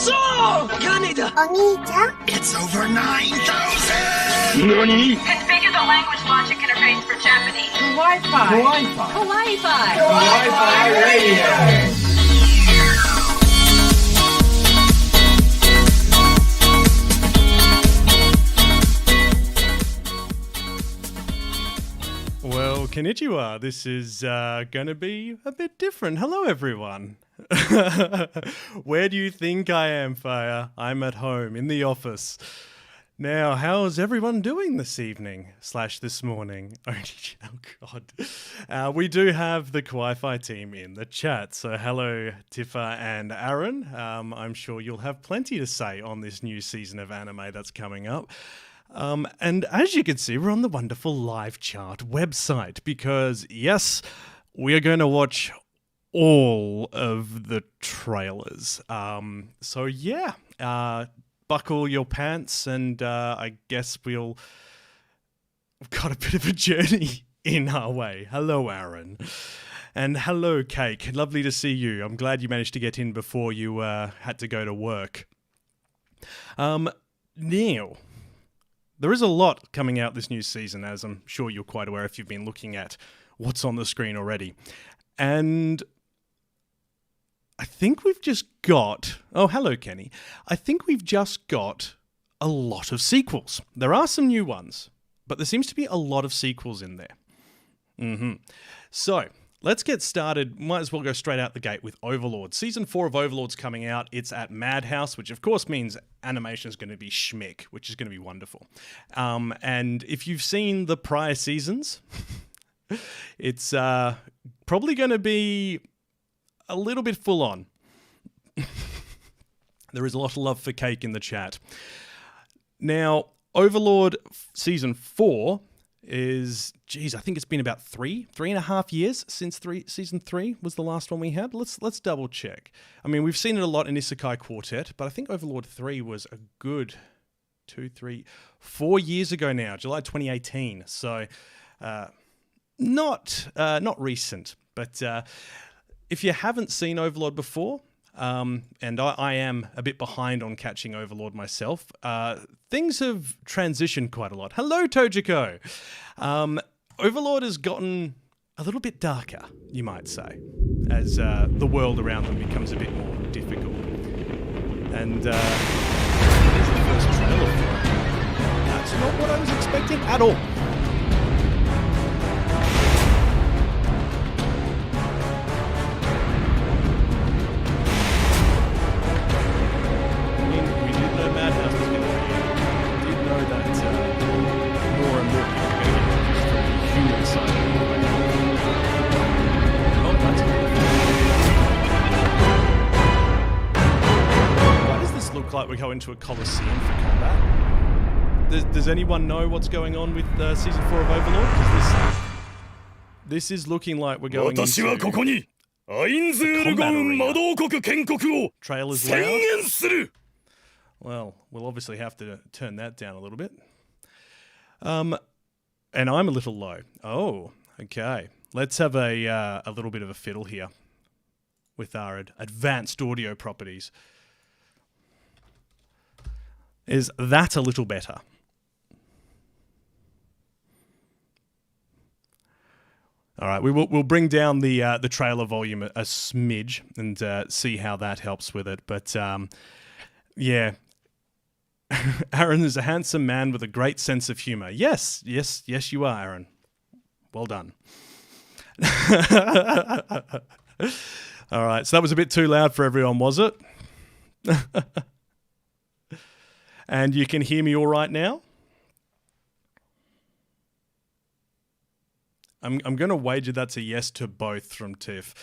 So! Kaneda! Oni-chan? It's over 9,000! NANI? Configure the language logic interface for Japanese. Kawaii-Fi. Kawaii-Fi. Kawaii-Fi. Kawaii-Fi Radio. Well, konnichiwa. This is going to be a bit different. Hello, everyone. Where do you think I am, Fire? I'm at home, in the office. Now, how's everyone doing this evening / this morning? Oh, God. We do have the Kawaii-Fi team in the chat. So hello, Tifa and Aaron. I'm sure you'll have plenty to say on this new season of anime that's coming up. And as you can see, we're on the wonderful live chart website because, yes, we are going to watch all of the trailers. So, yeah, buckle your pants and I guess we've got a bit of a journey in our way. Hello, Aaron. And hello, Cake. Lovely to see you. I'm glad you managed to get in before you had to go to work. Now, there is a lot coming out this new season, as I'm sure you're quite aware if you've been looking at what's on the screen already. And I think we've just got... Oh, hello, Kenny. I think we've just got a lot of sequels. There are some new ones, but there seems to be a lot of sequels in there. So, let's get started. Might as well go straight out the gate with Overlord. Season 4 of Overlord's coming out. It's at Madhouse, which of course means animation is going to be schmick, which is going to be wonderful. And if you've seen the prior seasons, it's probably going to be a little bit full on. There is a lot of love for Cake in the chat. Now, Overlord Season 4 is, I think it's been about 3.5 years since Season 3 was the last one we had. Let's double check. I mean, we've seen it a lot in Isekai Quartet, but I think Overlord 3 was a good 4 years ago now, July 2018. So, not recent, but if you haven't seen Overlord before, and I am a bit behind on catching Overlord myself, things have transitioned quite a lot. Hello, Tojiko! Overlord has gotten a little bit darker, you might say, as the world around them becomes a bit more difficult. And here's the first trailer for it. That's not what I was expecting at all. Like we go into a Colosseum for combat. Does anyone know what's going on with Season 4 of Overlord? Because this is looking like we're going into a combat arena. Trailer's loud. Well, we'll obviously have to turn that down a little bit. And I'm a little low. Oh, okay. Let's have a little bit of a fiddle here with our advanced audio properties. Is that a little better? All right, we'll bring down the trailer volume a smidge and see how that helps with it. But yeah, Aaron is a handsome man with a great sense of humor. Yes, you are, Aaron. Well done. All right, so that was a bit too loud for everyone, was it? And you can hear me all right now? I'm going to wager that's a yes to both from Tiff.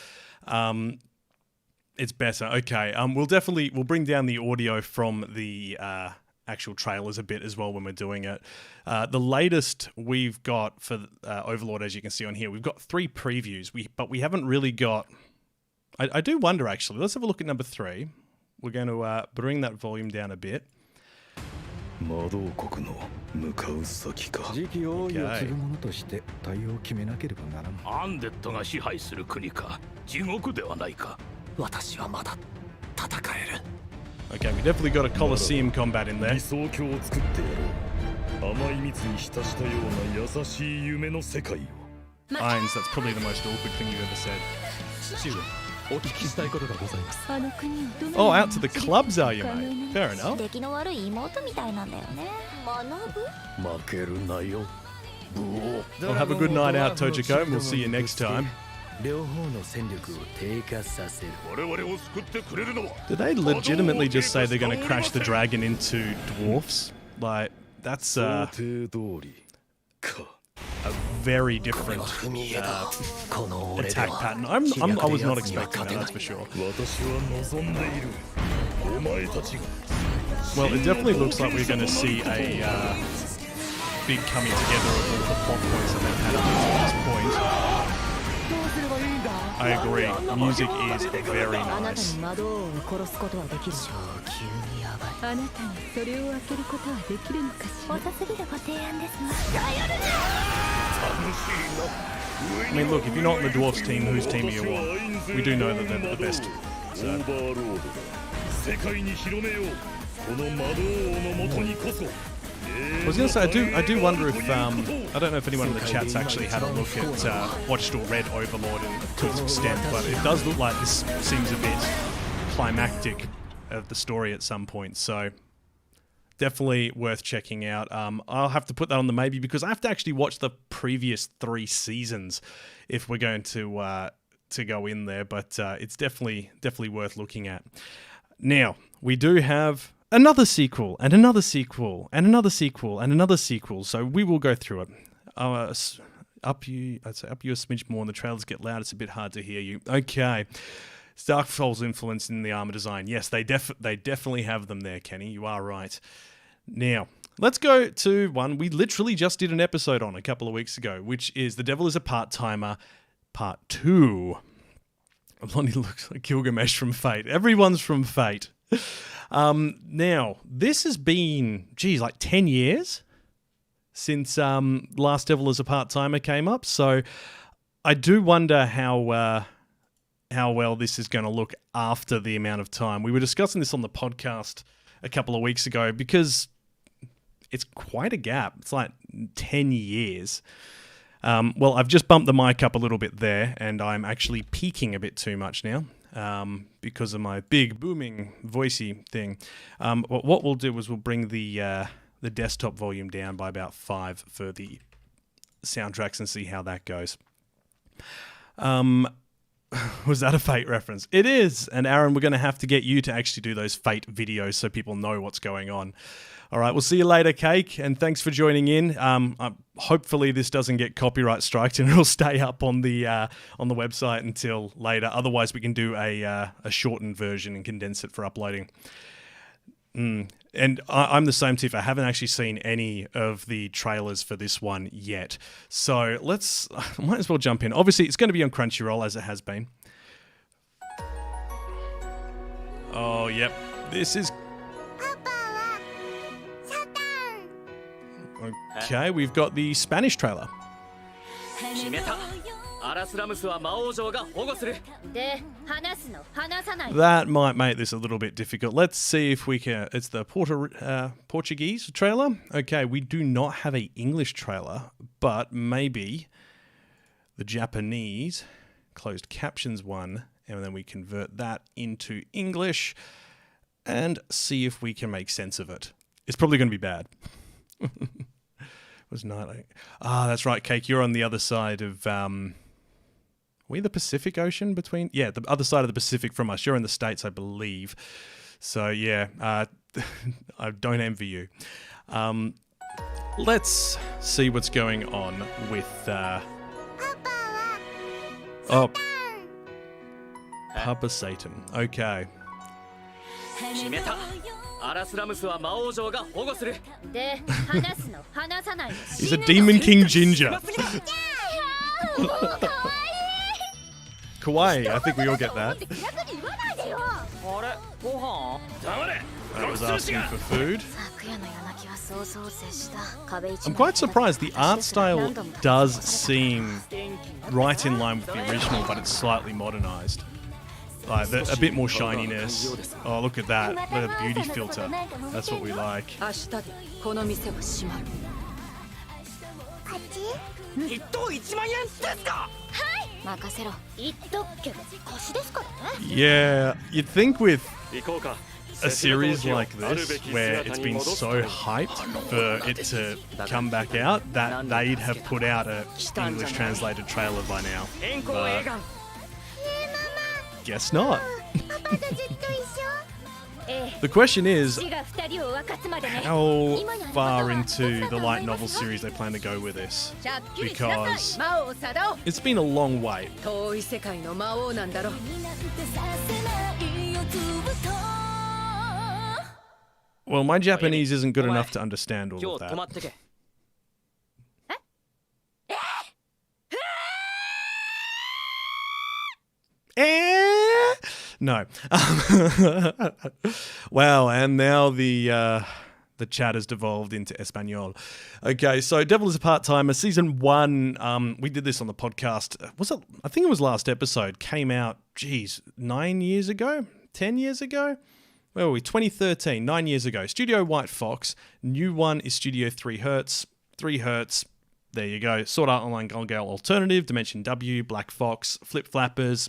It's better. Okay. We'll bring down the audio from the actual trailers a bit as well when we're doing it. The latest we've got for Overlord, as you can see on here, we've got 3 previews. But we haven't really got... I do wonder, actually. Let's have a look at number 3. We're going to bring that volume down a bit. Okay. Okay, we definitely got a Colosseum combat in there. 理想郷を作ってやろう。甘い蜜に浸したような優しい夢の世界を。 Irons, that's probably the most awkward thing you've ever said. 父上、お聞きしたいことがございます。 Oh, out to the clubs are you, mate? Fair enough. 出来の悪い妹みたいなんだよね。学ぶ？負けるなよ。 Well, have a good night out, Tojiko, and we'll see you next time. 両方の戦力を低下させる。我々を救ってくれるのは。 Did they legitimately just say they're going to crash the dragon into dwarfs? Like, that's 想定通りか。 a very different attack pattern. I was not expecting that, that's for sure. 私は望んでいる。お前たちが。 Well, it definitely looks like we're going to see a big coming together of all the plot points that they've had up until this point. I agree. Music is very nice. あなたにそれを開けることはできるのかしら。遅すぎるご提案ですが。 I mean, look, if you're not in the Dwarfs team, whose team are you on? We do know that they're the best. So. オーバーロード。世界に広めよう。この魔導王のもとにこそ。 I was going to say, I do wonder if, I don't know if anyone in the chat's actually had a look at, watched or read Overlord to its extent, but it does look like this seems a bit climactic of the story at some point, so definitely worth checking out. I'll have to put that on the maybe because I have to actually watch the previous 3 seasons if we're going to go in there, but it's definitely worth looking at. Now, we do have another sequel, and another sequel, and another sequel, and another sequel. So we will go through it. I'd say up you a smidge more, and the trailers get loud. It's a bit hard to hear you. Okay. Dark Souls influence in the armor design. Yes, they definitely have them there, Kenny. You are right. Now, let's go to one we literally just did an episode on a couple of weeks ago, which is The Devil is a Part-Timer, Part 2. Blondie looks like Gilgamesh from Fate. Everyone's from Fate. Now, this has been, like 10 years since Last Devil is a Part-Timer came up, so I do wonder how well this is going to look after the amount of time. We were discussing this on the podcast a couple of weeks ago because it's quite a gap. It's like 10 years. Well, I've just bumped the mic up a little bit there, and I'm actually peaking a bit too much now. Because of my big booming voicey thing. What we'll do is we'll bring the desktop volume down by about 5 for the soundtracks and see how that goes. Was that a Fate reference? It is! And Aaron, we're going to have to get you to actually do those Fate videos so people know what's going on. All right, we'll see you later, Cake, and thanks for joining in. Hopefully this doesn't get copyright striked and it'll stay up on the website until later. Otherwise, we can do a shortened version and condense it for uploading. And I'm the same, Tiff. I haven't actually seen any of the trailers for this one yet. So might as well jump in. Obviously, it's going to be on Crunchyroll, as it has been. Oh, yep. This is... Okay, we've got the Spanish trailer. That might make this a little bit difficult. Let's see if we can... It's the Portuguese trailer. Okay, we do not have an English trailer, but maybe the Japanese closed captions one, and then we convert that into English and see if we can make sense of it. It's probably going to be bad. Was not that's right, Cake, you're on the other side of we the Pacific Ocean between the other side of the Pacific from us. You're in the States, I believe. So yeah, I don't envy you. Let's see what's going on with Papa Satan. Okay. He's a Demon King Ginger. Kawaii, I think we all get that. I was asking for food. I'm quite surprised. The art style does seem right in line with the original, but it's slightly modernized. Like a bit more shininess. Oh, look at that. The beauty filter. That's what we like. 明日でこの店は閉まる。一等1万円ですか？任せろ。言っとくけど貸しですからね。 Yeah, you'd think with 行こうか。 a series like this, where it's been so hyped for it to come back out, that they'd have put out a English translated trailer by now. But guess not. The question is, how far into the light novel series they plan to go with this? Because it's been a long wait. 遠い世界の魔王なんだろ。 Well, my Japanese isn't good enough to understand all of that. まってけ。 No. Wow, and now the chat has devolved into Espanol. Okay, so Devil is a Part-Timer, Season 1. We did this on the podcast. Was it? I think it was last episode. Came out, 9 years ago? 10 years ago? Where were we? 2013, 9 years ago. Studio White Fox. New one is Studio 3 Hertz. 3 Hertz. There you go. Sword Art Online Gale Alternative, Dimension W, Black Fox, Flip Flappers.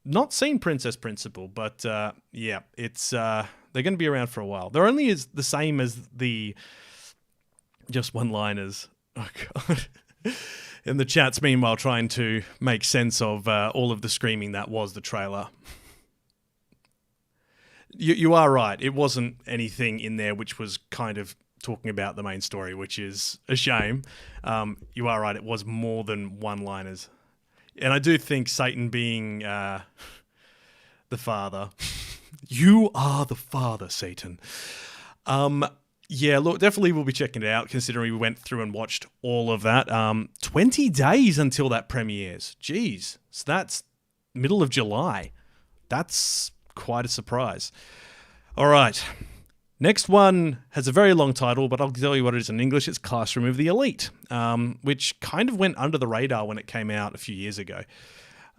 Not seen Princess Principal, but yeah, it's they're going to be around for a while. They're only as the same as the just one-liners. Oh god. In the chats, meanwhile, trying to make sense of all of the screaming that was the trailer. You are right. It wasn't anything in there which was kind of talking about the main story, which is a shame. You are right. It was more than one-liners. And I do think Satan being the father. You are the father, Satan. Yeah, look, definitely we'll be checking it out, considering we went through and watched all of that. 20 days until that premieres. Jeez. So that's middle of July. That's quite a surprise. All right. Next one has a very long title, but I'll tell you what it is in English. It's Classroom of the Elite, which kind of went under the radar when it came out a few years ago.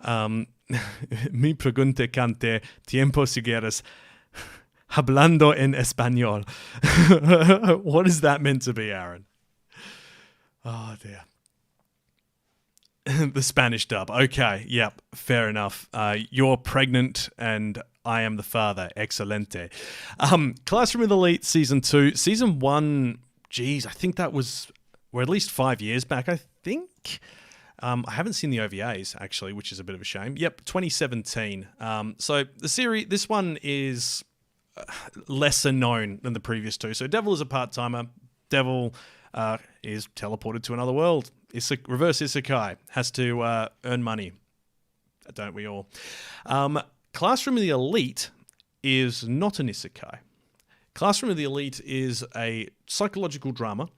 Mi pregunte cante tiempo siguieres hablando en español. What is that meant to be, Aaron? Oh, dear. The Spanish dub. Okay, yep, fair enough. You're pregnant and I am the father. Excelente. Classroom of the Elite Season 2. Season 1, geez, I think that was, or at least 5 years back, I think. I haven't seen the OVAs, actually, which is a bit of a shame. Yep, 2017. So the series, this one is lesser known than the previous two. So Devil is a part-timer. Devil is teleported to another world. Reverse isekai. Has to earn money. Don't we all? Classroom of the Elite is not an isekai. Classroom of the Elite is a psychological drama.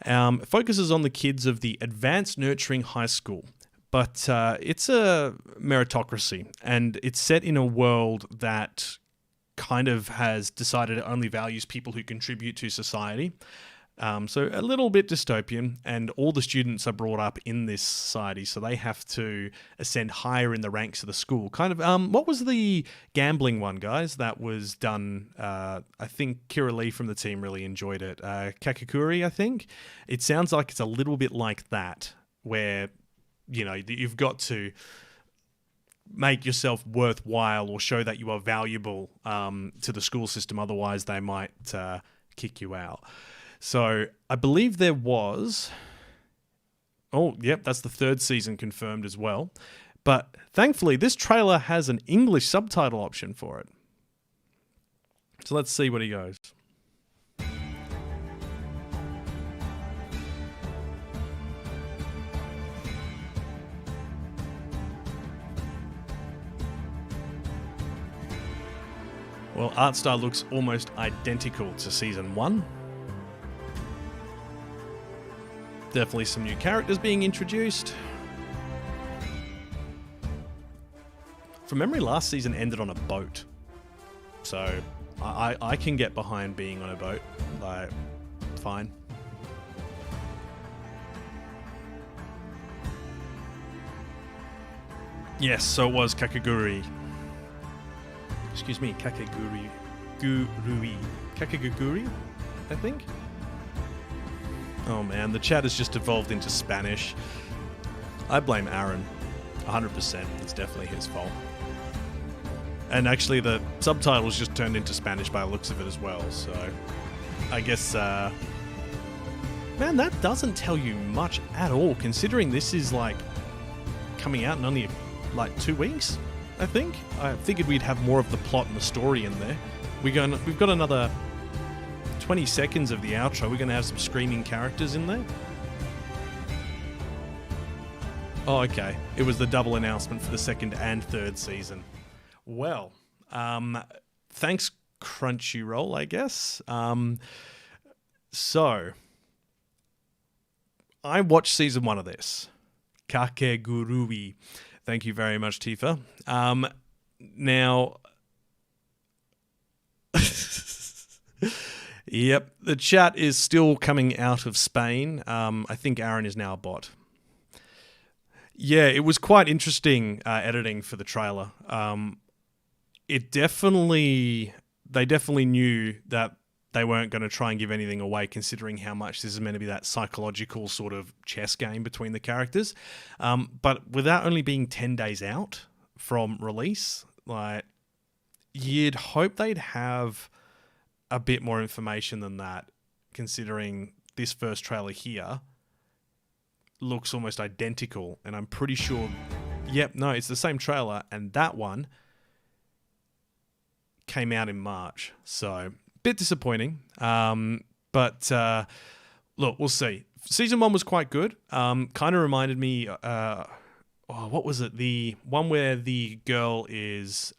It focuses on the kids of the Advanced Nurturing High School. But it's a meritocracy. And it's set in a world that kind of has decided it only values people who contribute to society. So a little bit dystopian, and all the students are brought up in this society, so they have to ascend higher in the ranks of the school. Kind of, what was the gambling one, guys, that was done? I think Kira Lee from the team really enjoyed it. Kakakuri, I think. It sounds like it's a little bit like that, where, you know, you've got to make yourself worthwhile or show that you are valuable to the school system, otherwise they might kick you out. So I believe there was... Oh, yep, that's the third season confirmed as well. But thankfully, this trailer has an English subtitle option for it. So let's see what he goes. Well, art style looks almost identical to Season 1. Definitely some new characters being introduced. From memory, last season ended on a boat. So I can get behind being on a boat. Like, fine. Yes, so it was Kakaguri. excuse me, Kakegurui. Kakegurui, I think? Oh man, the chat has just evolved into Spanish. I blame Aaron. 100%. It's definitely his fault. And actually the subtitles just turned into Spanish by the looks of it as well, so I guess, man, that doesn't tell you much at all, considering this is like coming out in only like 2 weeks, I think. I figured we'd have more of the plot and the story in there. We've got another 20 seconds of the outro. We're going to have some screaming characters in there. Oh, okay. It was the double announcement for the 2nd and 3rd season. Well, thanks Crunchyroll, I guess. So, I watched season 1 of this. Kakegurui. Thank you very much, Tifa. Now, yep, the chat is still coming out of Spain. I think Aaron is now a bot. Yeah, it was quite interesting editing for the trailer. They definitely knew that they weren't going to try and give anything away, considering how much this is meant to be that psychological sort of chess game between the characters. But without only being 10 days out from release, like, you'd hope they'd have a bit more information than that, considering this first trailer here looks almost identical, and I'm pretty sure, yep, no, it's the same trailer, and that one came out in March, so bit disappointing, but look, we'll see. Season 1 was quite good, kind of reminded me, what was it, the one where the girl is,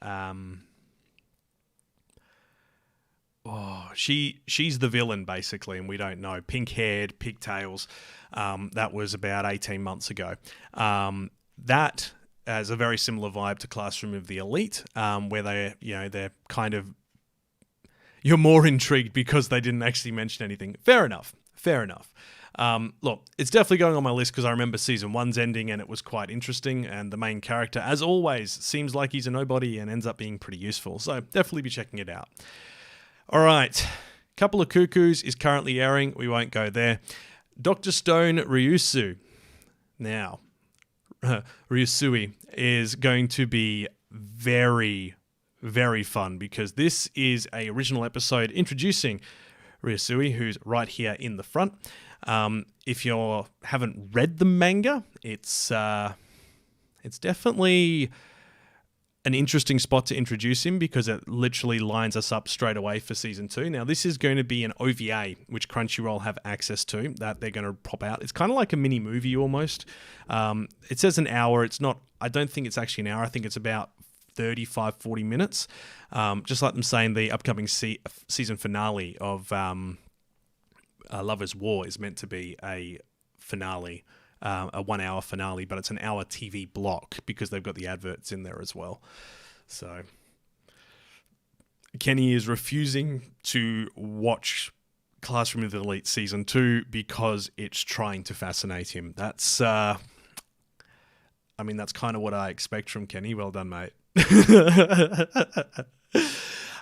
she's the villain, basically, and we don't know. Pink-haired, pigtails. That was about 18 months ago. That has a very similar vibe to Classroom of the Elite, where they're kind of... You're more intrigued because they didn't actually mention anything. Fair enough. Look, it's definitely going on my list because I remember season 1's ending and it was quite interesting, and the main character, as always, seems like he's a nobody and ends up being pretty useful. So definitely be checking it out. All right, Couple of Cuckoos is currently airing. We won't go there. Dr. Stone Ryusu. Now, Ryusui is going to be very, very fun because this is a original episode introducing Ryusui, who's right here in the front. If you haven't read the manga, it's definitely an interesting spot to introduce him because it literally lines us up straight away for season 2. Now, this is going to be an OVA, which Crunchyroll have access to, that they're going to pop out. It's kind of like a mini movie almost. It says an hour. It's not, I don't think it's actually an hour. I think it's about 35, 40 minutes. Just like them saying the upcoming season finale of Lover's War is meant to be a finale, a 1 hour finale, but it's an hour TV block because they've got the adverts in there as well. So Kenny is refusing to watch Classroom of the Elite season 2 because it's trying to fascinate him. That's, that's kind of what I expect from Kenny. Well done, mate.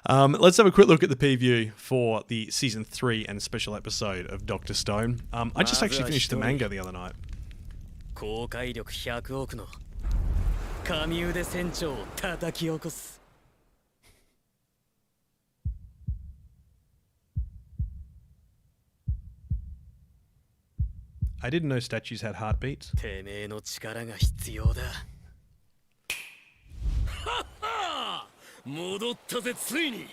Let's have a quick look at the preview for the season 3 and special episode of Dr. Stone. I just actually finished the manga the other night. 公開力100億の神腕船長を叩き起こす I didn't know statues had heartbeats. てめえの力が必要だはっは戻ったぜついに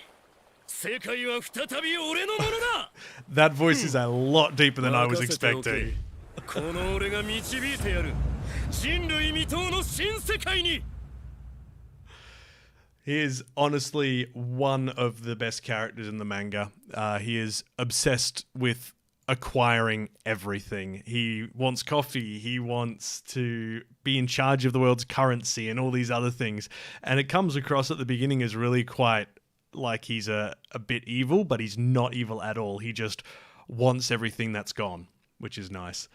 世界は再び俺のものだ That voice is a lot deeper than I was expecting. この俺が導いてやる人類未踏の新世界に He is honestly one of the best characters in the manga. He is obsessed with acquiring everything. He wants coffee. He wants to be in charge of the world's currency and all these other things. And it comes across at the beginning as really quite like he's a bit evil, but he's not evil at all. He just wants everything that's gone, which is nice.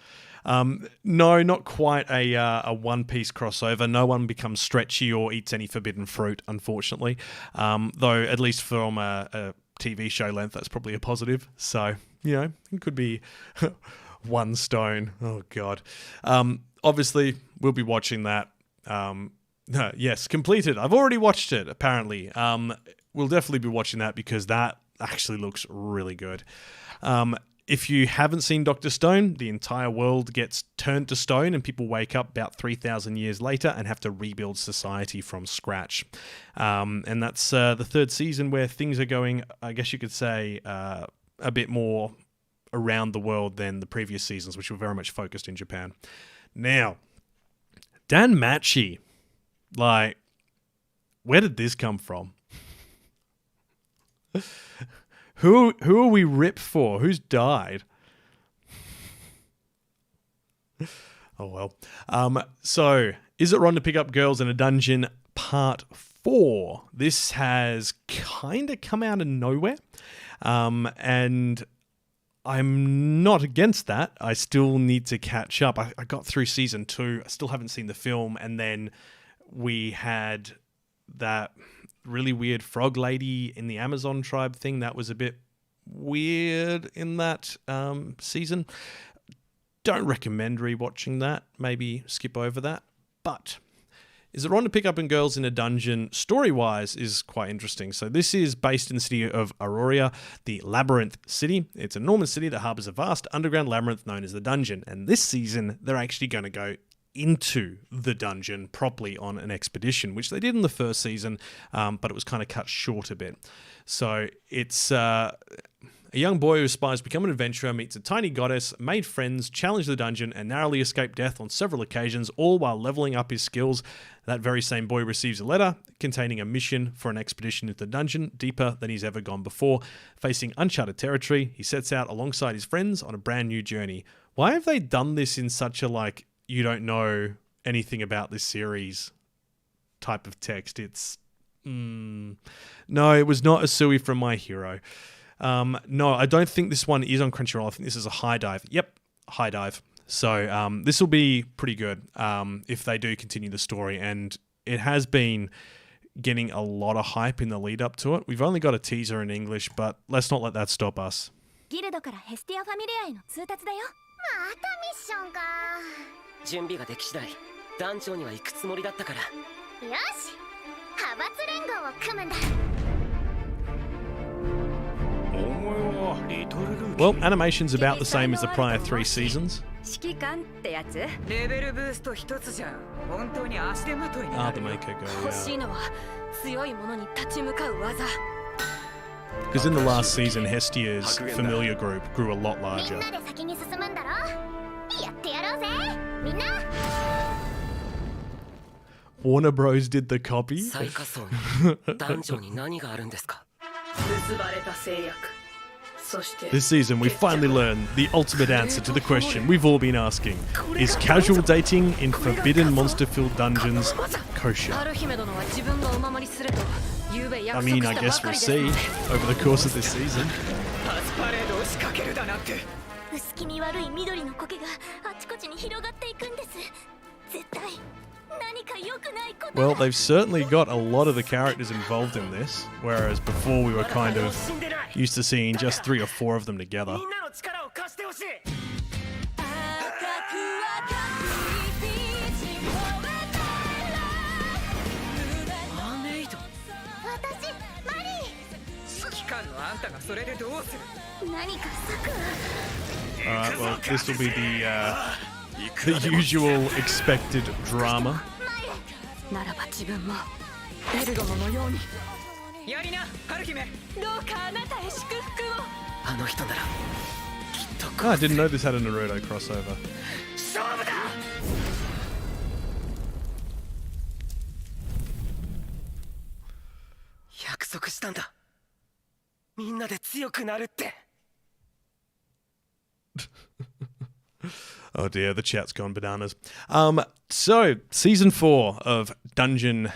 No, not quite a One Piece crossover. No one becomes stretchy or eats any forbidden fruit, unfortunately. Though, at least from a TV show length, that's probably a positive. So, it could be one stone. Oh, God. Obviously, we'll be watching that. Yes, completed. I've already watched it, apparently. We'll definitely be watching that because that actually looks really good. If you haven't seen Dr. Stone, the entire world gets turned to stone and people wake up about 3,000 years later and have to rebuild society from scratch. And that's the third season where things are going, I guess you could say, a bit more around the world than the previous seasons, which were very much focused in Japan. Now, Danmachi, where did this come from? Who are we ripped for? Who's died? Oh, well. So, is it wrong to pick up girls in a dungeon? Part 4. This has kind of come out of nowhere. And I'm not against that. I still need to catch up. I got through season 2. I still haven't seen the film. And then we had that really weird frog lady in the Amazon tribe thing. That was a bit weird in that season. Don't recommend rewatching that. Maybe skip over that. But Is it wrong to pick up in girls in a dungeon? Story-wise is quite interesting. So this is based in the city of Aurora, the Labyrinth City. It's an enormous city that harbors a vast underground labyrinth known as the Dungeon. And this season, they're actually going to go into the dungeon properly on an expedition, which they did in the first season, but it was kind of cut short a bit. So it's a young boy who aspires to become an adventurer, meets a tiny goddess, made friends, challenged the dungeon, and narrowly escaped death on several occasions, all while leveling up his skills. That very same boy receives a letter containing a mission for an expedition into the dungeon, deeper than he's ever gone before. Facing uncharted territory, he sets out alongside his friends on a brand new journey. Why have they done this in such a, you don't know anything about this series type of text? It's... No, it was not Asui from My Hero. No, I don't think this one is on Crunchyroll. I think this is a high dive. Yep, high dive. So this will be pretty good if they do continue the story. And it has been getting a lot of hype in the lead up to it. We've only got a teaser in English, but let's not let that stop us. ギルドからヘスティアファミリアへの通達だよ。またミッションか。準備ができ次第、団長には行くつもりだったから。よし、派閥連合を組むんだ。 Well, animation's about the same as the prior 3 seasons. 指揮官ってやつ？レベルブースト一つじゃ本当に足手まといにな The るよ。 maker go, 欲しいのは強い者に立ち向かう技。 Because in the last season, Hestia's familiar group grew a lot み larger. んなで先に進むんだろ。やってやろうぜ、みんな。 Warner Bros. Did the copy? 最下層に団長に何があるんですか？結ばれた制約。そして This season, we finally learn the ultimate answer to the question we've all been asking. Is casual dating in forbidden monster-filled dungeons kosher? 春姫殿は自分がお守りすると昨べ I 約 mean, 束 I した guess ばか we'll りです see ので。 over the course of this season. パスパレードを仕掛けるだなんて。薄気味悪い緑の苔があちこちに広がっていくんです。絶対何か良くないこと。 Well, they've certainly got a lot of the characters involved in this, whereas before we were kind of used to seeing just 3 or 4 of them together. みんなの力を貸してほしい。マメイド。私マリー。指揮官のあんたがそれでどうする？何か策。 Alright, well, this will be the usual expected drama. ならば自分もエル殿のように。やりな、春姫。どうかあなたへ祝福を。あの人ならきっと Oh, I didn't know this had a Naruto crossover. 勝負だ。約束したんだ。みんなで強くなるって。 Oh dear, the chat's gone bananas. So, season 4 of Dungeon...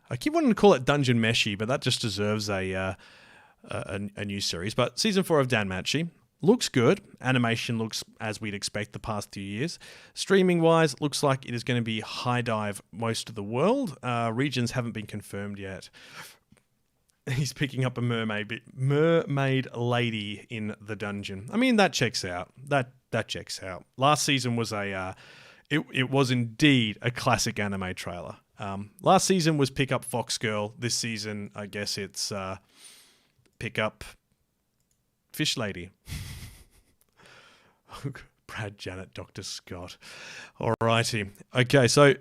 I keep wanting to call it Dungeon Meshi, but that just deserves a new series. But season 4 of Danmachi. looks good. Animation looks as we'd expect the past few years. Streaming-wise, looks like it is going to be high dive most of the world. Regions haven't been confirmed yet. He's picking up a mermaid lady in the dungeon. I mean, that checks out. That checks out. Last season was it was indeed a classic anime trailer. Last season was pick up Fox Girl. This season, I guess it's pick up Fish Lady. Brad, Janet, Dr. Scott. Alrighty. Okay, so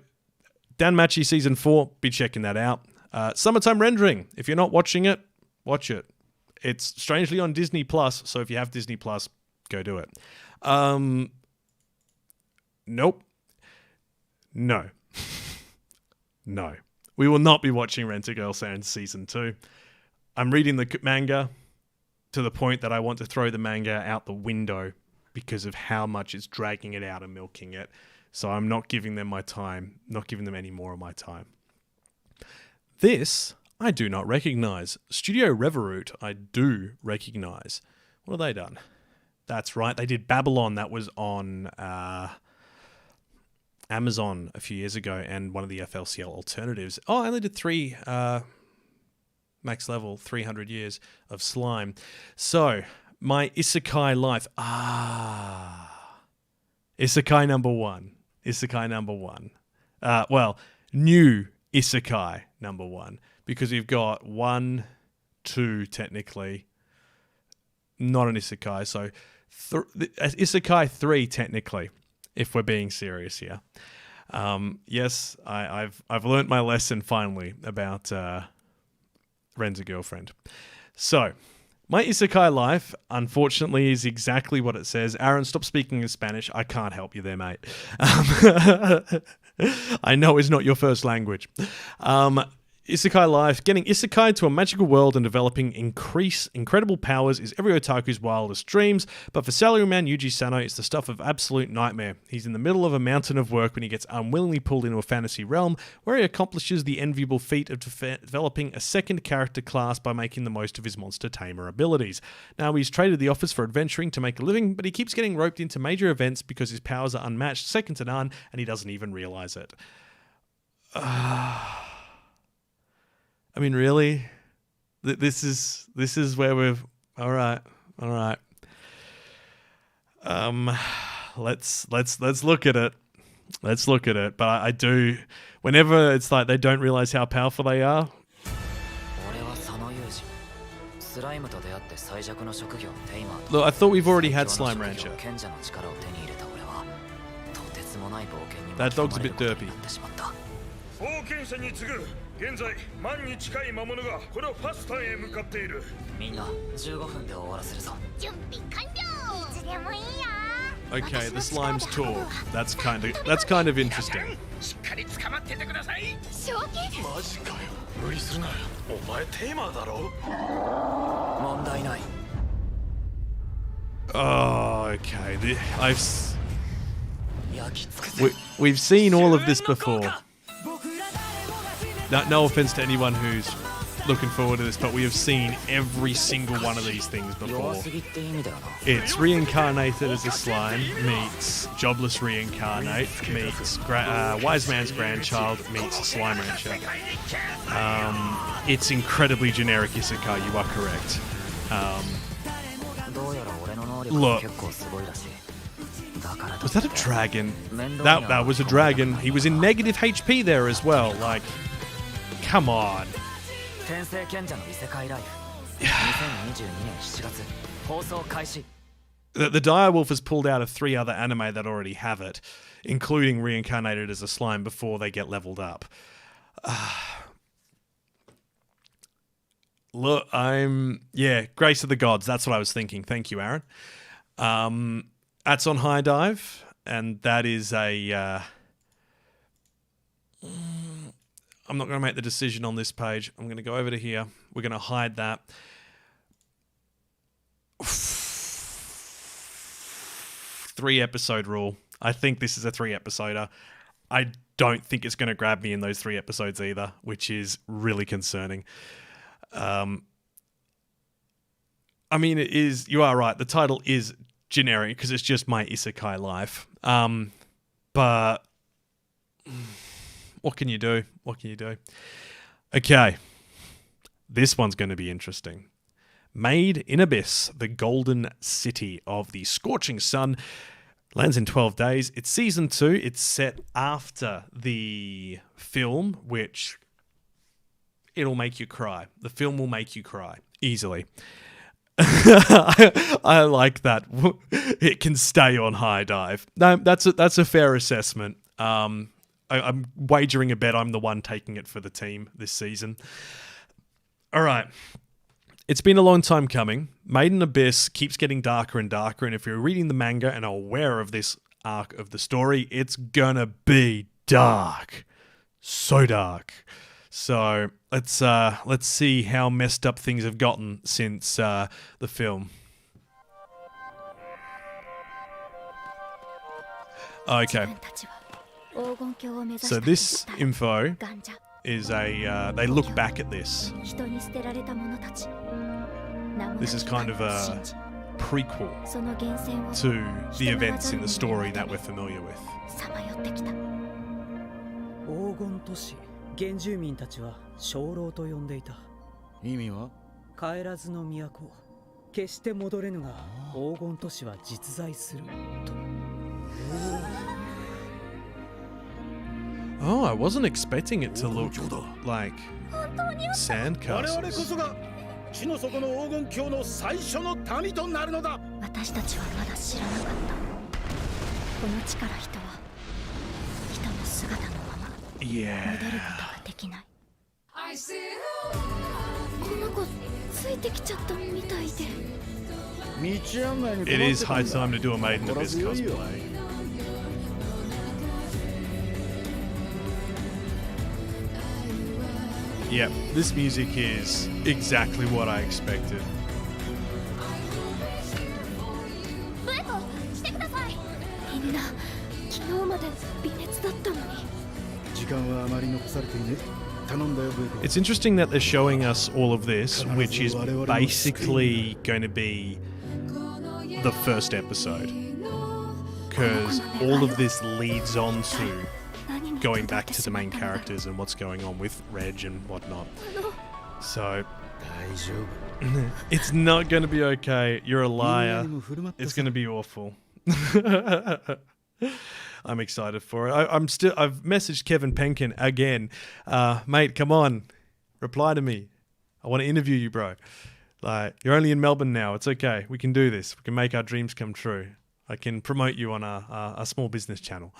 Danmachi Season 4, be checking that out. Summertime Rendering. If you're not watching it, watch it. It's strangely on Disney Plus, so if you have Disney Plus, go do it. Nope. No. No. We will not be watching Rent-A-Girl Sans Season 2. I'm reading the manga to the point that I want to throw the manga out the window because of how much it's dragging it out and milking it. So I'm not giving them my time, not giving them any more of my time. This, I do not recognize. Studio Reveroot, I do recognize. What have they done? That's right, they did Babylon. That was on Amazon a few years ago and one of the FLCL alternatives. Oh, I only did 3 max level, 300 years of slime. So, my isekai life. Isekai number 1. Isekai number 1. Well, new isekai number 1. Because we've got 1, 2 technically. Not an isekai. So, isekai 3 technically. If we're being serious here. Yes, I've learnt my lesson finally about Rent-A-Girlfriend. So, my isekai life, unfortunately, is exactly what it says. Aaron, stop speaking in Spanish. I can't help you there, mate. I know it's not your first language. Isekai life. Getting isekai to a magical world and developing incredible powers is every otaku's wildest dreams, but for salaryman Yuji Sano, it's the stuff of absolute nightmare. He's in the middle of a mountain of work when he gets unwillingly pulled into a fantasy realm where he accomplishes the enviable feat of developing a second character class by making the most of his monster tamer abilities. Now, he's traded the office for adventuring to make a living, but he keeps getting roped into major events because his powers are unmatched, second to none, and he doesn't even realize it. I mean, really? This is where we've... All right. Let's look at it. Let's look at it. But I do... Whenever it's like they don't realize how powerful they are... Look, I thought we've already had Slime Rancher. That dog's a bit derpy. 現者に次ぐ現在万に近い魔物がこのファスタへ向かっているみんな15分で終わらせるぞ準備完了いつでもいいよ Okay, the slime's tall. That's kind of interesting. しっかり捕まっててください正気マジかよ無理するなお前テーマだろ問題ない Oh, okay. We've seen all of this before. No offense to anyone who's looking forward to this, but we have seen every single one of these things before. It's reincarnated as a slime, meets jobless reincarnate, meets wise man's grandchild, meets slime rancher. It's incredibly generic isekai, you are correct. Look. Was that a dragon? That was a dragon. He was in negative HP there as well, like... Come on. The direwolf has pulled out of 3 other anime that already have it, including reincarnated as a slime before they get leveled up. Look, Grace of the Gods. That's what I was thinking. Thank you, Aaron. That's on High Dive, and that is a... I'm not going to make the decision on this page. I'm going to go over to here. We're going to hide that. 3-episode rule. I think this is a 3-episoder. I don't think it's going to grab me in those 3 episodes either, which is really concerning. I mean, it is. You are right. The title is generic because it's just my isekai life. But what can you do? What can you do? Okay, this one's going to be interesting. Made in Abyss, the golden city of the scorching sun, lands in 12 days. It's season 2. It's set after the film, which it'll make you cry. The film will make you cry easily. I like that. It can stay on high dive. No, that's a fair assessment. I'm wagering a bet I'm the one taking it for the team this season. All right. It's been a long time coming. Made in Abyss keeps getting darker and darker, and if you're reading the manga and are aware of this arc of the story, it's gonna be dark. So dark. So let's see how messed up things have gotten since the film. Okay. So this info is they look back at this. This is kind of a prequel to the events in the story that we're familiar with. 原住民たちは鐘楼と呼んでいた。意味は？帰らずの都、決して戻れぬが黄金都市は実在すると。Oh, I wasn't expecting it to look like sandcastles. 我々こそが地の底の黄金鏡の最初の民となるのだ。私たちはまだ知らなかった。この地から人は人の姿のまま。Yeah. 戻ることができない。この子ついてきちゃったみたいで。It is high time to do a Made in Abyss cosplay. Yep, this music is exactly what I expected. ブエコ、してください。みんな昨日まで微熱だったのに。 It's interesting that they're showing us all of this, which is basically going to be the first episode. Because all of this leads on to going back to the main characters and what's going on with Reg and whatnot. So, it's not going to be okay. You're a liar. It's going to be awful. I'm excited for it. I've messaged Kevin Penkin again. Mate, come on. Reply to me. I want to interview you, bro. Like, you're only in Melbourne now. It's okay. We can do this. We can make our dreams come true. I can promote you on a small business channel.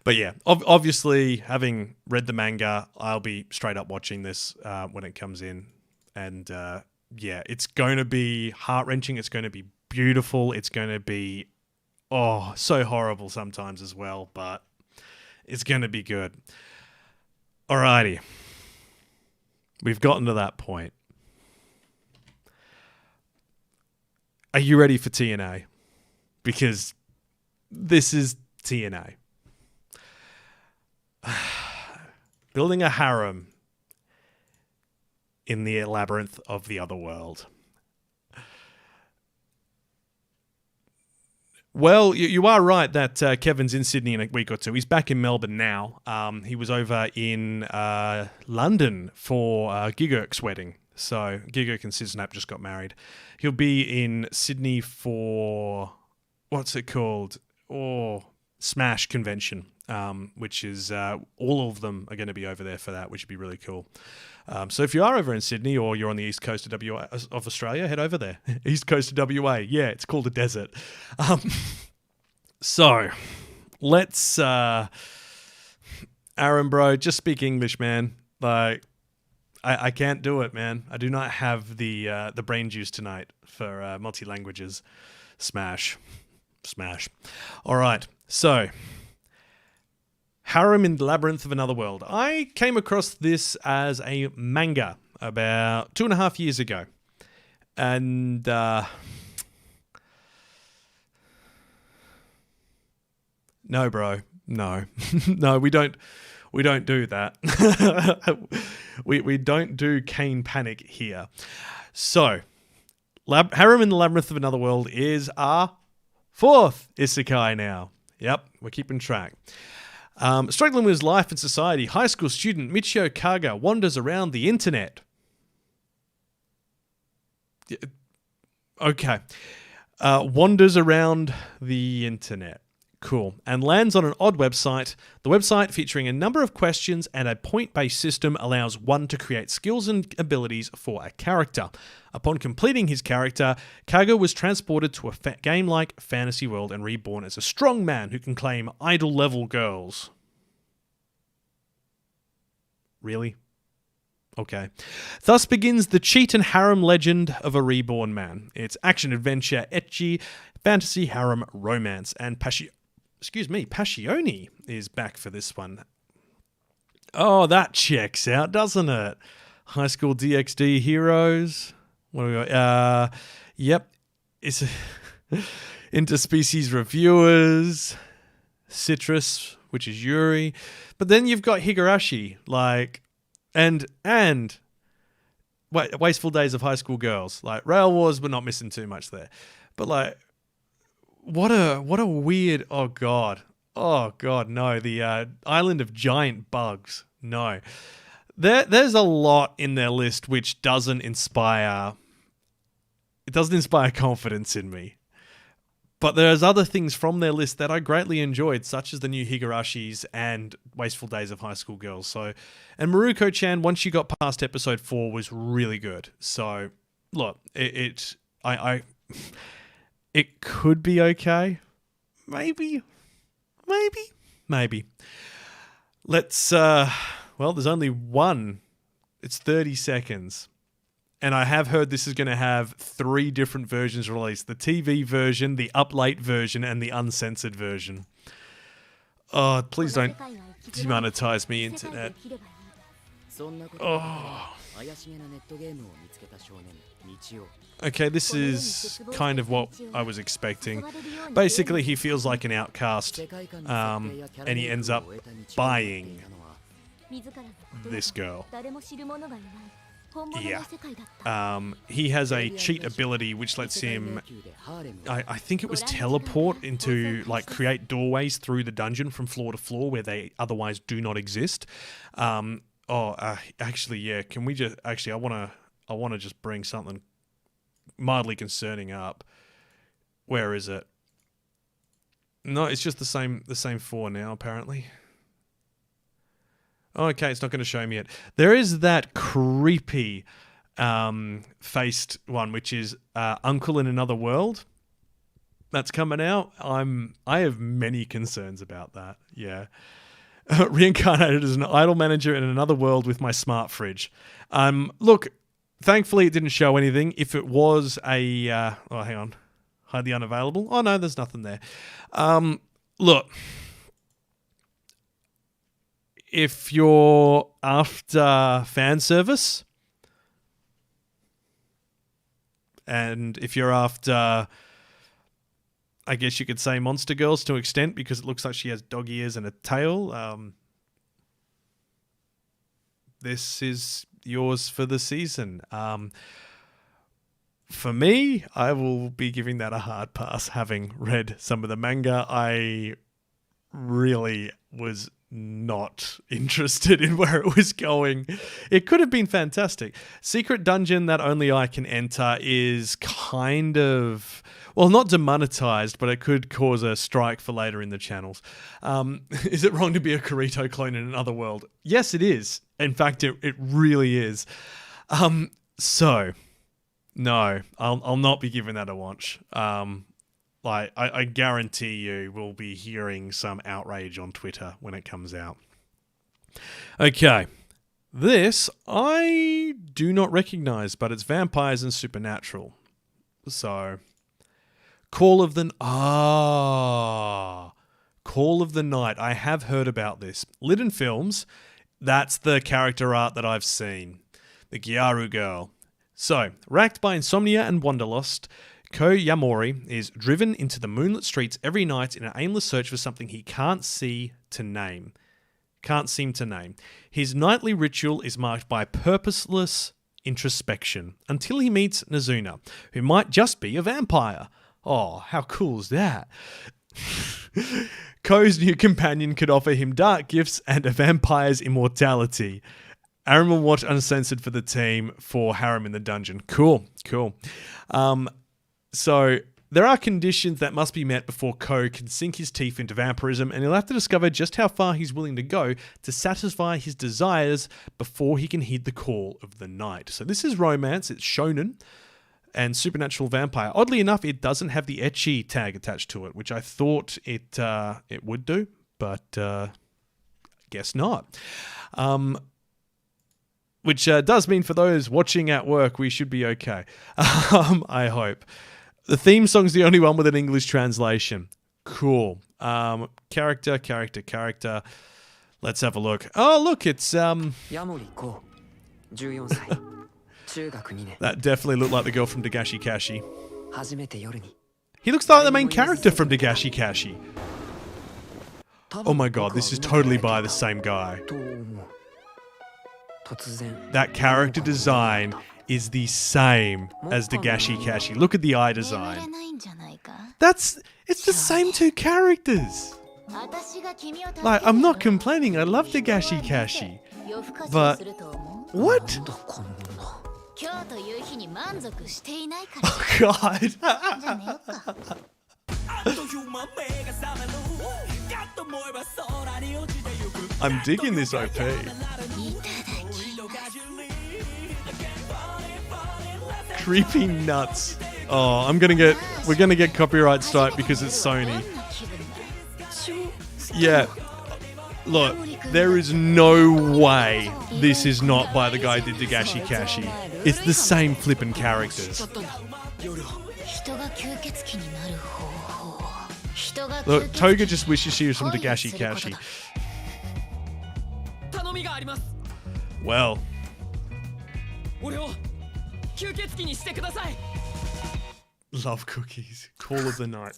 But yeah, obviously, having read the manga, I'll be straight up watching this when it comes in. And yeah, it's going to be heart-wrenching. It's going to be beautiful. It's going to be so horrible sometimes as well, but it's going to be good. Alrighty. We've gotten to that point. Are you ready for TNA? Because this is TNA. Building a harem in the labyrinth of the other world. Well, you are right that Kevin's in Sydney in a week or two. He's back in Melbourne now. He was over in London for Gigurk's wedding. So Gigurk and Siznap just got married. He'll be in Sydney for, what's it called? Smash Convention, which is all of them are going to be over there for that, which would be really cool. So if you are over in Sydney or you're on the east coast of Australia, head over there. East coast of WA. Yeah, it's called a desert. So let's, Aaron, bro, just speak English, man. Like, I can't do it, man. I do not have the brain juice tonight for multi-languages. Smash. All right. So, Harem in the Labyrinth of Another World. I came across this as a manga about 2.5 years ago. And no, bro. No. No, we don't do that. we don't do Kane Panic here. So, Harem in the Labyrinth of Another World is our 4th isekai now. Yep, we're keeping track. Struggling with his life and society, high school student Michio Kaga wanders around the internet. Okay. Wanders around the internet. Cool. And lands on an odd website. The website, featuring a number of questions and a point-based system, allows one to create skills and abilities for a character. Upon completing his character, Kaga was transported to a game-like fantasy world and reborn as a strong man who can claim idol-level girls. Really? Okay. Thus begins the cheat and harem legend of a reborn man. It's action-adventure, ecchi, fantasy, harem, romance, and Passione is back for this one. Oh, that checks out, doesn't it? High School DxD heroes. What do we got? Yep. It's interspecies reviewers. Citrus, which is Yuri. But then you've got Higurashi, and Wasteful Days of High School Girls. Rail Wars, but not missing too much there. But what a weird, oh god, no, the Island of Giant Bugs, no. There's a lot in their list which doesn't inspire confidence in me. But there's other things from their list that I greatly enjoyed, such as the new Higurashis and Wasteful Days of High School Girls. And Maruko-chan, once you got past episode 4, was really good. So, look, it could be okay. Maybe. Let's, there's only one. It's 30 seconds. And I have heard this is going to have 3 different versions released. The TV version, the up-late version, and the uncensored version. Oh, please don't demonetize me, internet. Oh. Okay, this is kind of what I was expecting. Basically, he feels like an outcast, and he ends up buying this girl. Yeah. He has a cheat ability which lets him, I think it was teleport into, create doorways through the dungeon from floor to floor where they otherwise do not exist. Actually, yeah, can we just, I want to just bring something mildly concerning up. Where is it? No, it's just the same 4 now, apparently. Okay, it's not going to show me it. There is that creepy faced one, which is Uncle in Another World. That's coming out. I have many concerns about that. Yeah. Reincarnated as an idol manager in another world with my smart fridge. Look, thankfully it didn't show anything. If it was a... hang on. Hide the unavailable. Oh, no, there's nothing there. Look... If you're after fan service, and if you're after, I guess you could say Monster Girls to an extent, because it looks like she has dog ears and a tail, this is yours for the season. For me, I will be giving that a hard pass, having read some of the manga. I really was not interested in where it was going. It could have been fantastic. Secret dungeon that only I can enter is kind of, not demonetized, but it could cause a strike for later in the channels. Is it wrong to be a Kirito clone in another world? Yes, it is. In fact, it really is. So, no, I'll not be giving that a watch. I guarantee you will be hearing some outrage on Twitter when it comes out. Okay. This I do not recognize, but it's vampires and supernatural. So, Call of the Night. I have heard about this. Liden Films, that's the character art that I've seen. The Gyaru girl. So, racked by insomnia and wanderlust, Ko Yamori is driven into the moonlit streets every night in an aimless search for something he can't seem to name. His nightly ritual is marked by purposeless introspection until he meets Nazuna, who might just be a vampire. Oh, how cool is that? Ko's new companion could offer him dark gifts and a vampire's immortality. Aaron will watch Uncensored for the team for Harem in the Dungeon. Cool. So there are conditions that must be met before Ko can sink his teeth into vampirism, and he'll have to discover just how far he's willing to go to satisfy his desires before he can heed the call of the night. So this is romance, it's shonen, and supernatural vampire. Oddly enough, it doesn't have the ecchi tag attached to it, which I thought it would do, but guess not. Which does mean for those watching at work, we should be okay. I hope. The theme song's the only one with an English translation. Cool. Character. Let's have a look. Oh, look, it's That definitely looked like the girl from Dagashi Kashi. He looks like the main character from Dagashi Kashi. Oh my god, this is totally by the same guy. That character design is the same as Dagashi Kashi. Look at the eye design. It's the same two characters. Like, I'm not complaining, I love Dagashi Kashi. But, what? Oh god. I'm digging this OP. Creepy nuts. Oh, we're gonna get copyright strike because it's Sony. Yeah. Look, there is no way this is not by the guy who did Dagashi Kashi. It's the same flippin' characters. Look, Toga just wishes she was from Dagashi Kashi. Well. Love cookies. Call of the night.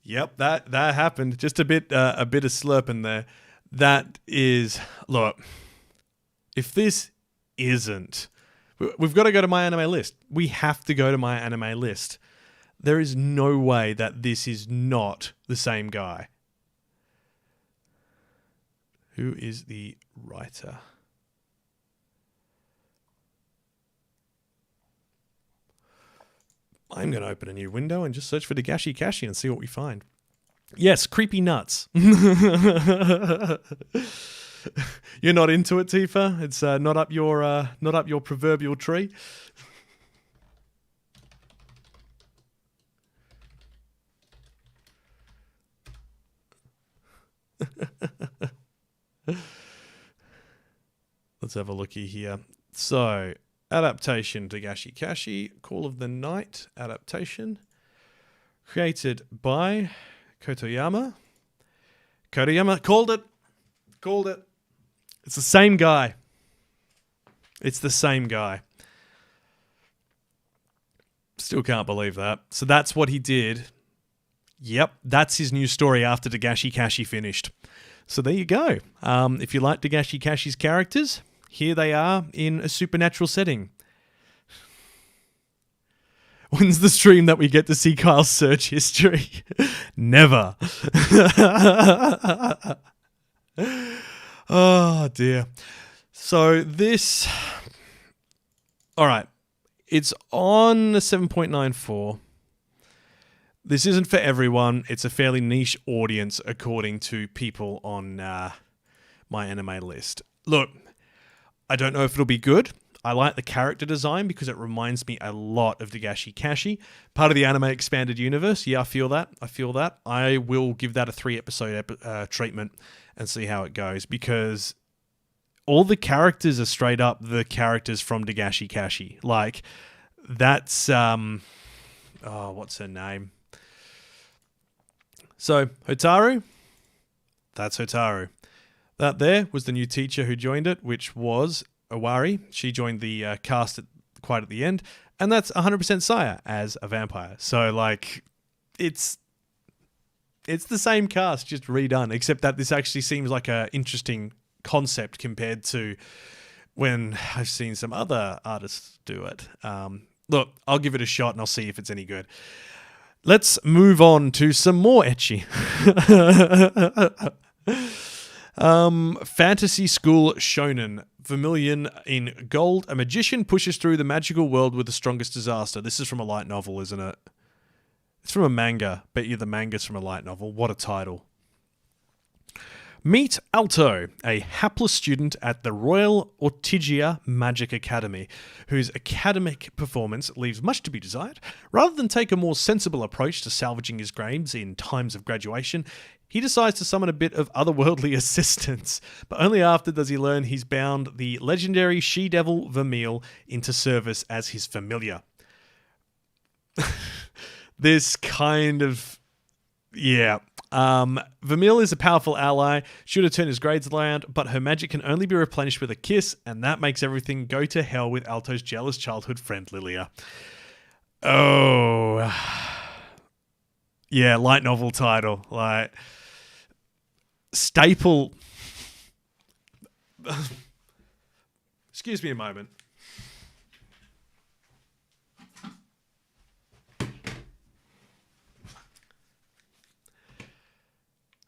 Yep, that happened. Just a bit of slurping there. That is, look. If this isn't, we've got to go to my anime list. We have to go to my anime list. There is no way that this is not the same guy. Who is the writer? I'm going to open a new window and just search for Dagashi Kashi and see what we find. Yes, creepy nuts. You're not into it, Tifa? It's not up your proverbial tree. Let's have a looky here. So, adaptation Dagashi Kashi, Call of the Night adaptation, created by Kotoyama. Called it. It's the same guy. Still can't believe that. So that's what he did. Yep, that's his new story after Dagashi Kashi finished. So there you go. If you like Dagashi Kashi's characters, here they are in a supernatural setting. When's the stream that we get to see Kyle's search history? Never. Oh dear. So this... Alright. It's on a 7.94. This isn't for everyone. It's a fairly niche audience according to people on my anime list. Look, I don't know if it'll be good. I like the character design because it reminds me a lot of Dagashi Kashi. Part of the anime expanded universe. Yeah, I feel that. I will give that a 3-episode treatment and see how it goes because all the characters are straight up the characters from Dagashi Kashi. Like, that's... what's her name? So, Hotaru, that's Hotaru. That there was the new teacher who joined it, which was Owari. She joined the cast quite at the end. And that's 100% Saya as a vampire. So, like, it's It's the same cast, just redone, except that this actually seems like a interesting concept compared to when I've seen some other artists do it. Look, I'll give it a shot and I'll see if it's any good. Let's move on to some more ecchi. Fantasy school shonen. Vermilion in gold. A magician pushes through the magical world with the strongest disaster. This is from a light novel, isn't it? It's from a manga. Bet you the manga's from a light novel. What a title. Meet Alto, a hapless student at the Royal Ortigia Magic Academy, whose academic performance leaves much to be desired. Rather than take a more sensible approach to salvaging his grades in times of graduation, he decides to summon a bit of otherworldly assistance, but only after does he learn he's bound the legendary she-devil Vermeil into service as his familiar. This kind of... yeah. Vermeil is a powerful ally, should have turned his grades around, but her magic can only be replenished with a kiss, and that makes everything go to hell with Alto's jealous childhood friend Lilia. Oh... yeah, light novel title. Like... staple... excuse me a moment.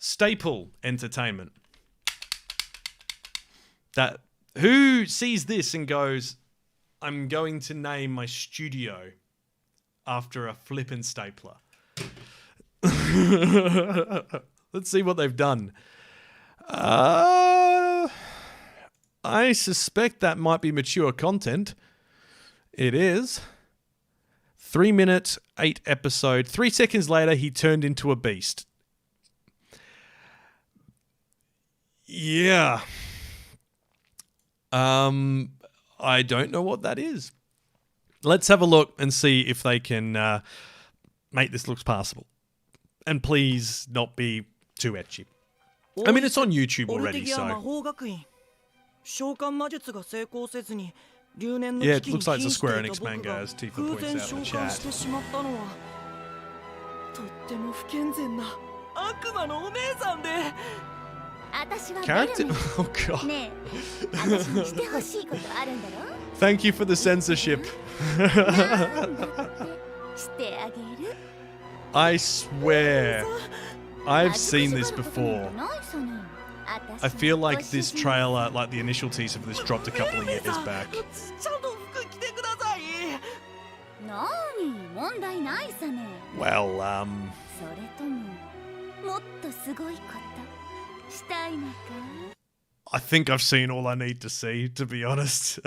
Staple entertainment. That who sees this and goes, I'm going to name my studio after a flippin' stapler. Let's see what they've done. I suspect that might be mature content. It is. 3 minute, 8 episode. 3 seconds later, he turned into a beast. Yeah. I don't know what that is. Let's have a look and see if they can make this look passable. And please not be too ecchi. I mean, it's on YouTube already, so... yeah, it looks like it's a Square Enix manga, as Tifa points out in the chat. Character? Oh god. Thank you for the censorship. I swear, I've seen this before. I feel like this trailer, like the initial teaser for this, dropped a couple of years back. Well, I think I've seen all I need to see, to be honest. Is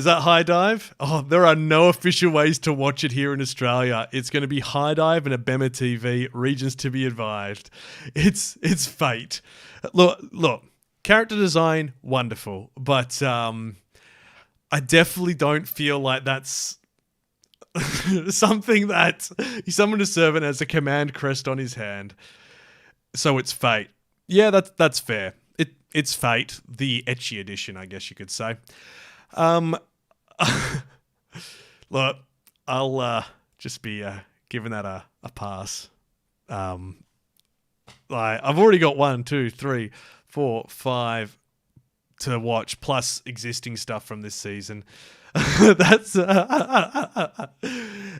that High Dive? Oh, there are no official ways to watch it here in Australia. It's going to be High Dive and Abema TV, regions to be advised. It's fate. Look, character design, wonderful. But I definitely don't feel like that's something that he summoned a servant as a command crest on his hand. So it's fate. Yeah, that's fair. It's fate, the ecchi edition, I guess you could say. Look, I'll just be giving that a pass. Like I've already got 1, 2, 3, 4, 5 to watch, plus existing stuff from this season. That's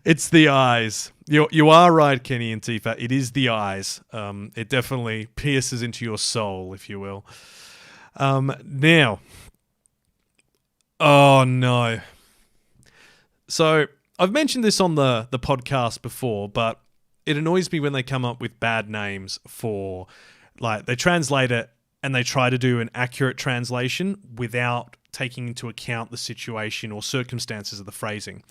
it's the eyes. You are right, Kenny and Tifa. It is the eyes. It definitely pierces into your soul, if you will. Now. Oh, no. So, I've mentioned this on the podcast before, but it annoys me when they come up with bad names for, like, they translate it and they try to do an accurate translation without taking into account the situation or circumstances of the phrasing.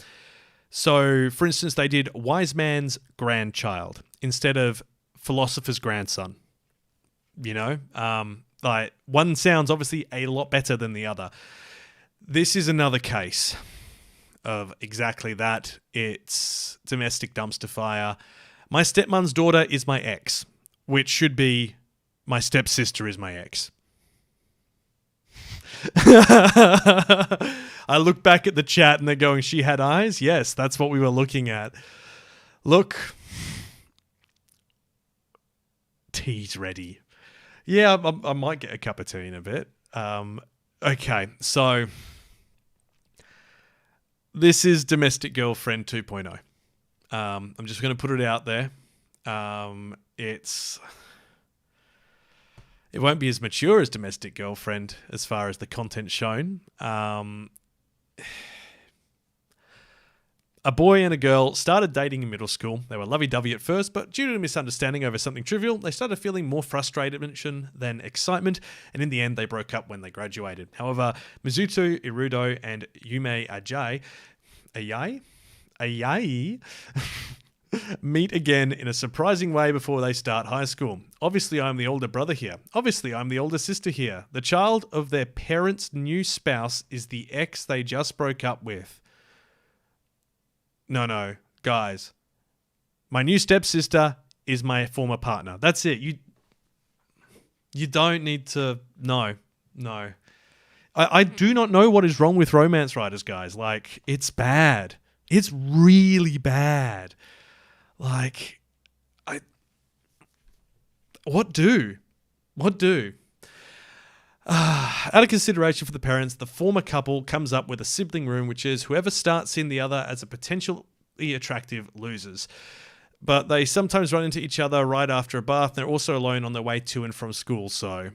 So, for instance, they did wise man's grandchild instead of philosopher's grandson. You know? Like, one sounds obviously a lot better than the other. This is another case of exactly that. It's domestic dumpster fire. My stepmom's daughter is my ex, which should be my stepsister is my ex. I look back at the chat and they're going, she had eyes? Yes, that's what we were looking at. Look, tea's ready. Yeah, I might get a cup of tea in a bit. Okay, so this is Domestic Girlfriend 2.0. I'm just going to put it out there. It won't be as mature as Domestic Girlfriend as far as the content shown. A boy and a girl started dating in middle school. They were lovey-dovey at first, but due to a misunderstanding over something trivial, they started feeling more frustration than excitement, and in the end, they broke up when they graduated. However, Mizuto Irudo and Yume Ayai meet again in a surprising way before they start high school. Obviously, I'm the older brother here. Obviously, I'm the older sister here. The child of their parents' new spouse is the ex they just broke up with. No, guys. My new stepsister is my former partner. That's it. You don't need to... No. I do not know what is wrong with romance writers, guys. Like, it's bad. It's really bad. Like, What do? Out of consideration for the parents, the former couple comes up with a sibling room, which is whoever starts seeing the other as a potentially attractive loses. But they sometimes run into each other right after a bath, and they're also alone on their way to and from school. So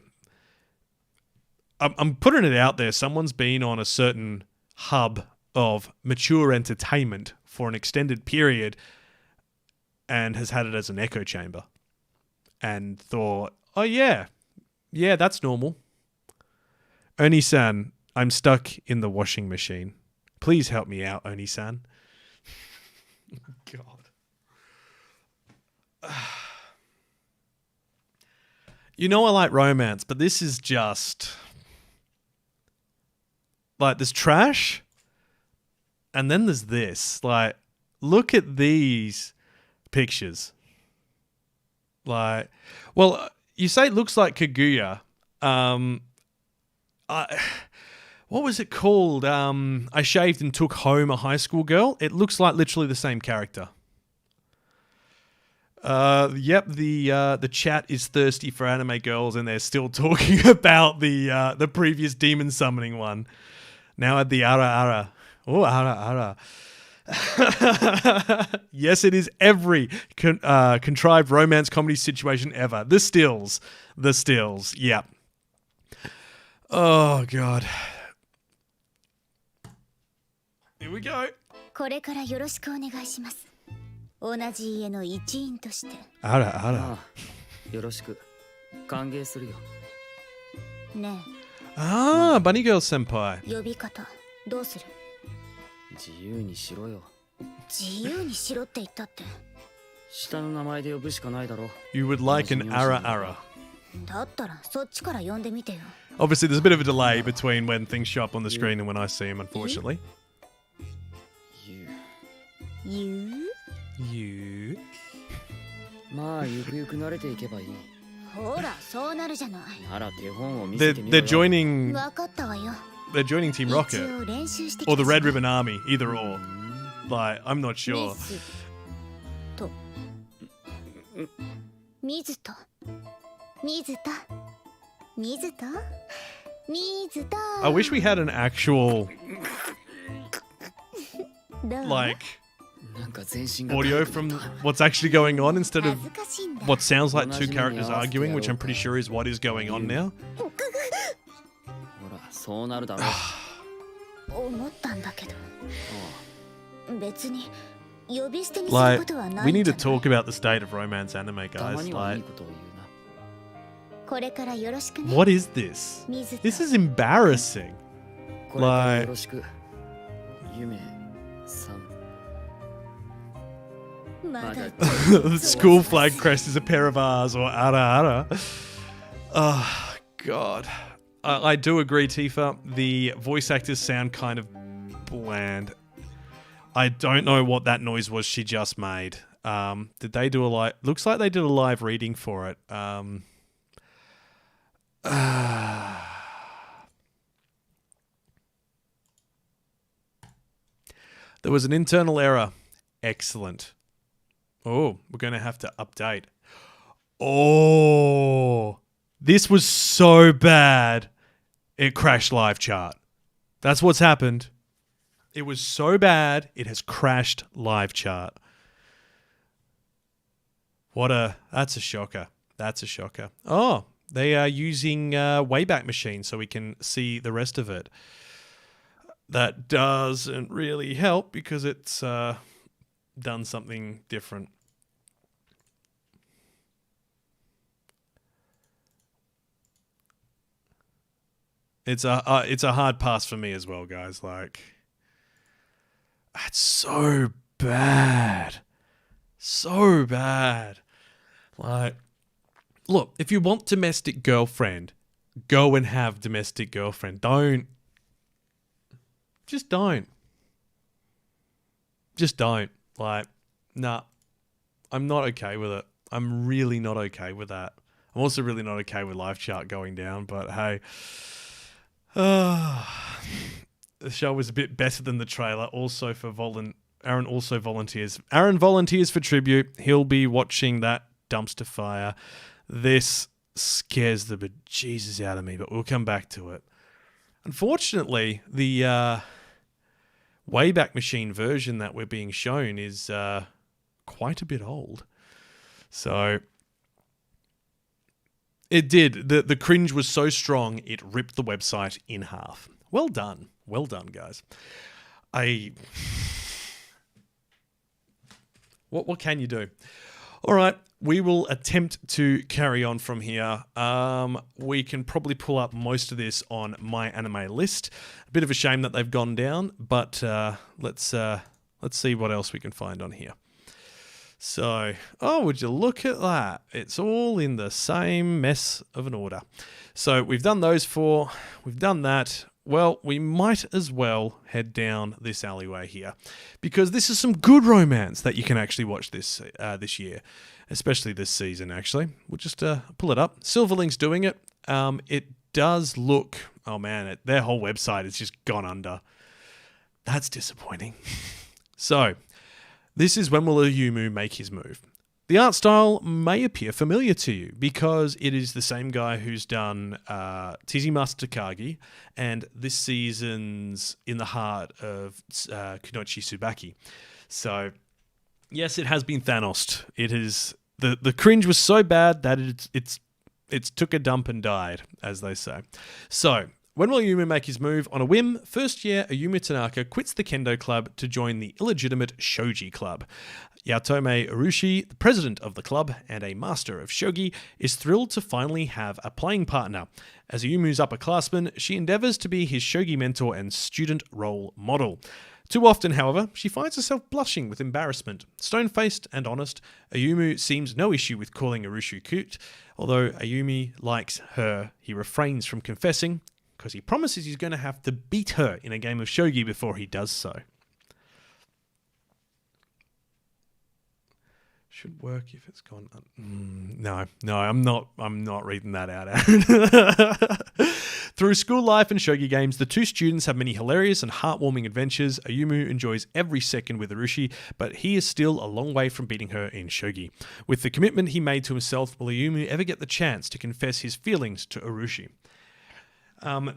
I'm putting it out there. Someone's been on a certain hub of mature entertainment for an extended period and has had it as an echo chamber and thought, oh yeah, that's normal. Oni-san, I'm stuck in the washing machine. Please help me out, Oni-san. God. You know I like romance, but this is just... Like, there's trash, and then there's this. Like, look at these pictures. Like, well, you say it looks like Kaguya. What was it called? I Shaved and Took Home a High School Girl. It looks like literally the same character. Yep, the chat is thirsty for anime girls, and they're still talking about the previous demon summoning one. Now at the Ara. Oh, Ara. Yes, it is every contrived romance comedy situation ever. The stills. Yep. Oh, God. Here we go. これからよろしくお願いします。同じ家の一員として。あら。よろしく。歓迎するよ。ねえ。Ah, Bunny Girl Senpai. 呼び方どうする？自由にしろよ。自由にしろって言ったって。下の名前で呼ぶしかないだろ。You would like an Ara. だったらそっちから呼んでみてよ。Obviously, there's a bit of a delay between when things show up on the screen and when I see them, unfortunately. You? まあ、ゆくゆく慣れていけばいい。ほら、そうなるじゃない。なら手本を見せてみろ They're よ。joining わかったわよ。They're joining Team 一 Rocket 応練習してき or た the じゃ Red ない Ribbon Army, either or. Like, I'm not ミ sure. スと水と水と水と水と I wish we had an actual どう like なんか全身が audio from what's actually going on instead of 恥ずかしいんだ what sounds like two characters arguing, which I'm pretty sure is what is going on now. ほら、そうなるだろう。思ったんだけど別に呼び捨てにする Like, ことはな we いん need じ to ゃない talk about the state of romance anime, たま guys. にはいい Like, ことを言うな。これからよろしくね what is this? 水と This is embarrassing. これからよろしく。ゆめさん。まだ The school flag crest is a pair of R's or ara. Oh, God. I do agree, Tifa. The voice actors sound kind of bland. I don't know what that noise was she just made. Did they do a live... Looks like they did a live reading for it. There was an internal error. Excellent. Oh, we're going to have to update. Oh, this was so bad. It crashed live chart. That's what's happened. It was so bad, it has crashed live chart. That's a shocker. That's a shocker. Oh, they are using Wayback Machine so we can see the rest of it. That doesn't really help because it's done something different. It's a hard pass for me as well, guys. Like, that's so bad. So bad. Like, look, if you want domestic girlfriend, go and have domestic girlfriend. Just don't. Like, nah. I'm not okay with it. I'm really not okay with that. I'm also really not okay with live chart going down, but hey. The show was a bit better than the trailer. Also for Aaron also volunteers. Aaron volunteers for tribute. He'll be watching that dumpster fire. This scares the bejesus out of me, but we'll come back to it. Unfortunately, the Wayback Machine version that we're being shown is quite a bit old. So it did. The cringe was so strong, it ripped the website in half. Well done. Well done, guys. What can you do? All right, we will attempt to carry on from here. We can probably pull up most of this on my anime list. A bit of a shame that they've gone down, but let's see what else we can find on here. So, oh, would you look at that? It's all in the same mess of an order. So we've done those four. We've done that. Well, we might as well head down this alleyway here, because this is some good romance that you can actually watch this year, especially this season, actually. We'll just pull it up. Silverlink's doing it. It does look... Oh, man, their whole website has just gone under. That's disappointing. So, this is When Will Ayumu Make His Move? The art style may appear familiar to you because it is the same guy who's done Tizimasa Takagi and this season's In the Heart of Kunoichi Tsubaki. So, yes, it has been Thanos. It is the cringe was so bad that it's took a dump and died, as they say. So, when will Ayumu make his move? On a whim, first year Ayumu Tanaka quits the kendo club to join the illegitimate shogi club. Yatome Urushi, the president of the club and a master of shogi, is thrilled to finally have a playing partner. As Ayumu's upperclassman, she endeavors to be his shogi mentor and student role model. Too often, however, she finds herself blushing with embarrassment. Stone-faced and honest, Ayumu seems no issue with calling Urushi cute. Although Ayumi likes her, he refrains from confessing, because he promises he's going to have to beat her in a game of shogi before he does so. Should work if it's gone. No, I'm not reading that out. Through school life and shogi games, the two students have many hilarious and heartwarming adventures. Ayumu enjoys every second with Urushi, but he is still a long way from beating her in shogi. With the commitment he made to himself, will Ayumu ever get the chance to confess his feelings to Urushi?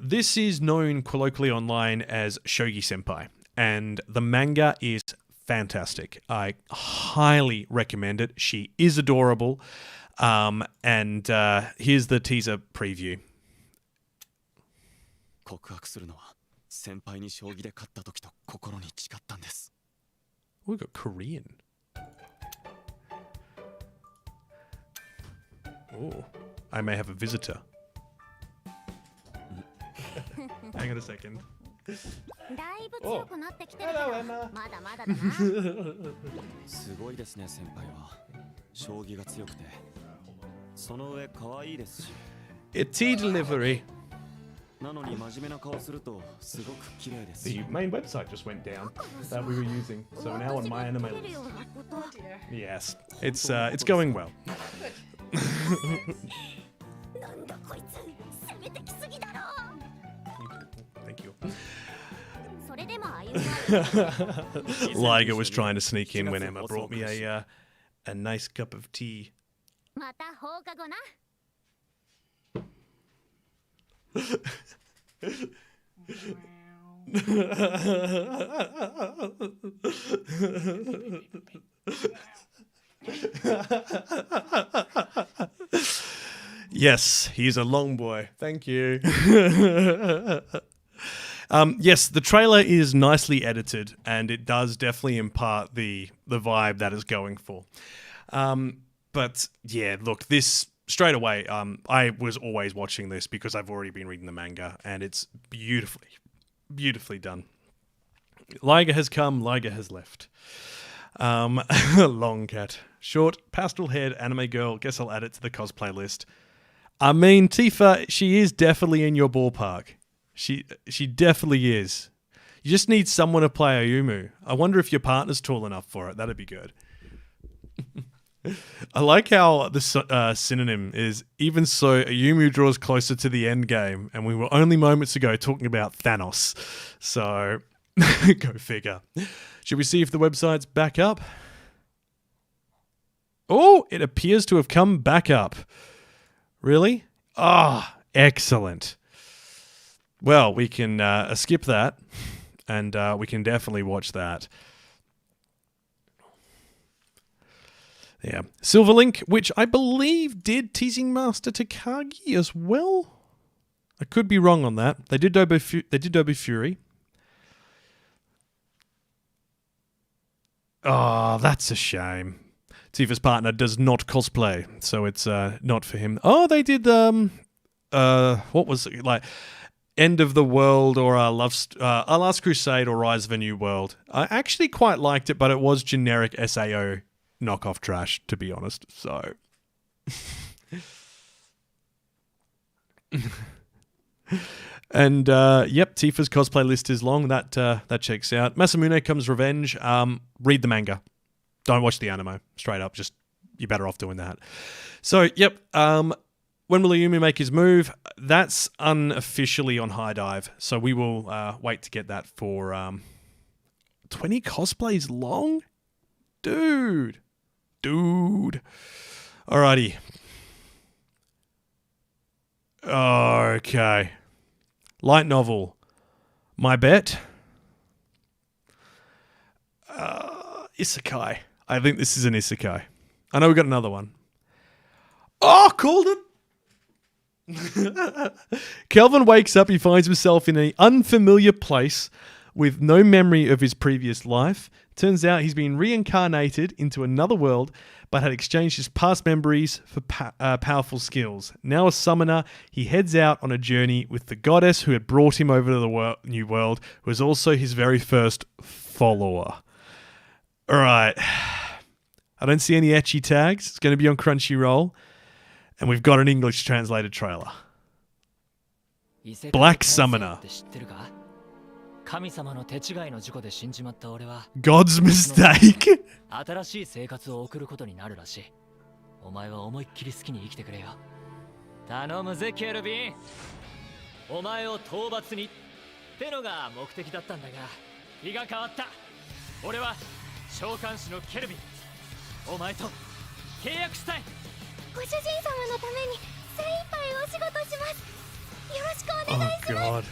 This is known colloquially online as Shogi Senpai, and the manga is fantastic. I highly recommend it. She is adorable. And here's the teaser preview. We've got Korean. Oh, I may have a visitor. Hang on a second. Oh. Hello, Emma. It's tea delivery. The main website just went down that we were using, so now on my anime list. Yes, it's going well. Thank you. Liger was trying to sneak in when Emma brought me a nice cup of tea. また放課後な。Yes, he's a long boy. Thank you. Yes, the trailer is nicely edited, and it does definitely impart the vibe that it's going for. But yeah, look, this straight away, I was always watching this because I've already been reading the manga, and it's beautifully done. Liger has come, Liger has left. Long cat. Short, pastel-haired anime girl. Guess I'll add it to the cosplay list. I mean, Tifa, she is definitely in your ballpark. She definitely is. You just need someone to play Ayumu. I wonder if your partner's tall enough for it. That'd be good. I like how the synonym is, even so, Ayumu draws closer to the end game, and we were only moments ago talking about Thanos. So, go figure. Should we see if the website's back up? Oh, it appears to have come back up. Really? Ah, excellent. Well, we can skip that, and we can definitely watch that. Yeah. Silverlink, which I believe did Teasing Master Takagi as well. I could be wrong on that. They did Dobu Fury. Oh, that's a shame. Tifa's partner does not cosplay, so it's not for him. Oh, they did what was it, like End of the World or Our Last Crusade or Rise of a New World. I actually quite liked it, but it was generic SAO knockoff trash, to be honest. So and yep, Tifa's cosplay list is long. That checks out. Masamune Comes Revenge. Read the manga. Don't watch the anime. Straight up, just you're better off doing that. So yep. When will Ayumi make his move? That's unofficially on High Dive, so we will wait to get that for 20 cosplays long? Dude. Alrighty. Okay. Light novel. My bet. Isekai. I think this is an isekai. I know we got another one. Oh, called it. Kelvin wakes up. He finds himself in an unfamiliar place with no memory of his previous life. Turns out he's been reincarnated into another world, but had exchanged his past memories for powerful skills. Now a summoner, he heads out on a journey with the goddess who had brought him over to the new world, who was also his very first follower. All right. I don't see any ecchi tags. It's going to be on Crunchyroll. And we've got an English translated trailer. Black Summoner. God's mistake. 新しい生活を送ることになるらしい。お前は思いっきり好きに生きてくれよ。頼むぜ、ケルビン。お前を討伐にってのが目的だったんだが、日が変わった。俺は召喚師のケルビン。お前と契約したい。ご主人様のために精一杯お仕事します。よろしくお願いします。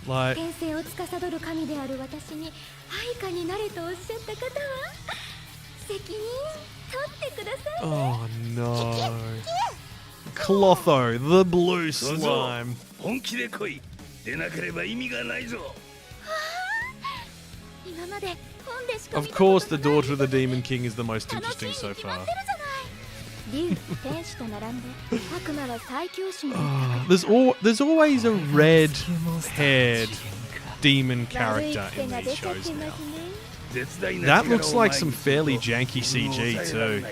Like, 天性を司る神である私に配下になれとおっしゃった方は責任取ってください。Oh no. Clotho, the blue slime. 本気で来い。出なければ意味がないぞ。今まで本でしか Of course, the daughter of the Demon King is the most interesting so far. There's always a red-haired demon character in these shows now. That looks like some fairly janky CG too.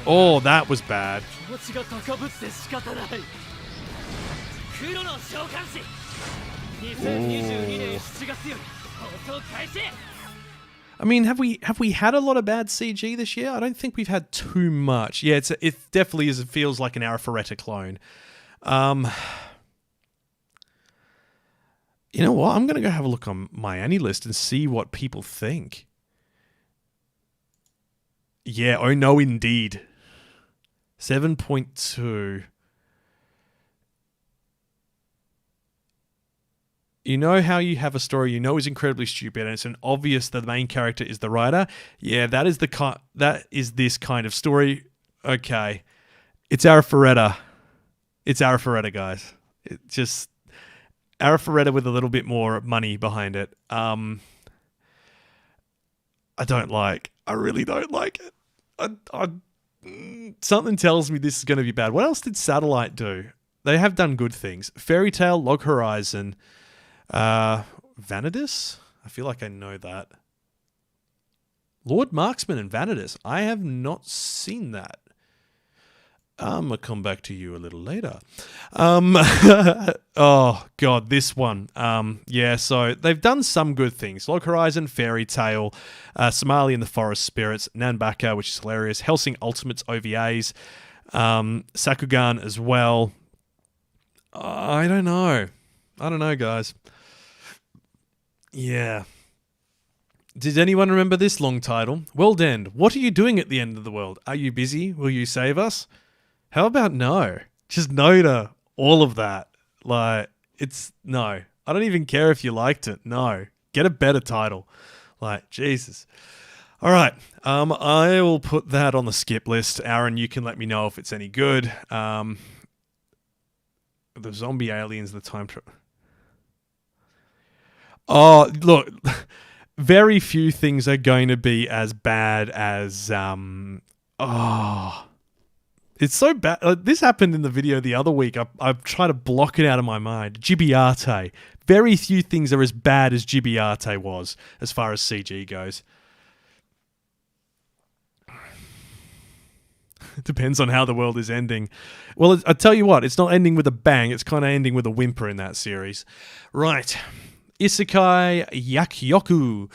Oh, that was bad. I mean, have we had a lot of bad CG this year? I don't think we've had too much. Yeah, it definitely is. It feels like an Arifureta clone. You know what? I'm gonna go have a look on my Annie list and see what people think. Yeah, oh no indeed. 7.2. You know how you have a story you know is incredibly stupid and it's an obvious that the main character is the writer? Yeah, that is this kind of story. Okay. It's Arifureta. It's Arifureta, guys. It just Arifureta with a little bit more money behind it. I really don't like it. Something tells me this is going to be bad. What else did Satellite do? They have done good things. Fairy Tail, Log Horizon, Vanadis? I feel like I know that. Lord Marksman and Vanadis. I have not seen that. I'm going to come back to you a little later. Oh, God, this one. Yeah, so they've done some good things. Log Horizon, Fairy Tail, Somali and the Forest Spirits, Nanbaka, which is hilarious, Hellsing Ultimates OVAs, Sakugan as well. I don't know, guys. Yeah. Did anyone remember this long title? World End. What are you doing at the end of the world? Are you busy? Will you save us? How about no? Just no to all of that. Like, it's no. I don't even care if you liked it. No. Get a better title. Like, Jesus. All right. I will put that on the skip list. Aaron, you can let me know if it's any good. The zombie aliens, the time travel. Oh, look. Very few things are going to be as bad as... It's so bad. This happened in the video the other week. I've tried to block it out of my mind. Gibiate. Very few things are as bad as Gibiate was, as far as CG goes. Depends on how the world is ending. Well, I tell you what, it's not ending with a bang. It's kind of ending with a whimper in that series. Right. Isekai Yakkyoku.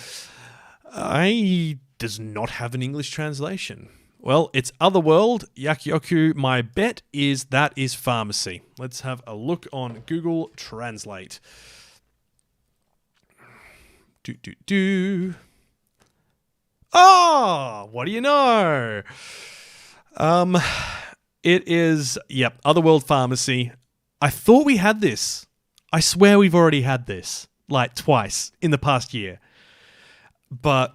Does not have an English translation. Well, it's Otherworld, Yakkyoku. My bet is that is pharmacy. Let's have a look on Google Translate. Oh, what do you know? It is, yep, Otherworld Pharmacy. I thought we had this. I swear we've already had this, like twice in the past year. But...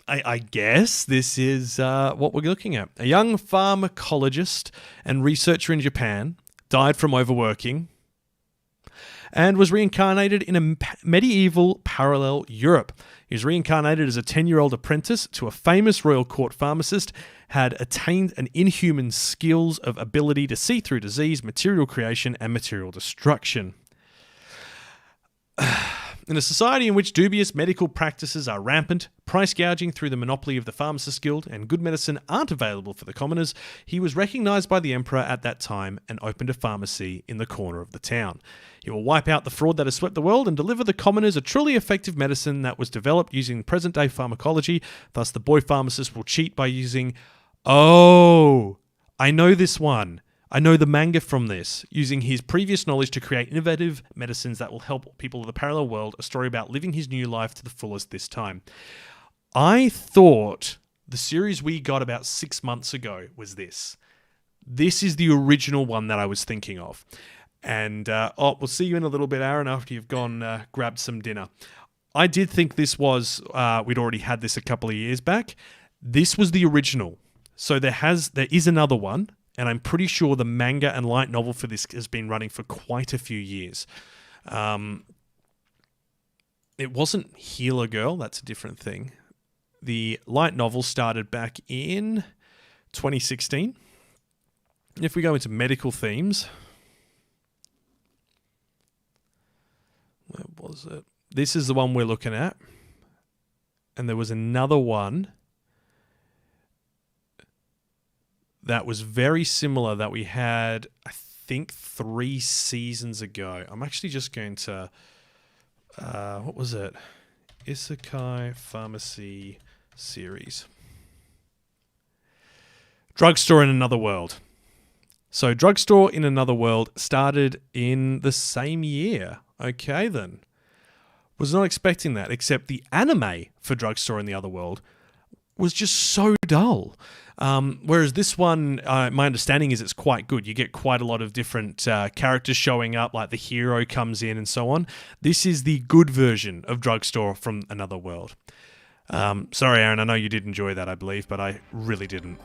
I guess this is what we're looking at. A young pharmacologist and researcher in Japan died from overworking and was reincarnated in a medieval parallel Europe. He was reincarnated as a 10-year-old apprentice to a famous royal court pharmacist, had attained an inhuman skills of ability to see through disease, material creation, and material destruction. In a society in which dubious medical practices are rampant, price gouging through the monopoly of the Pharmacist Guild, and good medicine aren't available for the commoners, he was recognized by the Emperor at that time and opened a pharmacy in the corner of the town. He will wipe out the fraud that has swept the world and deliver the commoners a truly effective medicine that was developed using present-day pharmacology. Thus, the boy pharmacist will cheat by using... Oh, I know this one. I know the manga from this, using his previous knowledge to create innovative medicines that will help people of the parallel world, a story about living his new life to the fullest this time. I thought the series we got about 6 months ago was this. This is the original one that I was thinking of. And we'll see you in a little bit, Aaron, after you've gone grabbed some dinner. I did think this was, we'd already had this a couple of years back. This was the original. So there is another one. And I'm pretty sure the manga and light novel for this has been running for quite a few years. It wasn't Healer Girl. That's a different thing. The light novel started back in 2016. If we go into medical themes... Where was it? This is the one we're looking at. And there was another one... that was very similar that we had, I think, 3 seasons ago. I'm actually just going to... what was it? Isekai Pharmacy Series. Drugstore in Another World. So Drugstore in Another World started in the same year. Okay, then. Was not expecting that, except the anime for Drugstore in the Other World was just so dull. Whereas this one, my understanding is it's quite good. You get quite a lot of different characters showing up, like the hero comes in and so on. This is the good version of Drugstore from Another World. Sorry, Aaron, I know you did enjoy that, I believe, but I really didn't.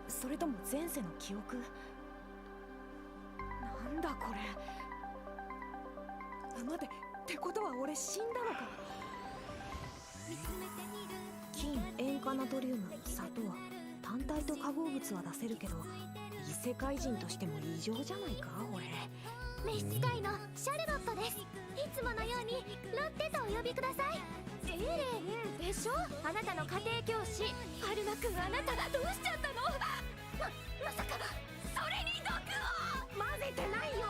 それとも前世の記憶なんだこれ待てってことは俺死んだのか金塩化ナトリウム砂糖単体と化合物は出せるけど異世界人としても異常じゃないか俺召使いのシャルロットですいつものようにロッテとお呼びくださいエレンでしょあなたの家庭教師アルマ君あなたどうしちゃったのまさかそれに毒を混ぜてないよ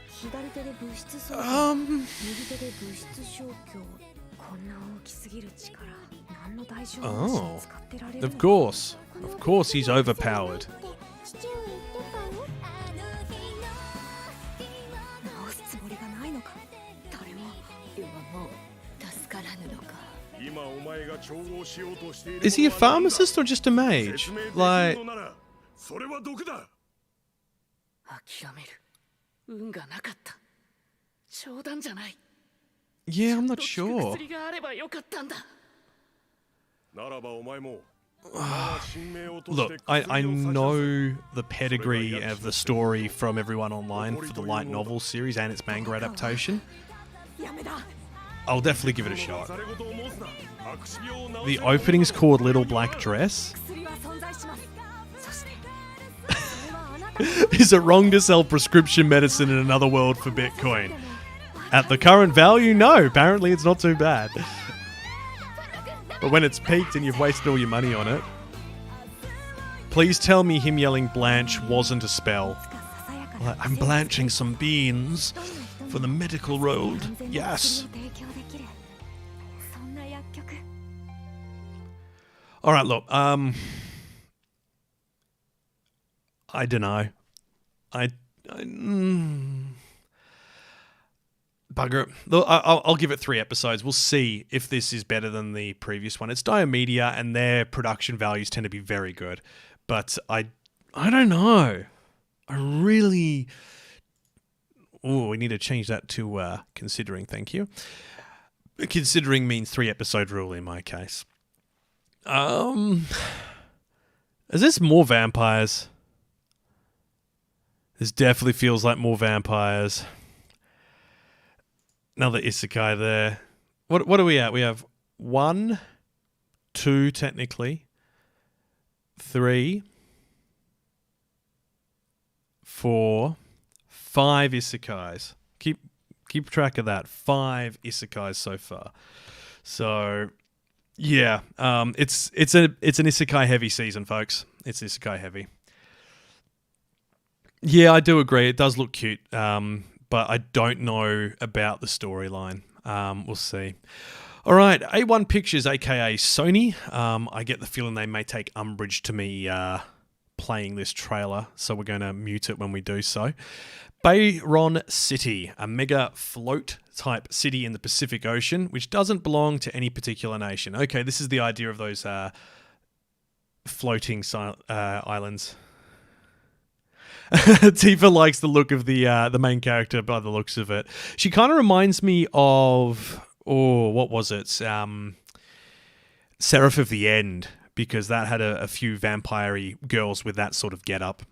左手で物質操作右手で物質消去こんな大きすぎる力何の代償もなしに使ってられる Of course he's overpowered. 父上言ってたよ直すつもりがないのか誰も今もう助からぬのか Is he a pharmacist or just a mage? Like, それは毒だ諦める運がなかった冗談じゃない yeah, I'm not sure. 薬があればよかったんだならばお前も Look, I know the pedigree of the story from everyone online for the light novel series and its manga adaptation. I'll definitely give it a shot. The opening's called Little Black Dress. Is it wrong to sell prescription medicine in Another World for Bitcoin? At the current value, no. Apparently it's not too bad. But when it's peaked and you've wasted all your money on it, please tell me him yelling Blanche wasn't a spell. Like, I'm blanching some beans for the medical road. Yes. All right, look. I don't know. Bugger. I'll give it 3 episodes. We'll see if this is better than the previous one. It's Diomedia, and their production values tend to be very good. But I don't know. I really... Oh, we need to change that to considering, thank you. Considering means 3-episode rule in my case. Is this more vampires? This definitely feels like more vampires. Another isekai there. What are we at? We have 1, 2 technically, 3, 4, 5 isekais. Keep track of that. 5 isekais so far. So yeah, it's an isekai heavy season, folks. It's isekai heavy. Yeah, I do agree. It does look cute. But I don't know about the storyline. We'll see. All right, A1 Pictures, aka Sony. I get the feeling they may take umbrage to me playing this trailer, so we're going to mute it when we do so. Bayron City, a mega float type city in the Pacific Ocean, which doesn't belong to any particular nation. Okay, this is the idea of those floating islands. Tifa likes the look of the main character by the looks of it. She kind of reminds me of, what was it? Seraph of the End, because that had a few vampire-y girls with that sort of getup.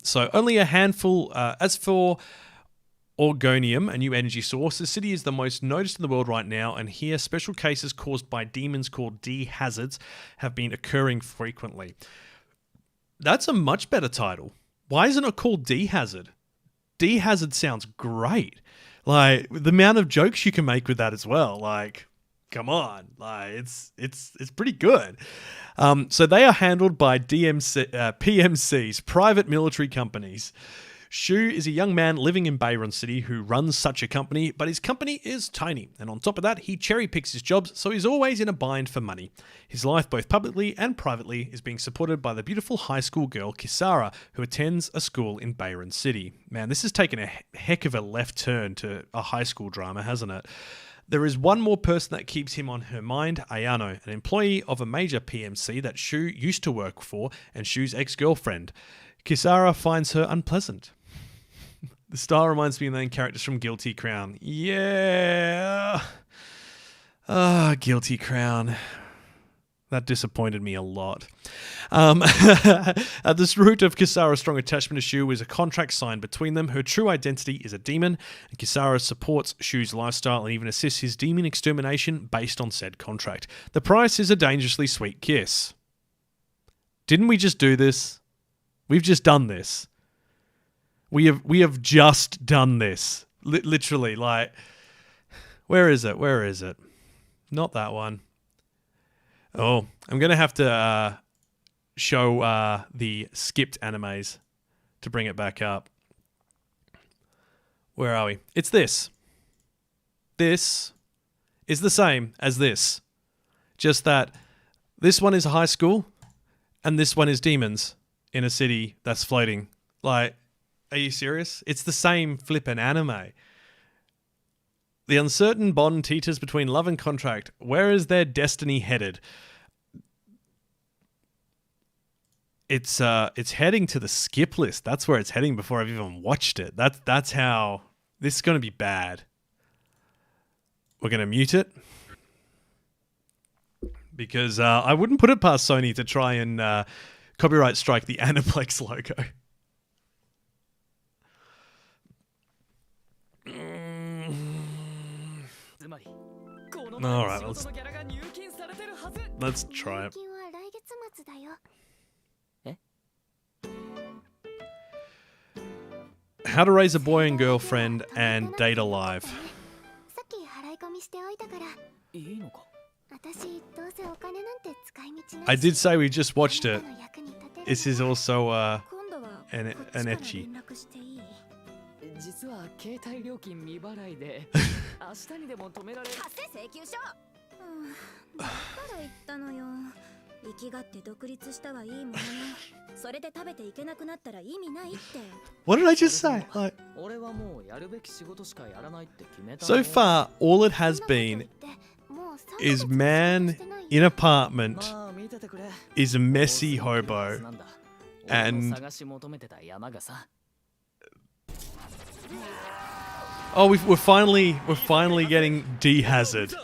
So only a handful. As for Orgonium, a new energy source, the city is the most noticed in the world right now, and here special cases caused by demons called D-hazards have been occurring frequently. That's a much better title. Why isn't it called D-hazard? D-hazard sounds great. Like, the amount of jokes you can make with that as well. Like, come on. Like, it's pretty good. So they are handled by PMCs, private military companies. Shu is a young man living in Bayron City who runs such a company, but his company is tiny. And on top of that, he cherry picks his jobs, so he's always in a bind for money. His life, both publicly and privately, is being supported by the beautiful high school girl, Kisara, who attends a school in Bayron City. Man, this has taken a heck of a left turn to a high school drama, hasn't it? There is one more person that keeps him on her mind, Ayano, an employee of a major PMC that Shu used to work for and Shu's ex-girlfriend. Kisara finds her unpleasant. The style reminds me of the main characters from Guilty Crown. Yeah. Guilty Crown. That disappointed me a lot. At this root of Kisara's strong attachment to Shu is a contract signed between them. Her true identity is a demon, and Kisara supports Shu's lifestyle and even assists his demon extermination based on said contract. The price is a dangerously sweet kiss. Didn't we just do this? We've just done this. We have just done this. Literally, like, where is it? Where is it? Not that one. Oh, I'm going to have to show the skipped animes to bring it back up. Where are we? It's this. This is the same as this. Just that this one is a high school and this one is demons in a city that's floating. Like, are you serious? It's the same flippin' anime. The uncertain bond teeters between love and contract. Where is their destiny headed? It's heading to the skip list. That's where it's heading before I've even watched it. That's how this is going to be bad. We're going to mute it because I wouldn't put it past Sony to try and copyright strike the Aniplex logo. All right, let's try it. How to raise a boy and girlfriend and date alive. I did say we just watched it. This is also an ecchi. 実は携帯料金未払いで明日にでも止められる発生請求書だから言ったのよ生きがって独立したはいいもののそれで食べていけなくなったら意味ないって What did I just say? Like, 俺はもうやるべき仕事しかやらないって決めた so far, all it has been is man in apartment is a messy hobo and oh, we're finally getting D-Hazard.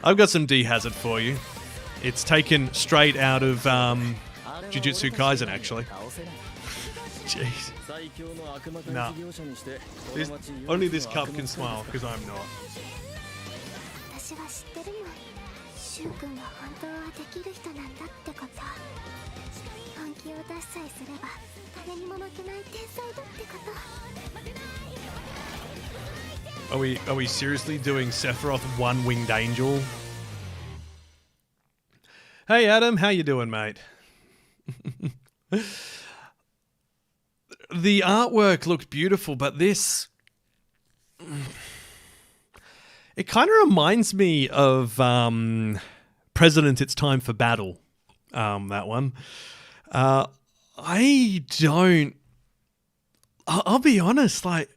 I've got some D-Hazard for you. It's taken straight out of Jujutsu Kaisen, actually. Jeez. Nah. Only this cup can smile, because I'm not. Are we seriously doing Sephiroth One-Winged Angel? Hey Adam, how you doing, mate? The artwork looked beautiful, but this... It kind of reminds me of President It's Time for Battle. That one. I don't... I'll be honest, like...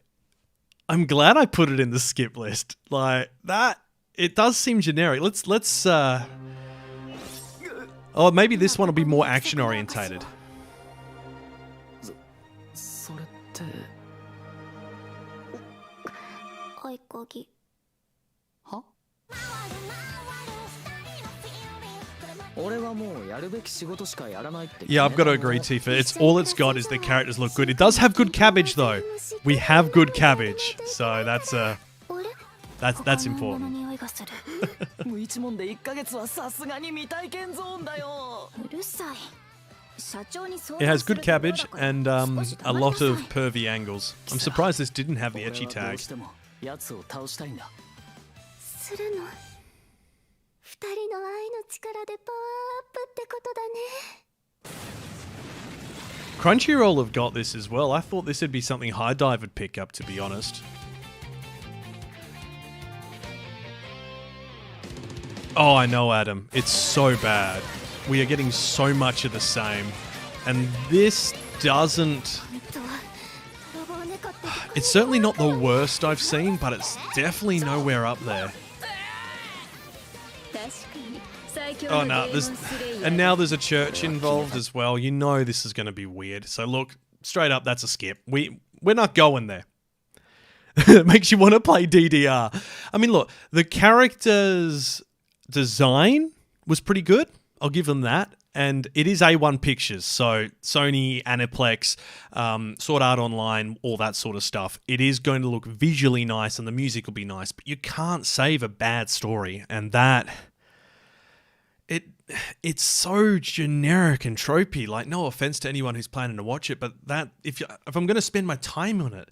I'm glad I put it in the skip list. Like, that... It does seem generic. Let's oh, maybe this one will be more action-orientated. Huh? Yeah, I've got to agree, Tifa. It's all it's got is the characters look good. It does have good cabbage, though. We have good cabbage, so that's important. It has good cabbage and a lot of pervy angles. I'm surprised this didn't have the ecchi tag. Crunchyroll have got this as well. I thought this would be something High Dive would pick up, to be honest. Oh, I know, Adam. It's so bad. We are getting so much of the same. And this doesn't... It's certainly not the worst I've seen, but it's definitely nowhere up there. Oh no, and now there's a church involved as well. You know this is going to be weird. So look, straight up, that's a skip. We're not going there. It makes you want to play DDR. I mean, look, the character's design was pretty good. I'll give them that. And it is A1 Pictures, so Sony, Aniplex, Sword Art Online, all that sort of stuff. It is going to look visually nice and the music will be nice, but you can't save a bad story. And that, it's so generic and tropey. Like, no offense to anyone who's planning to watch it, but that if I'm going to spend my time on it,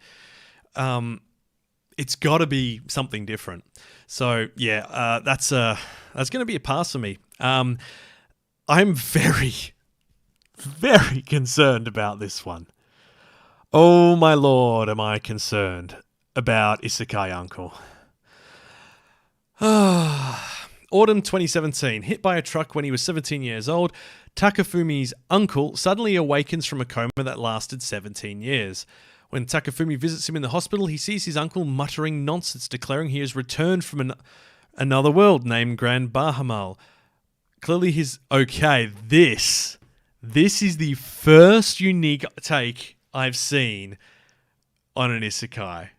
it's got to be something different. So yeah, that's going to be a pass for me. I'm very, very concerned about this one. Oh my lord, am I concerned about Isekai Uncle. Autumn 2017. Hit by a truck when he was 17 years old, Takafumi's uncle suddenly awakens from a coma that lasted 17 years. When Takafumi visits him in the hospital, he sees his uncle muttering nonsense, declaring he has returned from another world named Grand Bahamal. Clearly this is the first unique take I've seen on an isekai.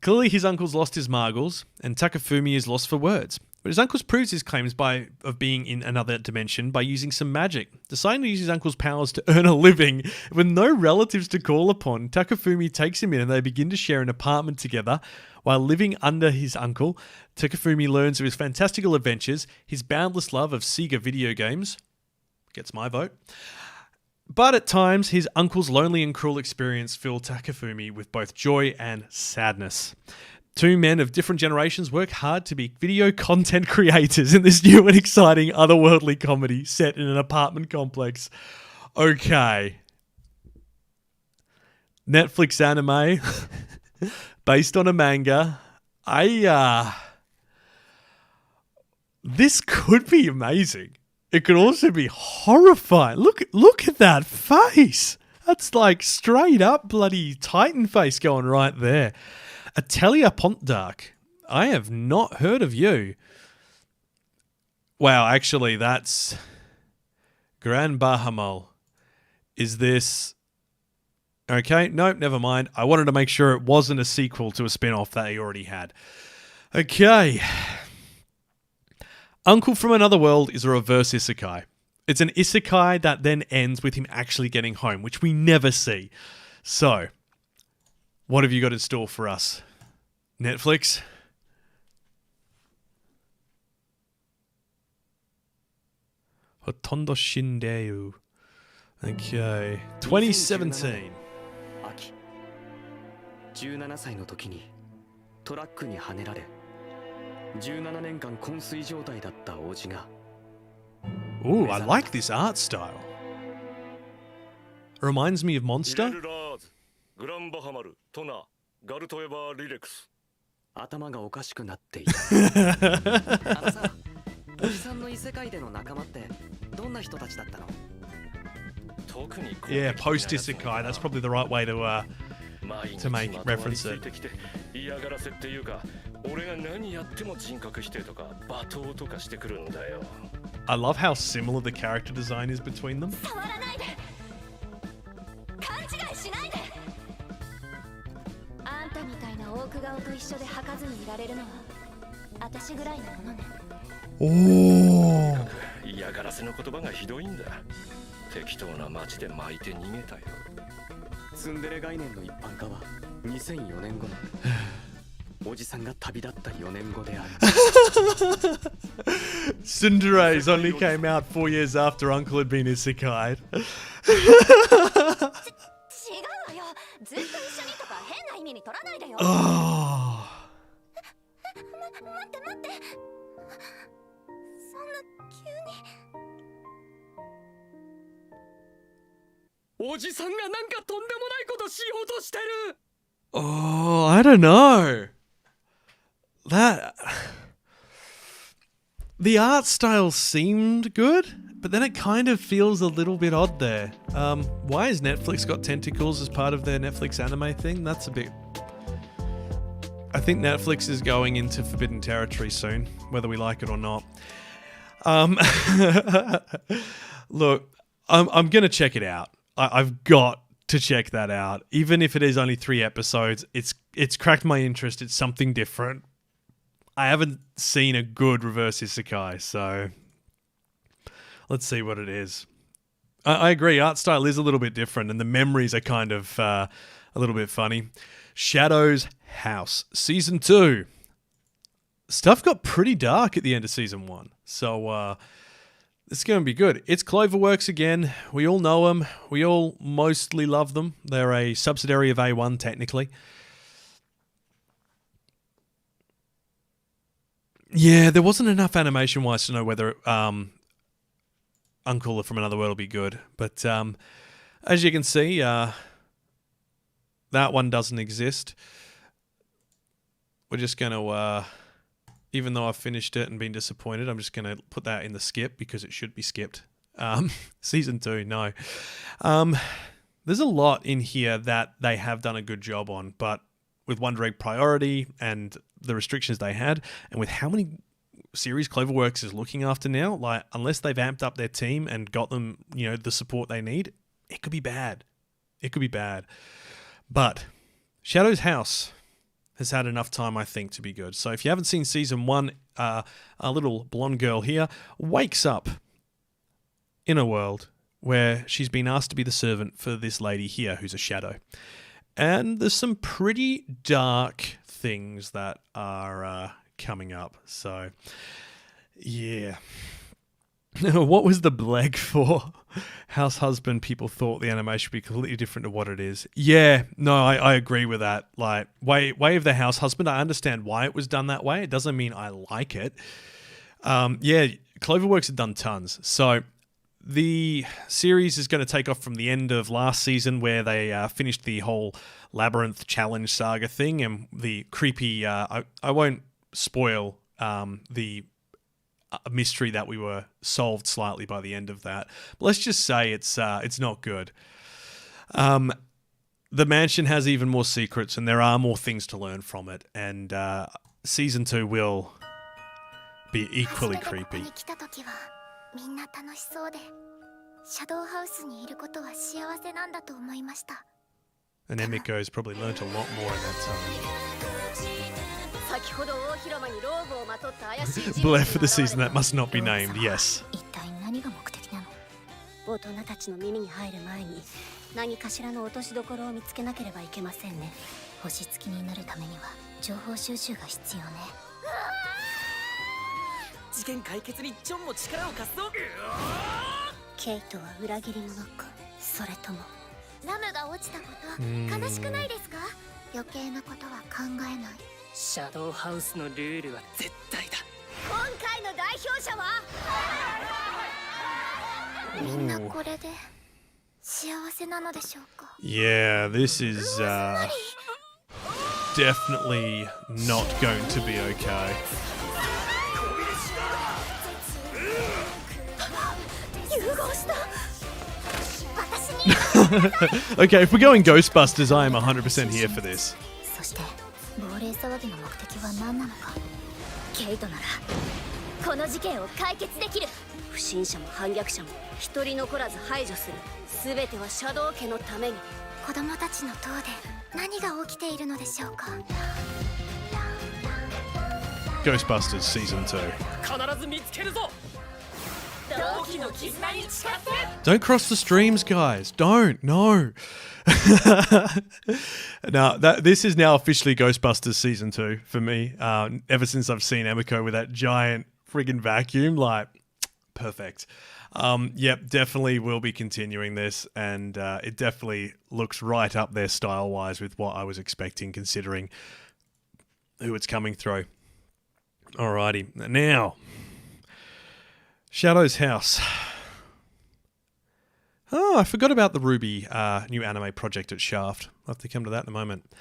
Clearly his uncle's lost his margles, and Takafumi is lost for words. But his uncle proves his claims of being in another dimension by using some magic. Deciding to use his uncle's powers to earn a living, with no relatives to call upon, Takafumi takes him in and they begin to share an apartment together. While living under his uncle, Takafumi learns of his fantastical adventures, his boundless love of Sega video games, gets my vote, but at times his uncle's lonely and cruel experience fill Takafumi with both joy and sadness. Two men of different generations work hard to be video content creators in this new and exciting otherworldly comedy set in an apartment complex. Okay. Netflix anime based on a manga. This could be amazing. It could also be horrifying. Look at that face. That's like straight up bloody Titan face going right there. Atelier Pontdark. I have not heard of you. Wow, actually, that's Grand Bahamol. Is this... Okay, nope, never mind. I wanted to make sure it wasn't a sequel to a spin-off that he already had. Okay. Uncle from Another World is a reverse isekai. It's an isekai that then ends with him actually getting home, which we never see. So, what have you got in store for us? Netflix? Hotondo Shindeu. Okay. 2017. 17歳の時にトラックにはねられ17年間昏睡状態だったおじが Ooh, I like this art style. Reminds me of Monster. グランバハマル、トナ、ガルトエバーリレクス。頭がおかしくなっていた。あのさ、おじさんの異世界での仲間ってどんな人たちだったの？ Yeah, post isekai. That's probably the right way to make reference it. I love how similar the character design is between them. あんたみたいな大久顔と一緒で吐かずにいられるのは私ぐらいなものね。おー。嫌がらせの言葉がひどいんだ。適当な街で巻いて逃げたよ。ツンデレ概念の一般化は2004年後のおじさんが旅立った4年後である。Cinderella's only came out 4 years after Uncle had been isekai'd. 違うわよ。ずっと一緒にとか変な意味に取らないでよ。待って待って。そんな急に。 おじさんがなんかとんでもないことしようとしてる。 Oh, I don't know. The art style seemed good. But then it kind of feels a little bit odd there. Why has Netflix got tentacles as part of their Netflix anime thing? That's a bit... I think Netflix is going into forbidden territory soon, whether we like it or not. Look, I'm going to check it out. I've got to check that out. Even if it is only 3 episodes, it's cracked my interest. It's something different. I haven't seen a good reverse isekai, so let's see what it is. I agree, art style is a little bit different, and the memories are kind of a little bit funny. Shadow's House, Season 2. Stuff got pretty dark at the end of Season 1, so it's going to be good. It's Cloverworks again. We all know them. We all mostly love them. They're a subsidiary of A1, technically. Yeah, there wasn't enough animation-wise to know whether Uncle from Another World will be good. But as you can see, that one doesn't exist. We're just going to, even though I've finished it and been disappointed, I'm just going to put that in the skip because it should be skipped. Season 2, no. There's a lot in here that they have done a good job on, but with One Direct Priority and the restrictions they had, and with how many series Cloverworks is looking after now, like, unless they've amped up their team and got them, you know, the support they need, it could be bad. It could be bad. But Shadow's House has had enough time, I think, to be good. So if you haven't seen Season 1, a little blonde girl here wakes up in a world where she's been asked to be the servant for this lady here who's a shadow. And there's some pretty dark things that are coming up. So, yeah. What was the bleg for? House Husband, people thought the animation would be completely different to what it is. Yeah, no, I agree with that. Like, Way of the House Husband, I understand why it was done that way. It doesn't mean I like it. Yeah, Cloverworks have done tons. So the series is going to take off from the end of last season where they finished the whole Labyrinth Challenge saga thing and the creepy... I won't spoil the mystery that we were solved slightly by the end of that. But let's just say it's not good. The mansion has even more secrets and there are more things to learn from it. And Season 2 will be equally creepy. And Emiko's probably learnt a lot more in that time. Bleh for the season that must not be named, yes. 大人たちの耳に入る前に何かしらの落としどころを見つけなければいけませんね。星付きになるためには情報収集が必要ね。事件解決にジョンも力を貸すぞ。ケイトは裏切り者か、それともラムが落ちたこと悲しくないですか？余計なことは考えない。シャドウハウスのルールは絶対だ。今回の代表者はみんなこれで幸せなのでしょうか？ Yeah, this is definitely not going to be okay. Okay, if we're going Ghostbusters, I am 100% here for this. そして亡霊騒ぎの目的は何なのか。ケイトならこの事件を解決できる。不審者も反逆者も一人残らず排除する。すべてはシャドウ家のために。子供たちの塔で何が起きているのでしょうか。 Ghostbusters Season 2. 必ず見つけるぞ。同期の絆に誓って。 Don't cross the streams, guys. Don't. No. Now, this is now officially Ghostbusters Season 2 for me. Ever since I've seen Emiko with that giant friggin' vacuum, like, perfect. Yep, definitely will be continuing this, and it definitely looks right up there style-wise with what I was expecting, considering who it's coming through. Alrighty, now, Shadow's House. Oh, I forgot about the Ruby new anime project at Shaft. I'll have to come to that in a moment.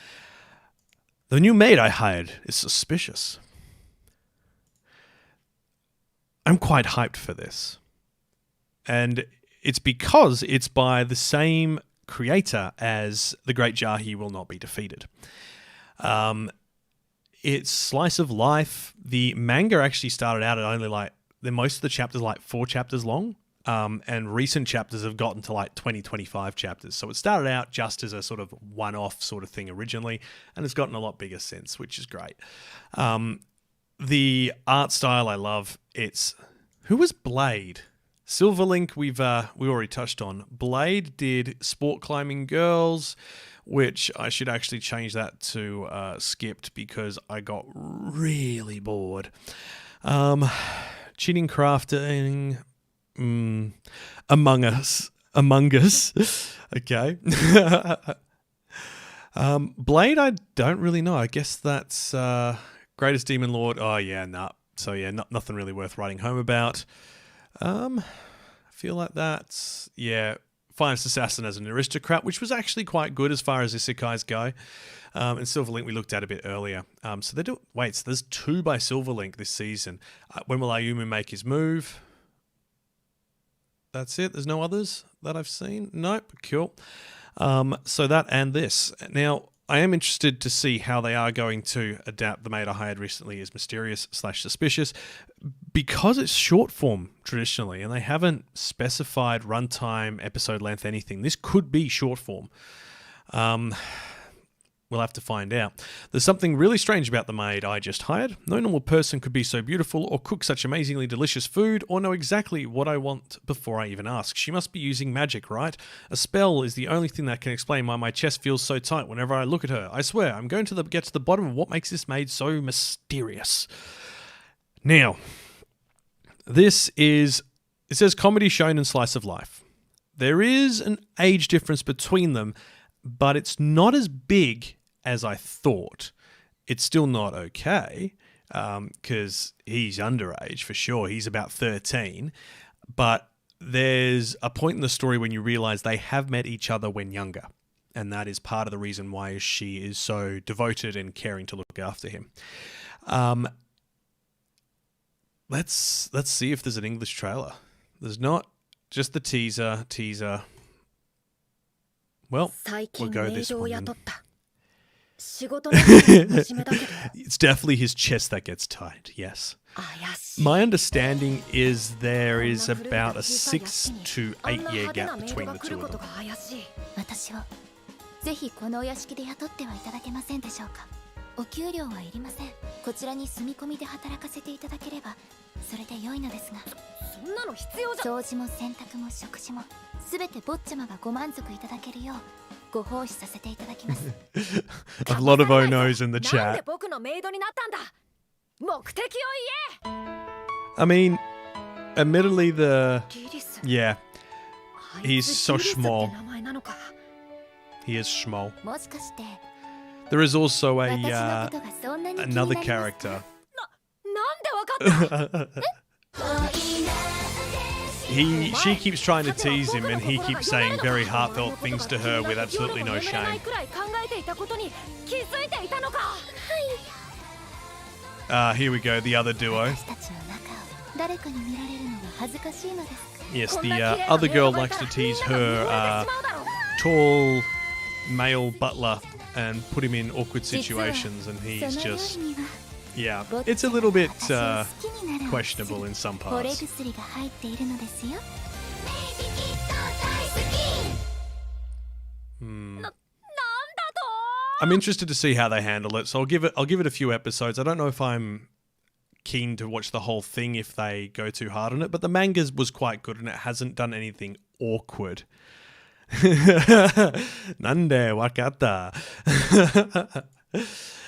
The new maid I hired is suspicious. I'm quite hyped for this. And it's because it's by the same creator as The Great Jahi Will Not Be Defeated. It's slice of life. The manga actually started out at only most of the chapters 4 chapters long. And recent chapters have gotten to 20, 25 chapters. So it started out just as a sort of one-off sort of thing originally, and it's gotten a lot bigger since, which is great. The art style I love. Who was Blade? Silverlink we already touched on. Blade did Sport Climbing Girls, which I should actually change that to skipped because I got really bored. Cheating Crafting, Among Us. Okay. Blade, I don't really know. I guess that's Greatest Demon Lord. Oh yeah, nah. So yeah, nothing really worth writing home about. I feel like that's, Finest Assassin as an Aristocrat, which was actually quite good as far as isekais go. And Silverlink we looked at a bit earlier. So there's 2 by Silverlink this season. When will Ayumu make his move? That's it. There's no others that I've seen. Nope. Cool. So that and this. Now, I am interested to see how they are going to adapt the maid I hired recently as mysterious/suspicious, because it's short form traditionally, and they haven't specified runtime, episode length, anything. This could be short form. We'll have to find out. There's something really strange about the maid I just hired. No normal person could be so beautiful or cook such amazingly delicious food or know exactly what I want before I even ask. She must be using magic, right? A spell is the only thing that can explain why my chest feels so tight whenever I look at her. I swear, I'm going to get to the bottom of what makes this maid so mysterious. Now, it says comedy, shonen, slice of life. There is an age difference between them, but it's not as big as I thought. It's still not okay, because he's underage for sure. He's about 13, but there's a point in the story when you realize they have met each other when younger, and that is part of the reason why she is so devoted and caring to look after him. Let's see if there's an English trailer. There's not. Just the teaser. Well, we'll go this one then. It's definitely his chest that gets tight, yes. My understanding is there is about a 6 to 8 year gap between the two of them. ぜひこのお屋敷で雇ってはいただけませんでしょうか。お給料はいりません。こちらに住み込みで働かせていただければそれで良いのですが。そんなの必要じゃ。掃除も洗濯も食事もすべて坊ちゃまがご満足いただけるようご奉仕させていただきます。A lot of oh-nos in the chat. なんで僕のメイドになったんだ。目的を言え。I mean, admittedly, he's so small. He is small. There is also another character. She keeps trying to tease him, and he keeps saying very heartfelt things to her with absolutely no shame. Here we go, the other duo. Yes, the other girl likes to tease her tall male butler and put him in awkward situations, and he's just... Yeah, it's a little bit questionable in some parts. I'm interested to see how they handle it, so I'll give it a few episodes. I don't know if I'm keen to watch the whole thing if they go too hard on it, but the manga was quite good and it hasn't done anything awkward. Nande wakata.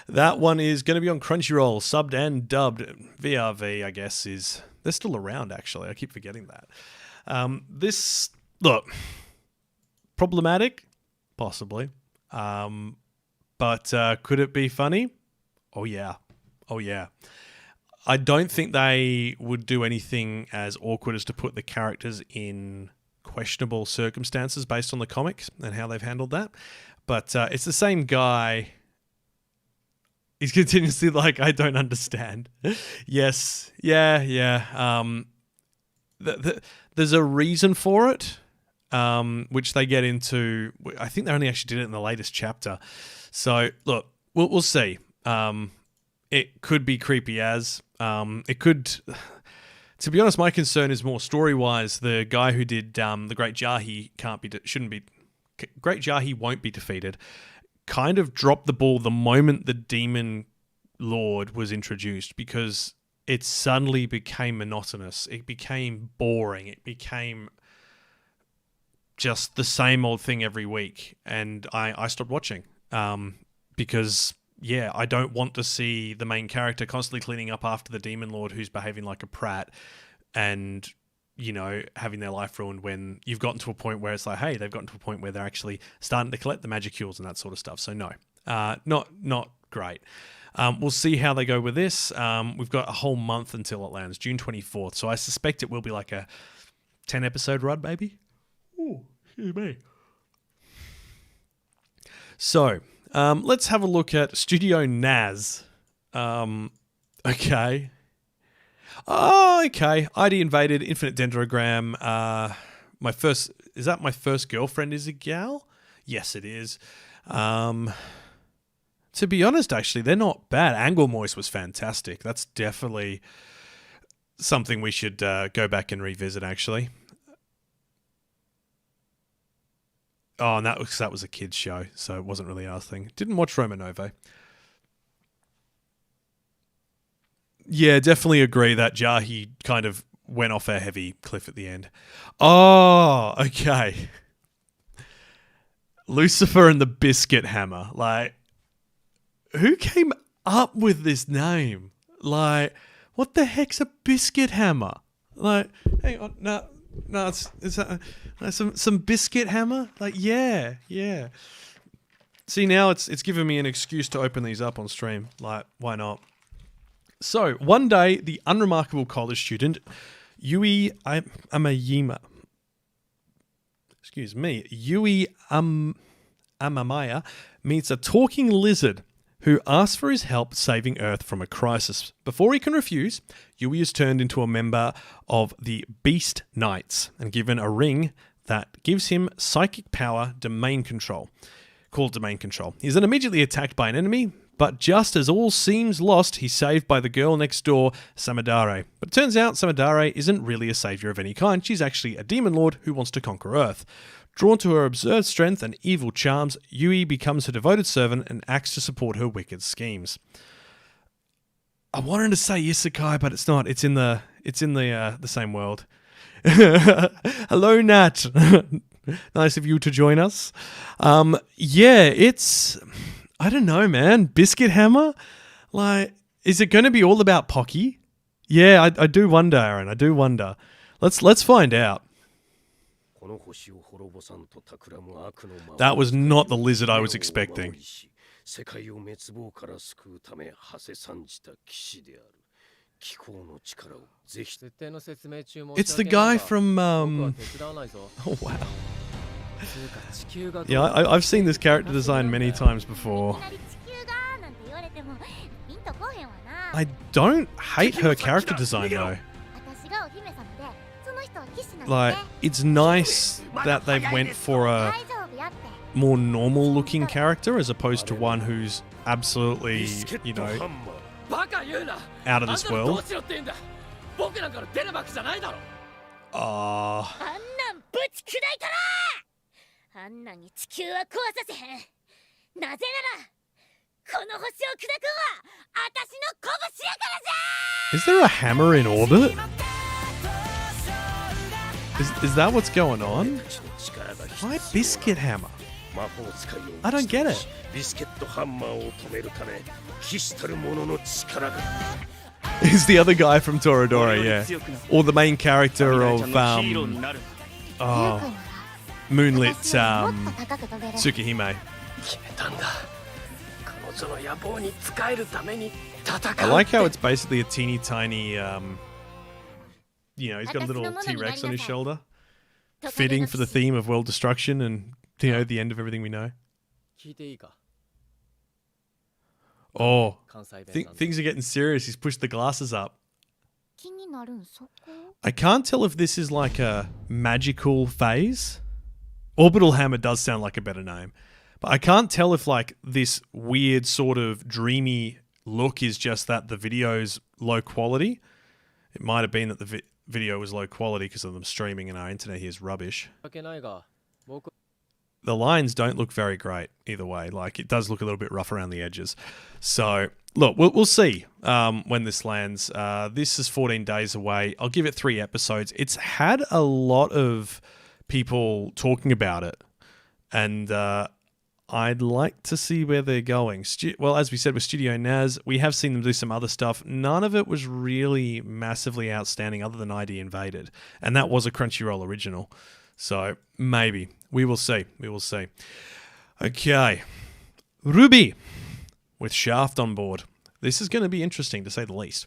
That one is going to be on Crunchyroll, subbed and dubbed. VRV, I guess, they're still around, actually. I keep forgetting that. Look, problematic? Possibly. But could it be funny? Oh, yeah. I don't think they would do anything as awkward as to put the characters in questionable circumstances based on the comics and how they've handled that. But it's the same guy. He's continuously like, I don't understand. Yes. Yeah. there's a reason for it, which they get into. I think they only actually did it in the latest chapter. So look, we'll see. It could be creepy as it could. To be honest, my concern is more story-wise. The guy who did the Great Jahi Great Jahi won't be defeated. Kind of dropped the ball the moment the Demon Lord was introduced, because it suddenly became monotonous. It became boring. It became just the same old thing every week, and I stopped watching because. Yeah, I don't want to see the main character constantly cleaning up after the Demon Lord who's behaving like a prat and, you know, having their life ruined when you've gotten to a point where it's like, hey, they've gotten to a point where they're actually starting to collect the Magicules and that sort of stuff. So no, not great. We'll see how they go with this. We've got a whole month until it lands, June 24th. So I suspect it will be like a 10-episode run, maybe. Ooh, excuse me. So... let's have a look at Studio Naz. Okay. Oh, okay. ID Invaded, Infinite Dendrogram. Is that my first girlfriend is a gal? Yes, it is. To be honest, actually, they're not bad. Angle Moist was fantastic. That's definitely something we should go back and revisit, actually. Oh, and that was a kid's show, so it wasn't really our thing. Didn't watch Romanovo. Yeah, definitely agree that Jahi kind of went off a heavy cliff at the end. Oh, okay. Lucifer and the Biscuit Hammer. Like, who came up with this name? Like, what the heck's a Biscuit Hammer? Like, hang on, no, it's some Biscuit Hammer? Like, yeah. See, now it's given me an excuse to open these up on stream. Like, why not? So, one day, the unremarkable college student, Yui Amamaya, meets a talking lizard who asks for his help saving Earth from a crisis. Before he can refuse, Yui is turned into a member of the Beast Knights and given a ring that gives him psychic power domain control, called domain control. He's then immediately attacked by an enemy, but just as all seems lost, he's saved by the girl next door, Samadare. But it turns out Samadare isn't really a savior of any kind. She's actually a demon lord who wants to conquer Earth. Drawn to her absurd strength and evil charms, Yui becomes her devoted servant and acts to support her wicked schemes. I wanted to say isekai, but it's not. It's in the same world. Hello, Nat. Nice of you to join us. Yeah, it's... I don't know, man. Biscuit Hammer? Like, is it going to be all about Pocky? Yeah, I do wonder, Aaron. I do wonder. Let's find out. That was not the lizard I was expecting. It's the guy from... Oh, wow. Yeah, I've seen this character design many times before. I don't hate her character design, though. Like, it's nice that they went for a more normal-looking character as opposed to one who's absolutely, you know, out of this world. Oh. Is there a hammer in orbit? Is that what's going on? Why Biscuit Hammer? I don't get it. He's the other guy from Toradora, yeah. Or the main character of Moonlit Tsukihime. I like how it's basically a teeny tiny, you know, he's got a little T-Rex on his shoulder. Fitting for the theme of world destruction and, you know, the end of everything we know. Oh, things are getting serious. He's pushed the glasses up. I can't tell if this is like a magical phase. Orbital Hammer does sound like a better name. But I can't tell if like this weird sort of dreamy look is just that the video's low quality. It might have been that the video was low quality because of them streaming and our internet here is rubbish. The lines don't look very great either way. Like, it does look a little bit rough around the edges. So, look, we'll see when this lands. This is 14 days away. I'll give it 3 episodes. It's had a lot of people talking about it. And I'd like to see where they're going. Well, as we said with Studio Naz, we have seen them do some other stuff. None of it was really massively outstanding other than ID Invaded. And that was a Crunchyroll original. So, maybe. We will see. We will see. Okay. Ruby with Shaft on board. This is going to be interesting, to say the least.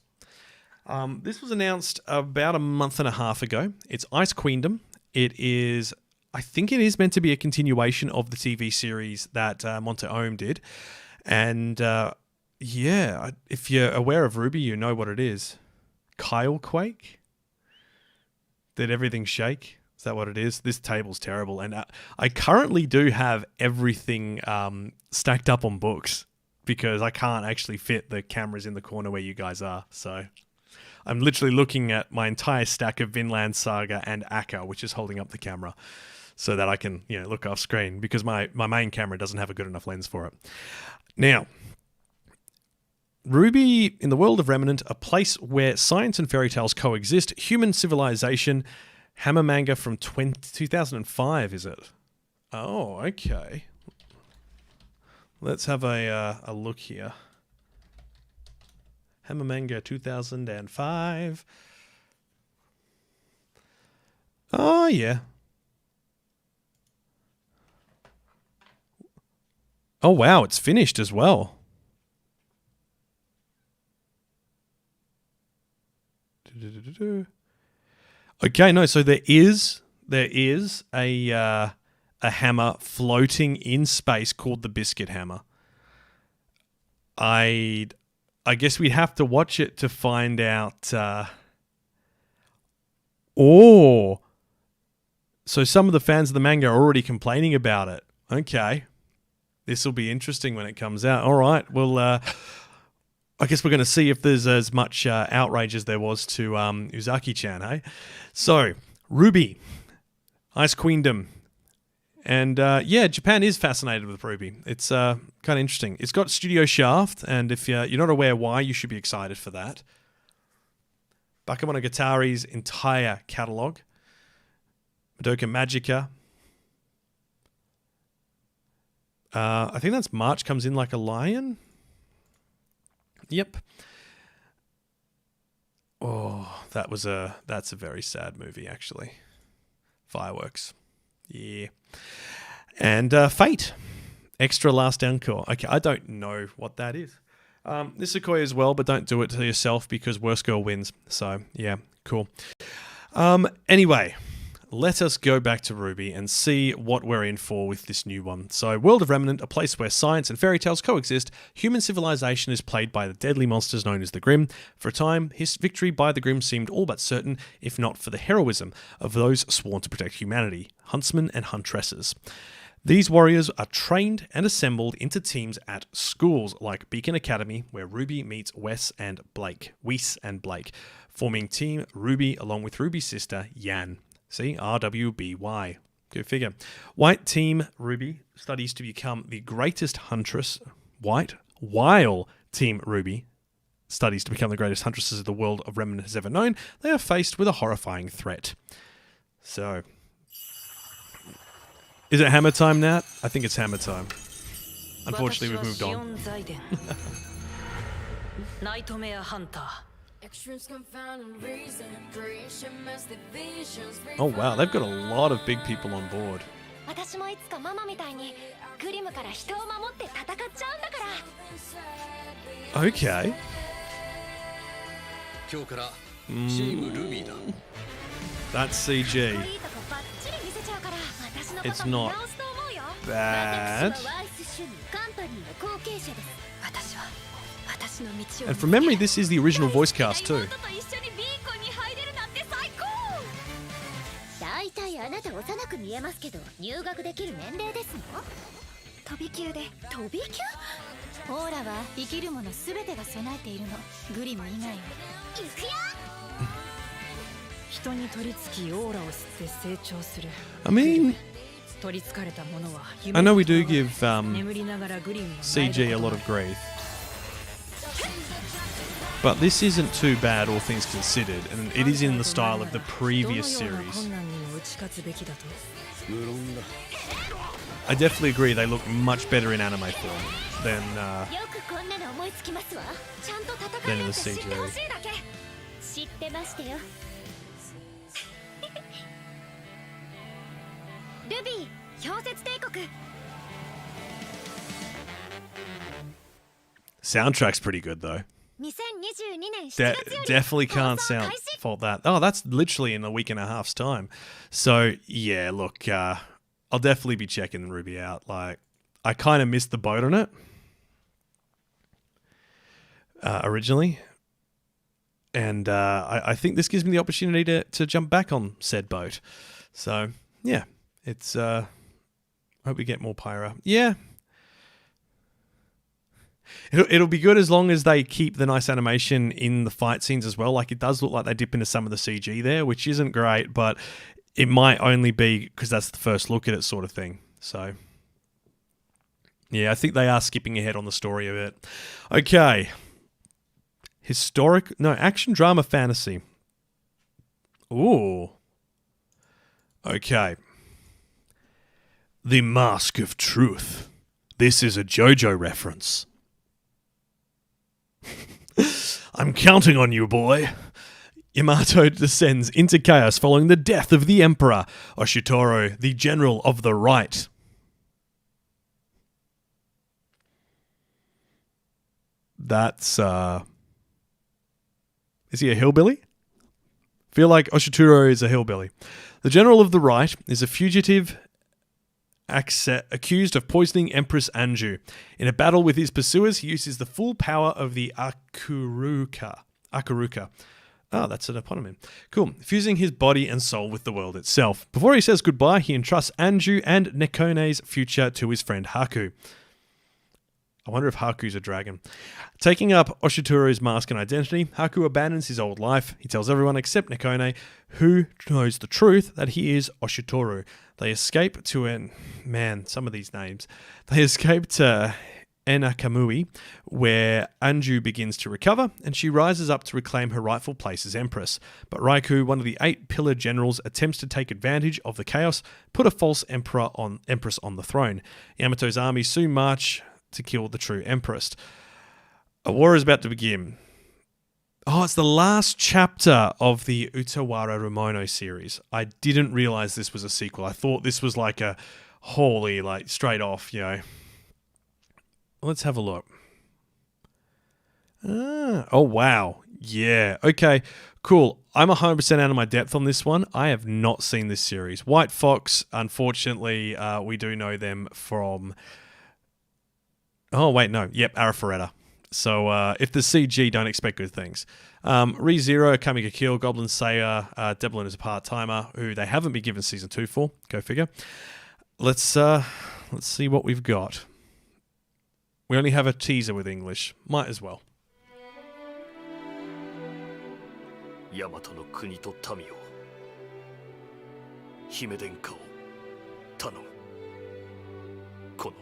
This was announced about a month and a half ago. It's Ice Queendom. It is, I think it is meant to be a continuation of the TV series that Monte Ohm did. And, yeah, if you're aware of Ruby, you know what it is. Kyle Quake? Did everything shake? Is that what it is? This table's terrible. And I currently do have everything stacked up on books because I can't actually fit the cameras in the corner where you guys are. So I'm literally looking at my entire stack of Vinland Saga and Akka, which is holding up the camera so that I can, you know, look off screen because my main camera doesn't have a good enough lens for it. Now, Ruby in the world of Remnant, a place where science and fairy tales coexist, human civilization. Hammer manga from 2005, is it? Oh, okay. Let's have a look here. Hammer manga 2005. Oh, yeah. Oh, wow, it's finished as well. Okay, no, so there is a hammer floating in space called the Biscuit Hammer. I guess we'd have to watch it to find out. So some of the fans of the manga are already complaining about it. Okay, this will be interesting when it comes out. All right, well, I guess we're going to see if there's as much outrage as there was to Uzaki-chan, hey? So, Ruby, Ice Queendom, and yeah, Japan is fascinated with Ruby. It's kind of interesting. It's got Studio Shaft, and if you're not aware why, you should be excited for that. Bakemonogatari's entire catalogue. Madoka Magica. I think that's March Comes In Like a Lion. Yep. Oh, that's a very sad movie, actually. Fireworks. Yeah. And Fate. Extra Last Encore. Okay, I don't know what that is. Nisekoi as well, but don't do it to yourself because worst girl wins. So, yeah, cool. Anyway, let us go back to Ruby and see what we're in for with this new one. So, World of Remnant, a place where science and fairy tales coexist, human civilization is plagued by the deadly monsters known as the Grimm. For a time, his victory by the Grimm seemed all but certain, if not for the heroism of those sworn to protect humanity, huntsmen and huntresses. These warriors are trained and assembled into teams at schools like Beacon Academy, where Ruby meets Weiss and Blake, forming Team Ruby along with Ruby's sister, Yan. See, RWBY. Go figure. White Team Ruby studies to become the greatest huntress. While Team Ruby studies to become the greatest huntresses the world of Remnant has ever known, they are faced with a horrifying threat. So, is it hammer time, Nat? I think it's hammer time. Unfortunately, we've moved on. Oh wow, they've got a lot of big people on board. Okay. That's CG. It's not bad. And from memory, this is the original voice cast too. あなた幼く見えますけど入学できる年齢ですの？飛び級で。飛び級？オーラは生きるもの全てが備えているの。グリム以外は。行くよ。人に取り付きオーラを吸って成長する。 I mean, 取りつかれたものは I know we do give 眠りながらグリム CG a lot of grief, but this isn't too bad, all things considered, and it is in the style of the previous series. I definitely agree they look much better in anime form than in the CG. 知ってましたよ。ルビー、氷雪帝国。 Soundtrack's pretty good though. 2022年7月より Definitely can't fault that. Oh, that's literally in a week and a half's time. So yeah, look, I'll definitely be checking Ruby out. Like, I kind of missed the boat on it originally, and I think this gives me the opportunity to jump back on said boat. So yeah, it's hope we get more Pyra. Yeah. It'll be good as long as they keep the nice animation in the fight scenes as well. Like, it does look like they dip into some of the CG there, which isn't great, but it might only be because that's the first look at it sort of thing. So, yeah, I think they are skipping ahead on the story a bit. Okay. Action, drama, fantasy. Ooh. Okay. The Mask of Truth. This is a JoJo reference. I'm counting on you, boy. Yamato descends into chaos following the death of the Emperor, Oshitoro, the General of the Right. That's, is he a hillbilly? Feel like Oshitoro is a hillbilly. The General of the Right is a fugitive accused of poisoning Empress Anju. In a battle with his pursuers, he uses the full power of the Akuruka. Oh, that's an eponym. Cool. Fusing his body and soul with the world itself. Before he says goodbye, he entrusts Anju and Nekone's future to his friend Haku. I wonder if Haku's a dragon. Taking up Oshitoro's mask and identity, Haku abandons his old life. He tells everyone except Nekone, who knows the truth, that he is Oshitoru. They escape to some of these names. They escape to Enakamui, where Anju begins to recover, and she rises up to reclaim her rightful place as Empress. But Raikou, one of the 8 pillar generals, attempts to take advantage of the chaos, put a false empress on the throne. Yamato's army soon march to kill the true Empress. A war is about to begin. Oh, it's the last chapter of the Utawara Rumono series. I didn't realize this was a sequel. I thought this was like a wholly, like, straight off, you know. Let's have a look. Oh, wow. Yeah. Okay, cool. I'm 100% out of my depth on this one. I have not seen this series. White Fox, unfortunately, we do know them from... Oh, wait, no. Yep, Arifureta. So if the CG, don't expect good things. ReZero, Kamiga Kill, Goblin Slayer, Devlin is a part-timer, who they haven't been given Season 2 for. Go figure. Let's see what we've got. We only have a teaser with English. Might as well. Yamato no kuni to tami o hime denka o tanomu. Kono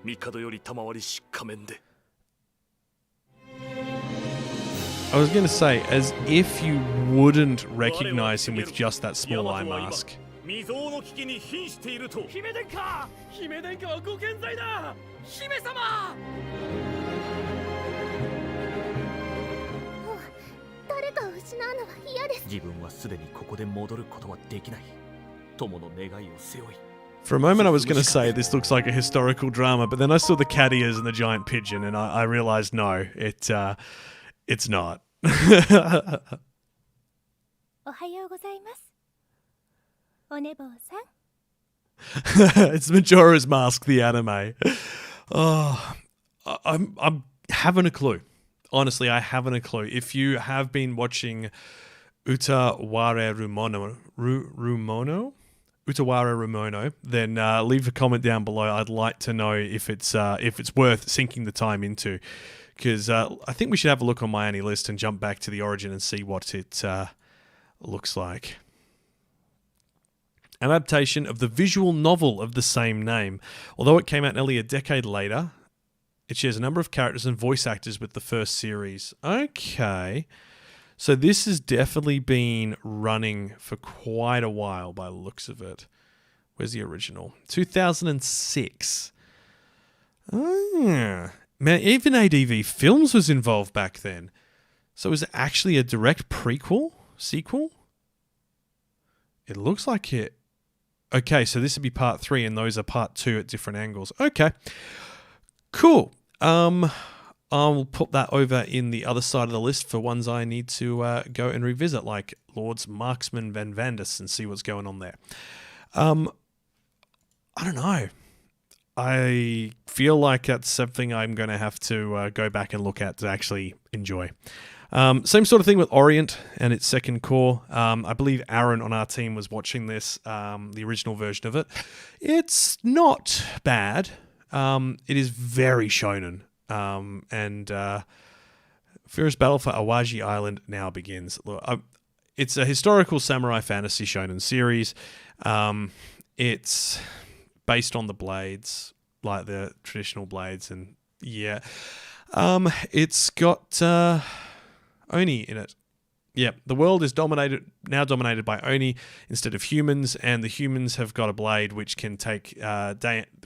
Mikado yori tamawari shikamen de. I was going to say, as if you wouldn't recognize him with just that small eye mask. For a moment I was going to say this looks like a historical drama, but then I saw the cat ears and the giant pigeon, and I realized no, it's not. It's Majora's Mask, the anime. Oh, I'm having a clue. Honestly, I haven't a clue. If you have been watching Utaware Rumono, then leave a comment down below. I'd like to know if it's worth sinking the time into, because I think we should have a look on my Annie list and jump back to the origin and see what it looks like. An adaptation of the visual novel of the same name. Although it came out nearly a decade later, it shares a number of characters and voice actors with the first series. Okay. So this has definitely been running for quite a while by the looks of it. Where's the original? 2006. Oh, yeah. Man, even ADV Films was involved back then. So is it actually a direct sequel? It looks like it. Okay, so this would be part 3 and those are part 2 at different angles. Okay. Cool. I'll put that over in the other side of the list for ones I need to go and revisit, like Lord's Marksman Van Vandus, and see what's going on there. I don't know. I feel like that's something I'm going to have to go back and look at to actually enjoy. Same sort of thing with Orient and its second core. I believe Aaron on our team was watching this, the original version of it. It's not bad. It is very shonen. And Fierce Battle for Awaji Island now begins. Look, it's a historical samurai fantasy shonen series. It's based on the blades, like the traditional blades, and yeah. It's got Oni in it. Yeah, the world is now dominated by Oni instead of humans, and the humans have got a blade which can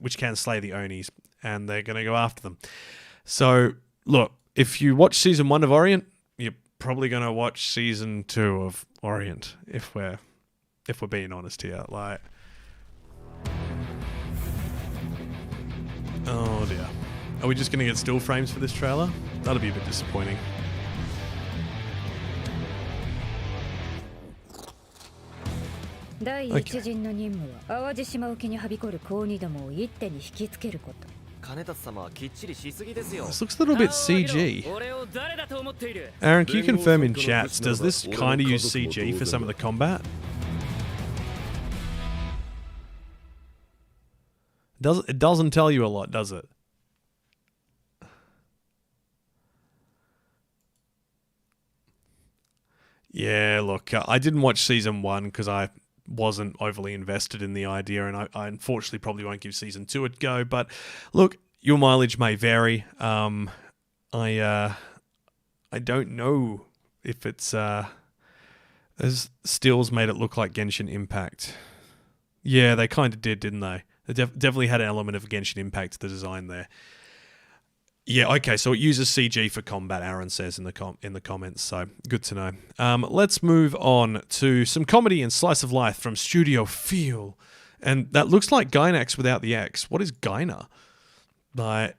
which can slay the Onis, and they're going to go after them. So, look, if you watch season 1 of Orient, you're probably going to watch season 2 of Orient, if we're being honest here. Like, oh dear, are we just going to get still frames for this trailer? That'll be a bit disappointing. Okay. This looks a little bit CG. Aaron, can you confirm in chats, does this kind of use CG for some of the combat? It doesn't tell you a lot, does it? Yeah, look, I didn't watch season 1 because I wasn't overly invested in the idea, and I unfortunately probably won't give season 2 a go. But look, your mileage may vary. I don't know if it's as stills made it look like Genshin Impact. Yeah, they kind of did, didn't they? They definitely had an element of Genshin Impact to the design there. Yeah, okay, so it uses CG for combat, Aaron says in the comments, so good to know. Let's move on to some comedy and slice of life from Studio Feel. And that looks like Gainax without the X. What is Gaina? Like,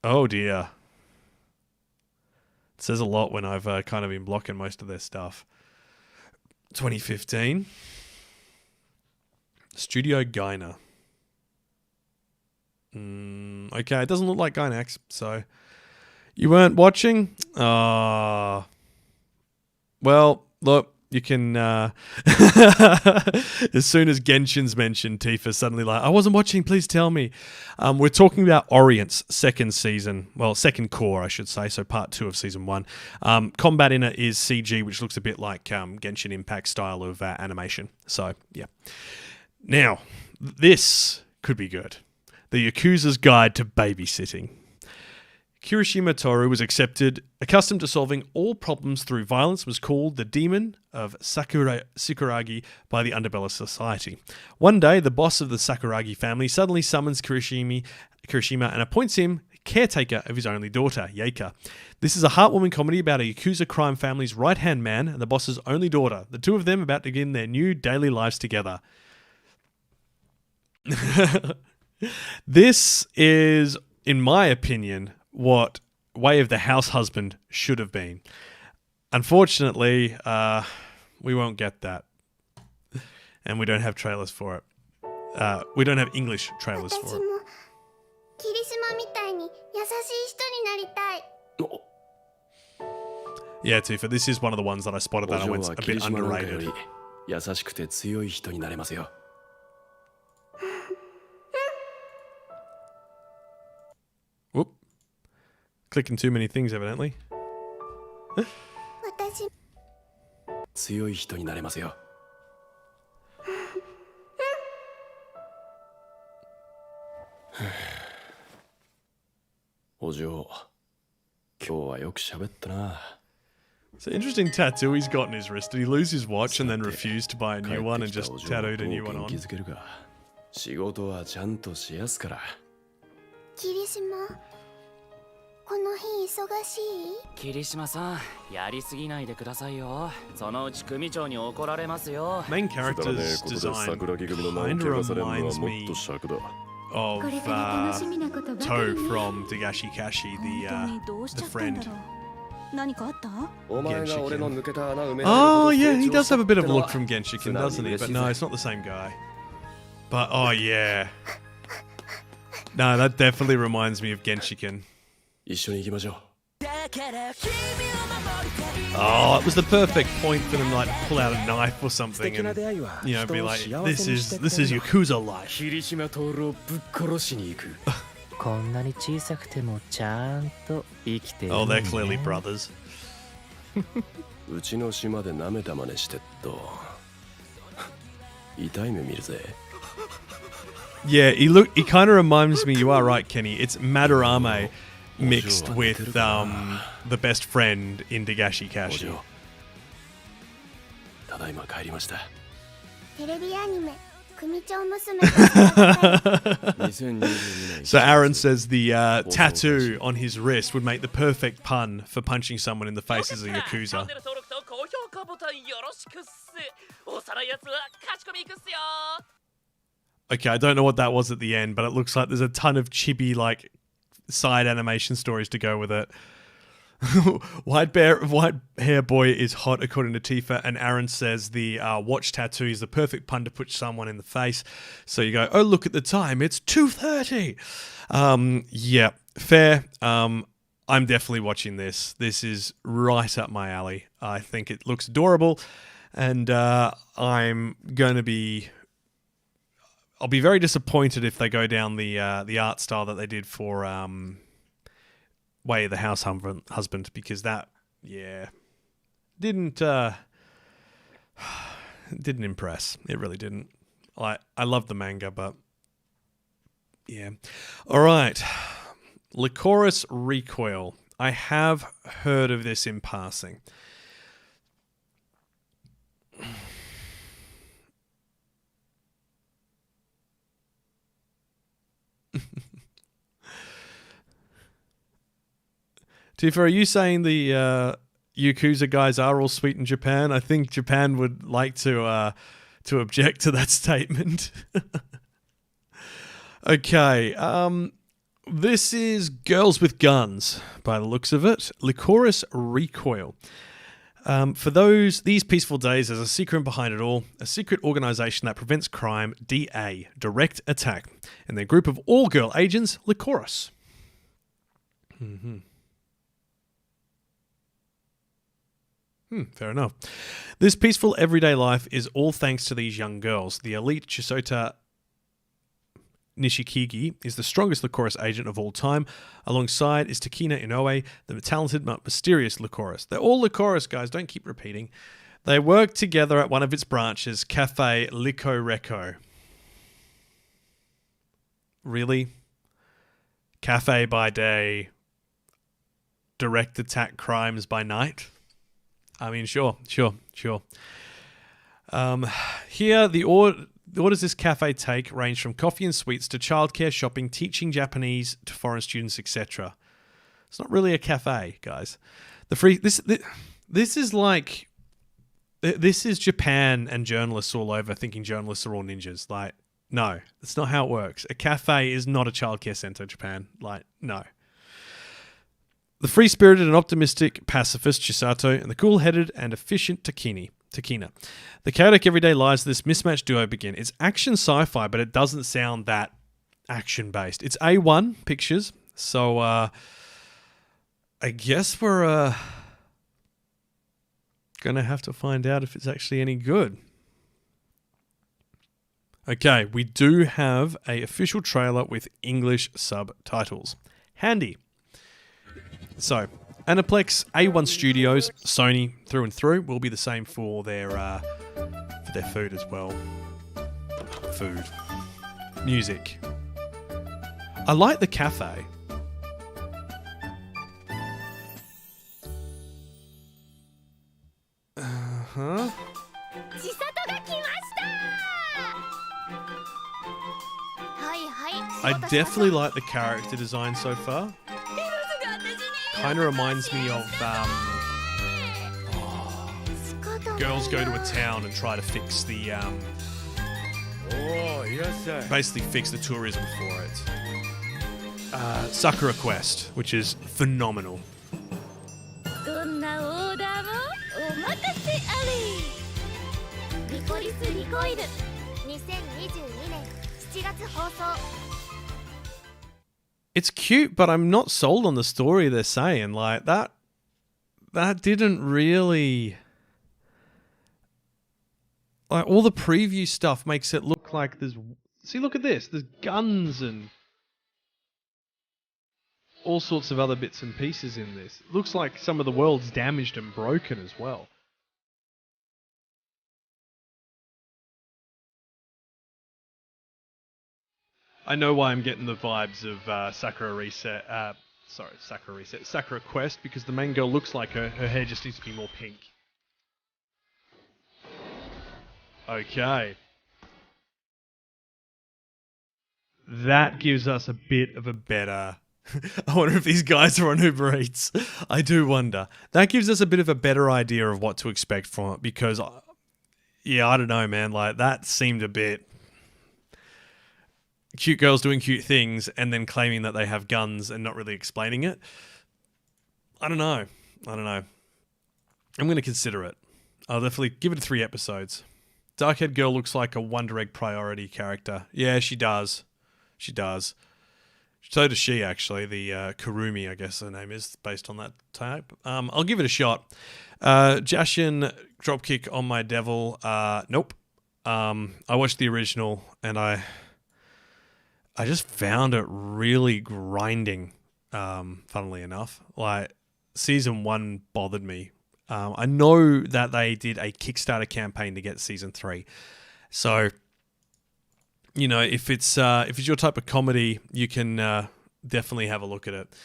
oh dear. It says a lot when I've kind of been blocking most of their stuff. 2015. Studio Gaina. Okay, it doesn't look like Gainax, so you weren't watching? Well, look, you can, as soon as Genshin's mentioned, Tifa's suddenly like, I wasn't watching, please tell me. We're talking about Orient's second core, I should say, so part 2 of season 1. Combat in it is CG, which looks a bit like Genshin Impact style of animation, so yeah. Now, this could be good. The Yakuza's Guide to Babysitting. Kirishima Toru was accustomed to solving all problems through violence, was called the Demon of Sakuragi by the Underbelly Society. One day, the boss of the Sakuragi family suddenly summons Kirishima and appoints him caretaker of his only daughter, Yeika. This is a heartwarming comedy about a Yakuza crime family's right-hand man and the boss's only daughter, the two of them about to begin their new daily lives together. This is, in my opinion, what Way of the House Husband should have been. Unfortunately, we won't get that. And we don't have trailers for it. We don't have English trailers for it. Yeah, Tifa, this is one of the ones that I spotted that I went a bit underrated. 優しくて強い人になれますよ。Whoop. Clicking too many things, evidently. 私強い人になれますよ。お嬢、今日はよく喋ったな。It's an interesting tattoo he's got in his wrist. Did he lose his watch and then refuse to buy a new one and just tattooed a new one on? 仕事はちゃんとしやすから。霧島、この日忙しい？霧島さん、やりすぎないでくださいよ。そのうち組長に怒られますよ。Main character's design kind of reminds me of Toe from Dagashi Kashi, the friend. 何かあった？ Oh yeah, he does have a bit of a look from Genshiken, doesn't he? But no, it's not the same guy. But oh yeah. No, that definitely reminds me of Genshiken. Oh, it was the perfect point for them to like pull out a knife or something and be like, this is Yakuza life. こんなに小さくてもちゃんと生きてる、ね。Oh, they're clearly brothers. うちの島で舐めた真似してっと痛い目見るぜ。Yeah, he kind of reminds me, you are right, Kenny, it's Madarame mixed with the best friend in Dagashi Kashi. ただいま帰りました。テレビアニメ So Aaron says the tattoo on his wrist would make the perfect pun for punching someone in the face as a Yakuza. Okay, I don't know what that was at the end, but it looks like there's a ton of chibi like side animation stories to go with it. White hair boy is hot according to Tifa, and Aaron says the watch tattoo is the perfect pun to put someone in the face. So you go, oh look at the time, it's 2:30. Yeah, fair. I'm definitely watching this. This is right up my alley. I think it looks adorable, and I'm going to be. I'll be very disappointed if they go down the art style that they did for Way of the House Husband, because that, yeah, didn't impress. It really didn't. I love the manga, but yeah. All right, Lycoris Recoil. I have heard of this in passing. Tifa, are you saying the Yakuza guys are all sweet in Japan? I think Japan would like to object to that statement. Okay, this is Girls with Guns, by the looks of it. Lycoris Recoil. For these peaceful days, there's a secret behind it all. A secret organization that prevents crime, DA, Direct Attack. And their group of all-girl agents, Lycoris. Fair enough. This peaceful everyday life is all thanks to these young girls. The elite Chisota Nishikigi is the strongest Lycoris agent of all time. Alongside is Takina Inoue, the talented but mysterious Lycoris. They're all Lycoris, guys. Don't keep repeating. They work together at one of its branches, Cafe Lico Reco. Really? Cafe by day, direct attack crimes by night? I mean, sure. Here, the orders this cafe take range from coffee and sweets to childcare, shopping, teaching Japanese to foreign students, etc. It's not really a cafe, guys. This is Japan and journalists all over thinking journalists are all ninjas. Like, no, that's not how it works. A cafe is not a childcare center, Japan. Like, no. The free-spirited and optimistic pacifist Chisato and the cool-headed and efficient Takina. The chaotic everyday lives of this mismatched duo begin. It's action sci-fi, but it doesn't sound that action-based. It's A1 Pictures, so I guess we're Gonna have to find out if it's actually any good. Okay, we do have a official trailer with English subtitles. Handy. So, Aniplex, A1 Studios, Sony through and through will be the same for their food as well. Food. Music. I like the cafe. Uh-huh. I definitely like the character design so far. Kind of reminds me of girls go to a town and try to fix the basically fix the tourism for it. Sakura Quest, which is phenomenal. It's cute, but I'm not sold on the story they're saying. Like, that didn't really... Like, all the preview stuff makes it look like there's... See, look at this. There's guns and all sorts of other bits and pieces in this. It looks like some of the world's damaged and broken as well. I know why I'm getting the vibes of Sakura Quest, because the main girl looks like her. Her hair just needs to be more pink. Okay. That gives us a bit of a better... I wonder if these guys are on Uber Eats. I do wonder. That gives us a bit of a better idea of what to expect from it, because, yeah, I don't know, man. Like, that seemed a bit... Cute girls doing cute things and then claiming that they have guns and not really explaining it. I don't know. I'm going to consider it. I'll definitely give it 3 episodes. Dark-haired girl looks like a Wonder Egg priority character. Yeah, she does. She does. So does she, actually. The Kurumi, I guess her name is, based on that type. I'll give it a shot. Jashin Dropkick on My Devil. Nope. I watched the original and I just found it really grinding, funnily enough. Like, Season 1 bothered me. I know that they did a Kickstarter campaign to get Season 3. So, you know, if it's your type of comedy, you can definitely have a look at it.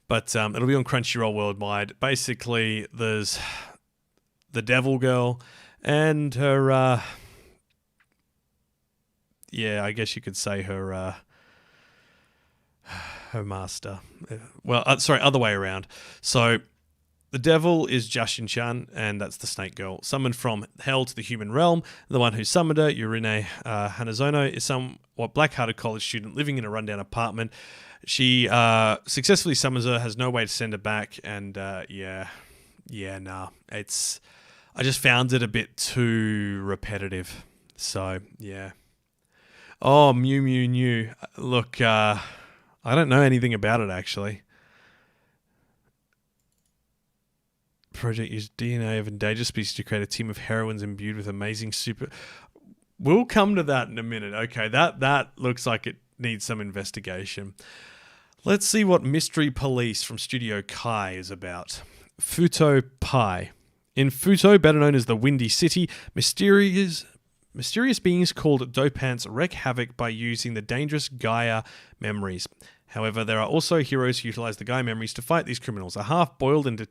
But it'll be on Crunchyroll worldwide. Basically, there's the Devil Girl and her... yeah, I guess you could say her... her master. Well, sorry, other way around. So, the devil is Jashin-chan, and that's the snake girl. Summoned from hell to the human realm. The one who summoned her, Yurine Hanazono, is somewhat black-hearted college student living in a rundown apartment. She successfully summons her, has no way to send her back, and nah. I just found it a bit too repetitive. So, yeah. Oh, Mew Mew New. Look, I don't know anything about it, actually. Project used DNA of endangered species to create a team of heroines imbued with amazing super... We'll come to that in a minute. Okay, that looks like it needs some investigation. Let's see what Mystery Police from Studio Kai is about. Futo Pai. In Futo, better known as the Windy City, mysterious beings called Dopants wreak havoc by using the dangerous Gaia memories. However, there are also heroes who utilize the Gaia memories to fight these criminals. A half-boiled and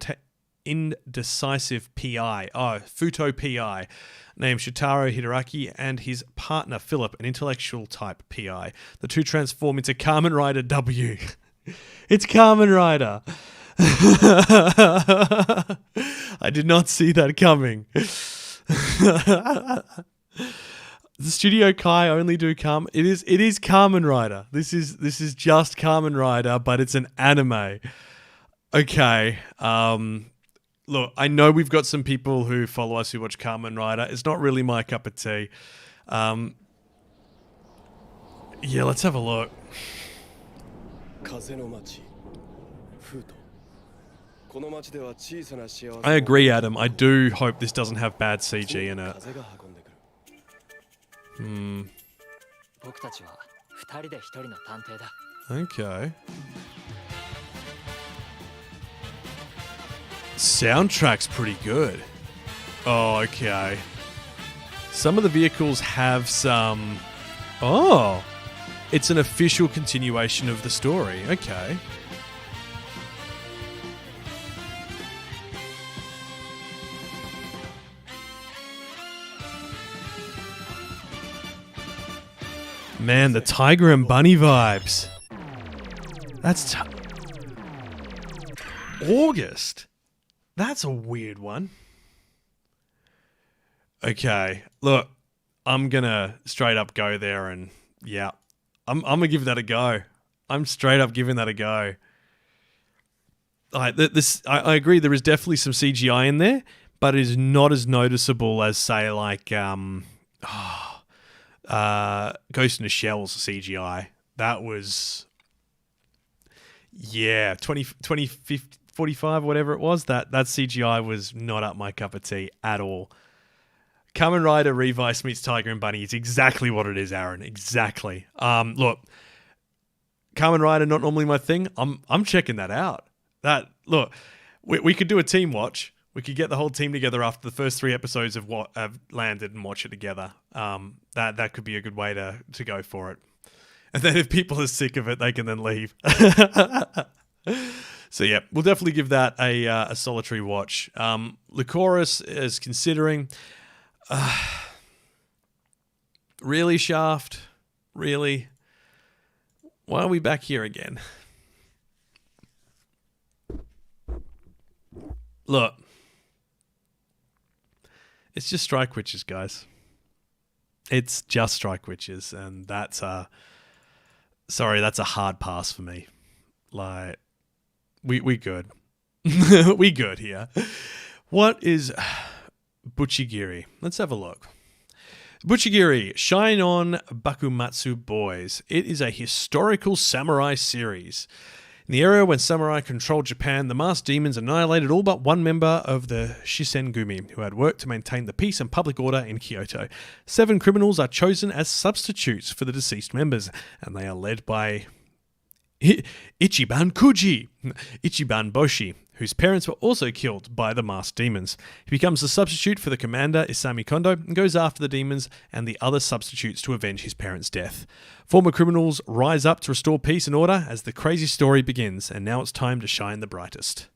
indecisive PI, Futo PI, named Shitaro Hideraki, and his partner Philip, an intellectual type PI. The two transform into Kamen Rider W. It's Kamen Rider. I did not see that coming. The Studio Kai only do It is Kamen Rider. This is just Kamen Rider, but it's an anime. Okay. Look, I know we've got some people who follow us who watch Kamen Rider. It's not really my cup of tea. Yeah, let's have a look. I agree, Adam. I do hope this doesn't have bad CG in it. Okay. Soundtrack's pretty good. Oh, okay. Some of the vehicles have some... Oh! It's an official continuation of the story. Okay. Man, the tiger and bunny vibes. That's August. That's a weird one. Okay, look, I'm gonna straight up go there and yeah, I'm gonna give that a go. I'm straight up giving that a go. I agree. There is definitely some CGI in there, but it is not as noticeable as say like Ghost in the Shell's CGI. That was, yeah, 20, 45, whatever it was. That CGI was not up my cup of tea at all. Kamen Rider Revice meets Tiger and Bunny is exactly what it is, Aaron. Exactly. Look, Kamen Rider not normally my thing. I'm checking that out. Look, we could do a team watch. We could get the whole team together after the first 3 episodes of what have landed and watch it together. That could be a good way to go for it. And then if people are sick of it, they can then leave. So yeah, we'll definitely give that a solitary watch. Lycoris is considering. Really, Shaft? Really? Why are we back here again? Look. It's just Strike Witches, guys. It's just Strike Witches, and that's a hard pass for me. Like, we good. We good here. What is Buchigiri? Let's have a look. Buchigiri, Shine On Bakumatsu Boys. It is a historical samurai series. In the era when samurai controlled Japan, the masked demons annihilated all but one member of the Shisengumi, who had worked to maintain the peace and public order in Kyoto. 7 criminals are chosen as substitutes for the deceased members, and they are led by Ichiban Kuji, Ichiban Boshi, whose parents were also killed by the masked demons. He becomes the substitute for the commander Isami Kondo and goes after the demons and the other substitutes to avenge his parents' death. Former criminals rise up to restore peace and order as the crazy story begins, and now it's time to shine the brightest.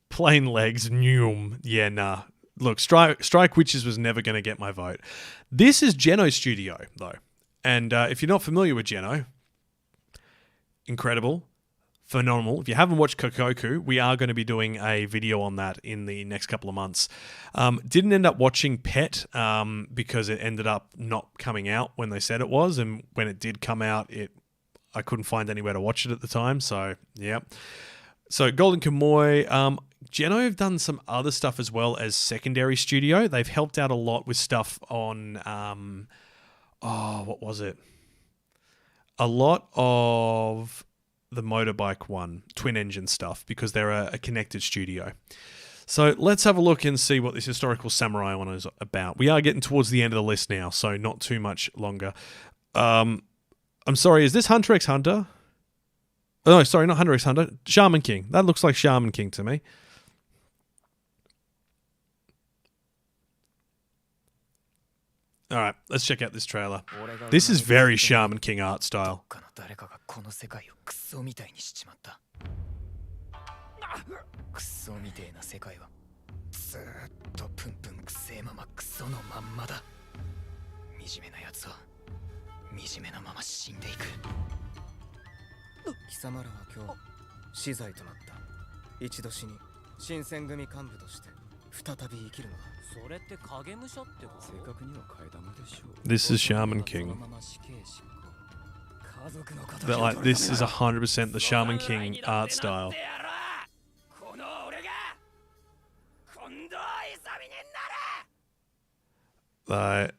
Plain legs, noom. Yeah, nah. Look, Strike Witches was never going to get my vote. This is Geno Studio, though. And if you're not familiar with Geno, incredible. Phenomenal. If you haven't watched Kokoku, we are going to be doing a video on that in the next couple of months. Didn't end up watching Pet because it ended up not coming out when they said it was, and when it did come out, I couldn't find anywhere to watch it at the time. So yeah. So Golden Kamuy, Geno have done some other stuff as well as secondary studio. They've helped out a lot with stuff on what was it? A lot of the motorbike one, twin engine stuff, because they're a connected studio. So let's have a look and see what this historical samurai one is about. We are getting towards the end of the list now, so not too much longer. I'm sorry, is this Hunter x Hunter? Oh, no, sorry, not Hunter x Hunter. Shaman King. That looks like Shaman King to me. Alright, let's check out this trailer. This is very Shaman King art style. This is Shaman King. This is 100% the Shaman King art style. I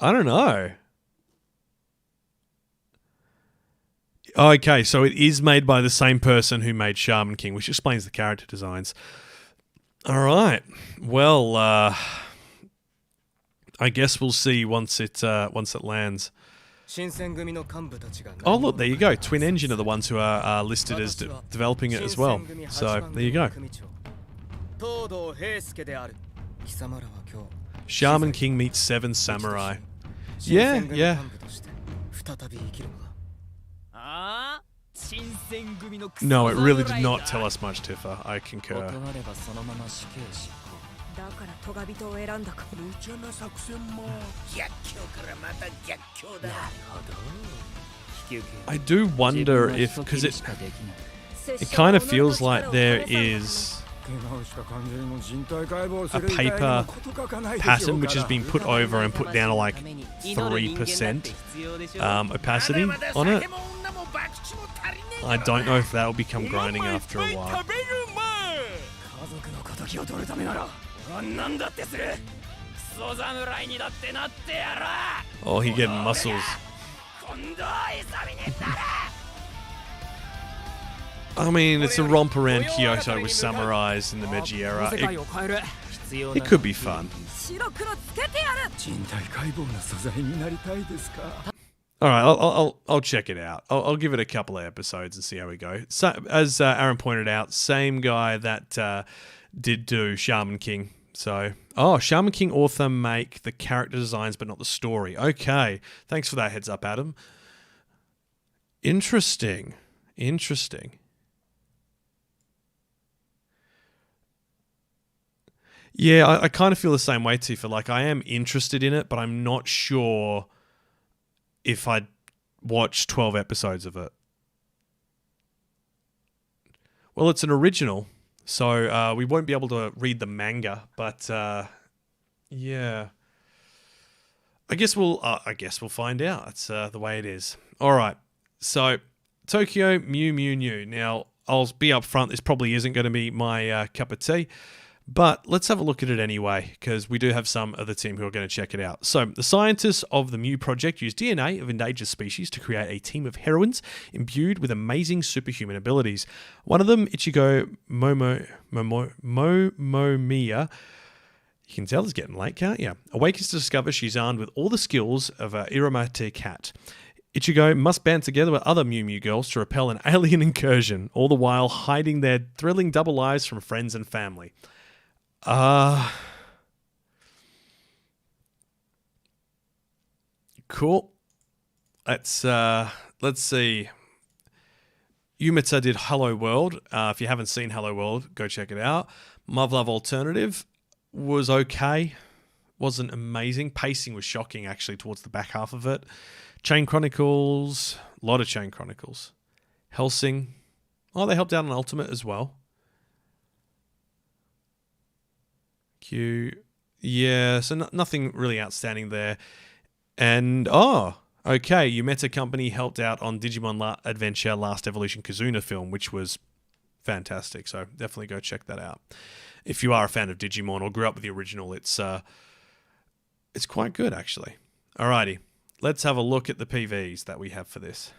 don't know. Okay, so it is made by the same person who made Shaman King, which explains the character designs. All right. Well, I guess we'll see once it lands. Oh, look, there you go. Twin Engine are the ones who are listed as developing it as well. So, there you go. Shaman King meets 7 Samurai. Yeah, yeah. No, it really did not tell us much, Tifa. I concur. I do wonder if, because it kind of feels like there is a paper pattern which has been put over and put down to like 3% opacity on it. I don't know if that will become grinding after a while. Oh, he getting muscles. I mean, it's a romp around Kyoto with samurais in the Meiji era. It could be fun. All right, I'll check it out. I'll give it a couple of episodes and see how we go. So, as Aaron pointed out, same guy that did do Shaman King. So, Shaman King author make the character designs but not the story. Okay, thanks for that heads up, Adam. Interesting. Yeah, I kind of feel the same way, Tifa. Like, I am interested in it, but I'm not sure if I'd watch 12 episodes of it. Well, it's an original, so we won't be able to read the manga, but yeah. I guess we'll find out. That's the way it is. All right. So, Tokyo Mew Mew New. Now, I'll be up front. This probably isn't going to be my cup of tea. But let's have a look at it anyway, because we do have some of the team who are going to check it out. So, the scientists of the Mew Project use DNA of endangered species to create a team of heroines imbued with amazing superhuman abilities. One of them, Ichigo Momomiya, you can tell it's getting late, can't you? Awakens to discover she's armed with all the skills of an Iramate cat. Ichigo must band together with other Mew Mew girls to repel an alien incursion, all the while hiding their thrilling double lives from friends and family. Cool. Let's see. Yumeta did Hello World. If you haven't seen Hello World, go check it out. Love Alternative was okay. Wasn't amazing. Pacing was shocking, actually, towards the back half of it. Chain Chronicles. A lot of Chain Chronicles. Hellsing. Oh, they helped out on Ultimate as well. Yeah, so nothing really outstanding there. And, okay, Yumeta Company helped out on Digimon Adventure Last Evolution Kazuna film, which was fantastic. So definitely go check that out. If you are a fan of Digimon or grew up with the original, it's quite good, actually. Alrighty, let's have a look at the PVs that we have for this.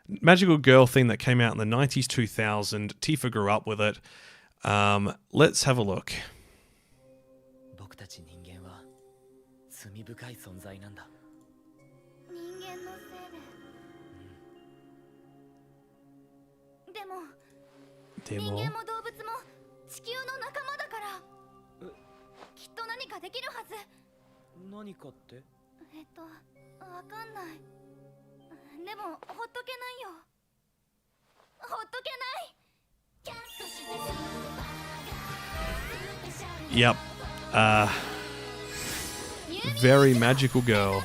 Magical Girl theme that came out in the 90s, 2000. Tifa grew up with it. Let's have a look. Demo. Yep. Very magical girl.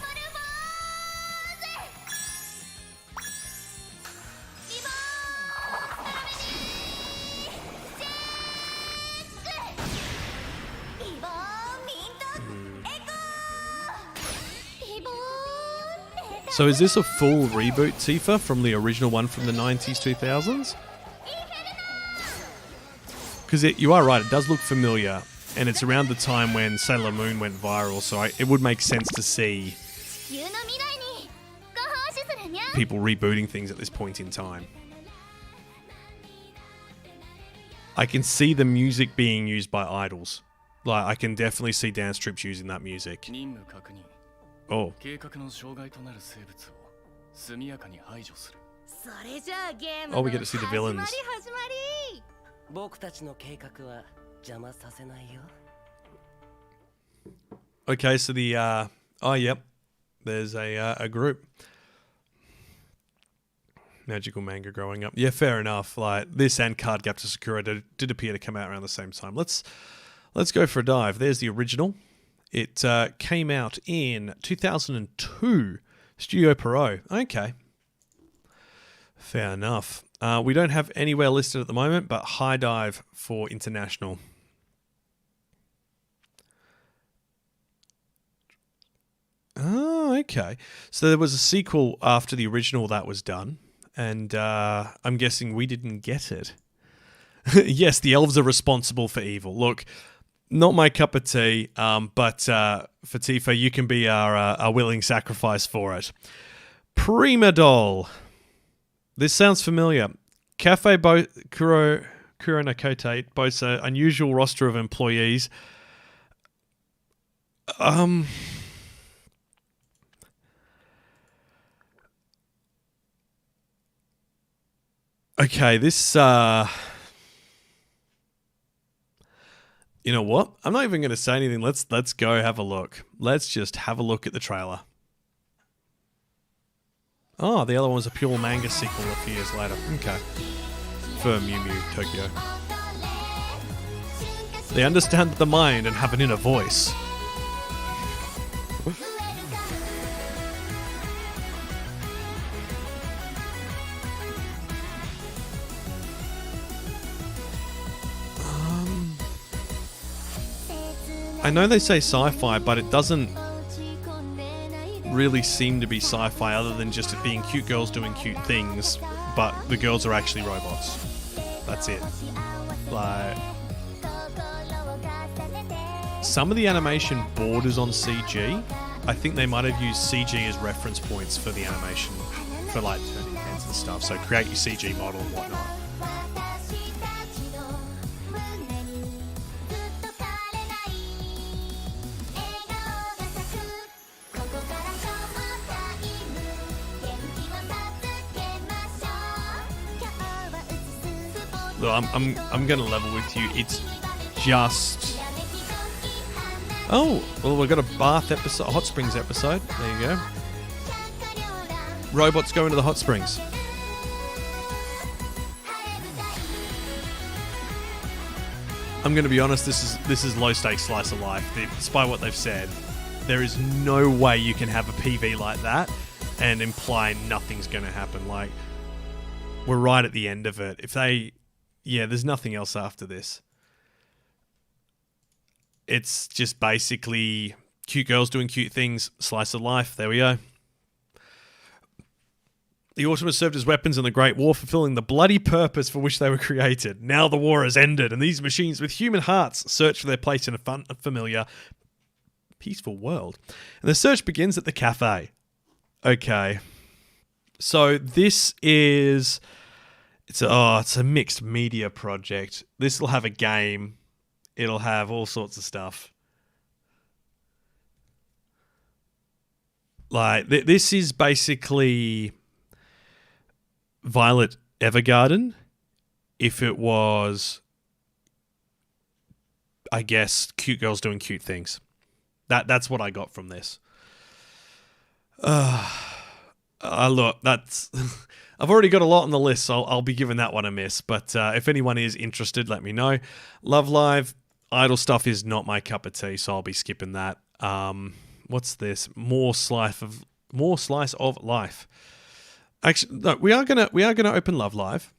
So is this a full reboot, Tifa, from the original one from the 90s, 2000s? Because you are right, it does look familiar, and it's around the time when Sailor Moon went viral, so it would make sense to see people rebooting things at this point in time. I can see the music being used by idols. Like, I can definitely see dance troops using that music. Oh. Oh, we get to see the villains. Okay, so the oh yep, there's a group. Magical manga growing up. Yeah, fair enough. Like this and Card Captor Sakura did appear to come out around the same time. Let's go for a dive. There's the original. It came out in 2002. Studio Pierrot. Okay. Fair enough. We don't have anywhere listed at the moment, but high dive for international. Oh, okay. So there was a sequel after the original that was done, and I'm guessing we didn't get it. Yes, the elves are responsible for evil. Look, not my cup of tea, but for Tifa, you can be our willing sacrifice for it. Prima Doll. This sounds familiar. Cafe Kuro no Kote boasts an unusual roster of employees. Okay, this, you know what? I'm not even going to say anything. Let's go have a look. Let's just have a look at the trailer. Oh, the other one was a pure manga sequel a few years later. Okay. For Mew Mew Tokyo. They understand the mind and have an inner voice. I know they say sci-fi, but it doesn't really seem to be sci-fi other than just it being cute girls doing cute things, but the girls are actually robots. That's it. Like, some of the animation borders on CG. I think they might have used CG as reference points for the animation, for like turning heads and stuff. So create your CG model and whatnot. Look, I'm gonna level with you. It's just... Oh, well, we've got a bath episode, a hot springs episode. There you go. Robots go into the hot springs. I'm gonna be honest. This is low stakes slice of life. Despite what they've said, there is no way you can have a PV like that and imply nothing's gonna happen. Like, we're right at the end of it. If they... Yeah, there's nothing else after this. It's just basically cute girls doing cute things, slice of life. There we go. The Automas served as weapons in the Great War, fulfilling the bloody purpose for which they were created. Now the war has ended, and these machines with human hearts search for their place in a fun, familiar, peaceful world. And the search begins at the cafe. Okay. So this is... It's a mixed media project. This will have a game. It'll have all sorts of stuff. Like, this is basically Violet Evergarden if it was, I guess, cute girls doing cute things. That's what I got from this. Look, that's... I've already got a lot on the list, so I'll be giving that one a miss. But if anyone is interested, let me know. Love Live, idol stuff is not my cup of tea, so I'll be skipping that. What's this? More slice of life. Actually, no, we are gonna open Love Live,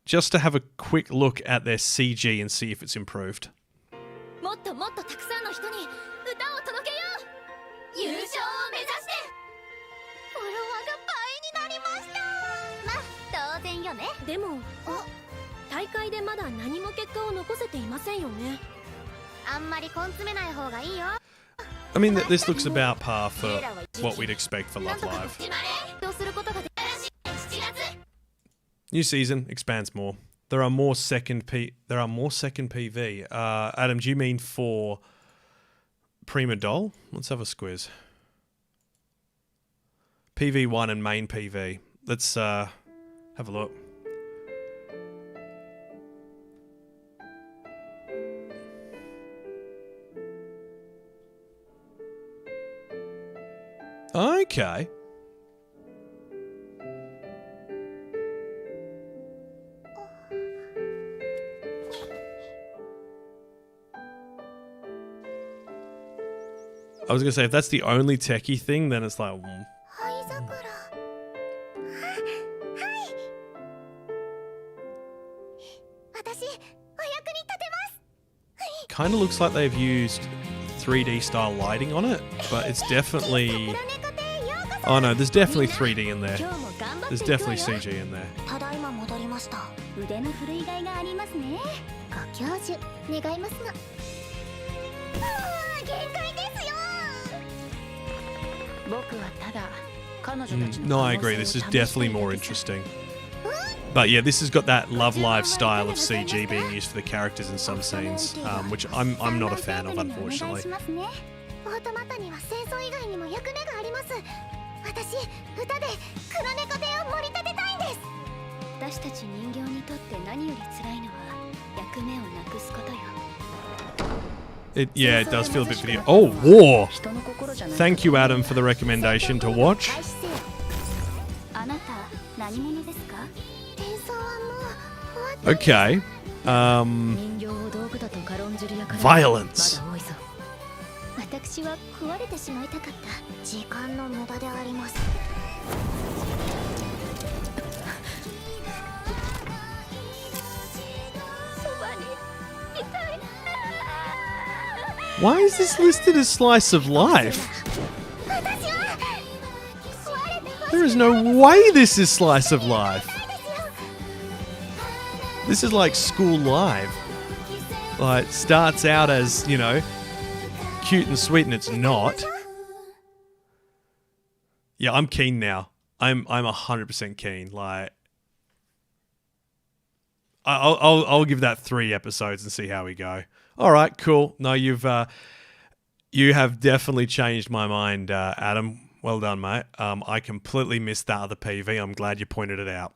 just to have a quick look at their CG and see if it's improved. I mean, this looks about par for what we'd expect for Love Live. New season expands more. There are more second PV. Adam, do you mean for Prima Doll? Let's have a squiz. PV1 and main PV. Let's have a look. Okay. I was gonna say, if that's the only techie thing, then it's like... Kind of looks like they've used 3D style lighting on it, but it's definitely... Oh no, there's definitely 3D in there. There's definitely CG in there. No, I agree. This is definitely more interesting. But yeah, this has got that Love Live style of CG being used for the characters in some scenes, which I'm not a fan of, unfortunately. Yeah, it does feel a bit video. Oh, War! Thank you, Adam, for the recommendation to watch. Okay. Violence. Why is this listed as slice of life? There is no way this is slice of life. This is like School Live. Like, starts out as, you know, cute and sweet, and it's not. Yeah, I'm keen now. I'm 100% keen. Like, I'll give that 3 episodes and see how we go. All right, cool. No, you have definitely changed my mind, Adam. Well done, mate. I completely missed that other PV. I'm glad you pointed it out.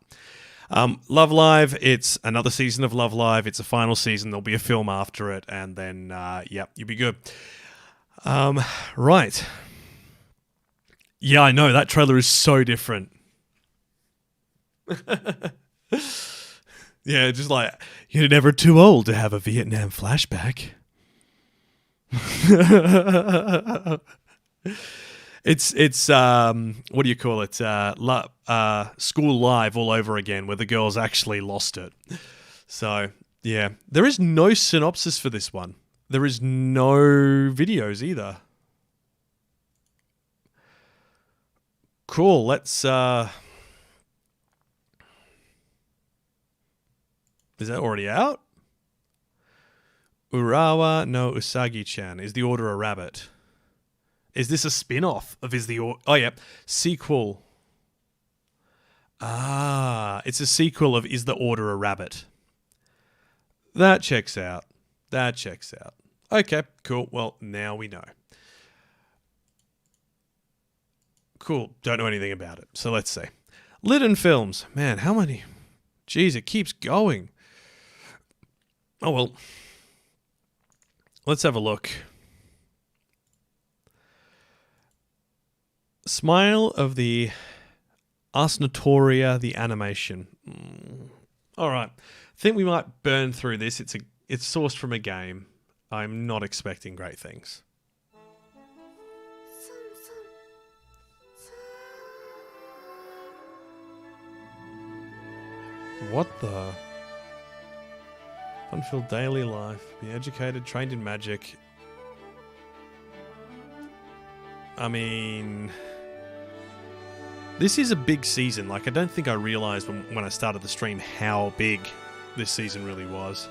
Love Live, it's another season of Love Live. It's a final season. There'll be a film after it, and then, yep, you'll be good. Right. Yeah, I know. That trailer is so different. Yeah, just like, you're never too old to have a Vietnam flashback. It's what do you call it? School Live all over again, where the girls actually lost it. So, yeah. There is no synopsis for this one. There is no videos either. Cool, let's... Is that already out? Urawa no Usagi-chan. Is the Order a Rabbit? Is this a spin-off of Is the Order... Oh, yeah. Sequel. Ah, it's a sequel of Is the Order a Rabbit? That checks out. That checks out. Okay, cool. Well, now we know. Cool. Don't know anything about it. So let's see. Litten Films. Man, how many... Jeez, it keeps going. Oh, well. Let's have a look. Smile of the Asnatoria, the animation. All right. I think we might burn through this. It's sourced from a game. I'm not expecting great things. What the... Fun-filled daily life. Be educated, trained in magic. I mean... This is a big season. Like, I don't think I realized when I started the stream how big this season really was.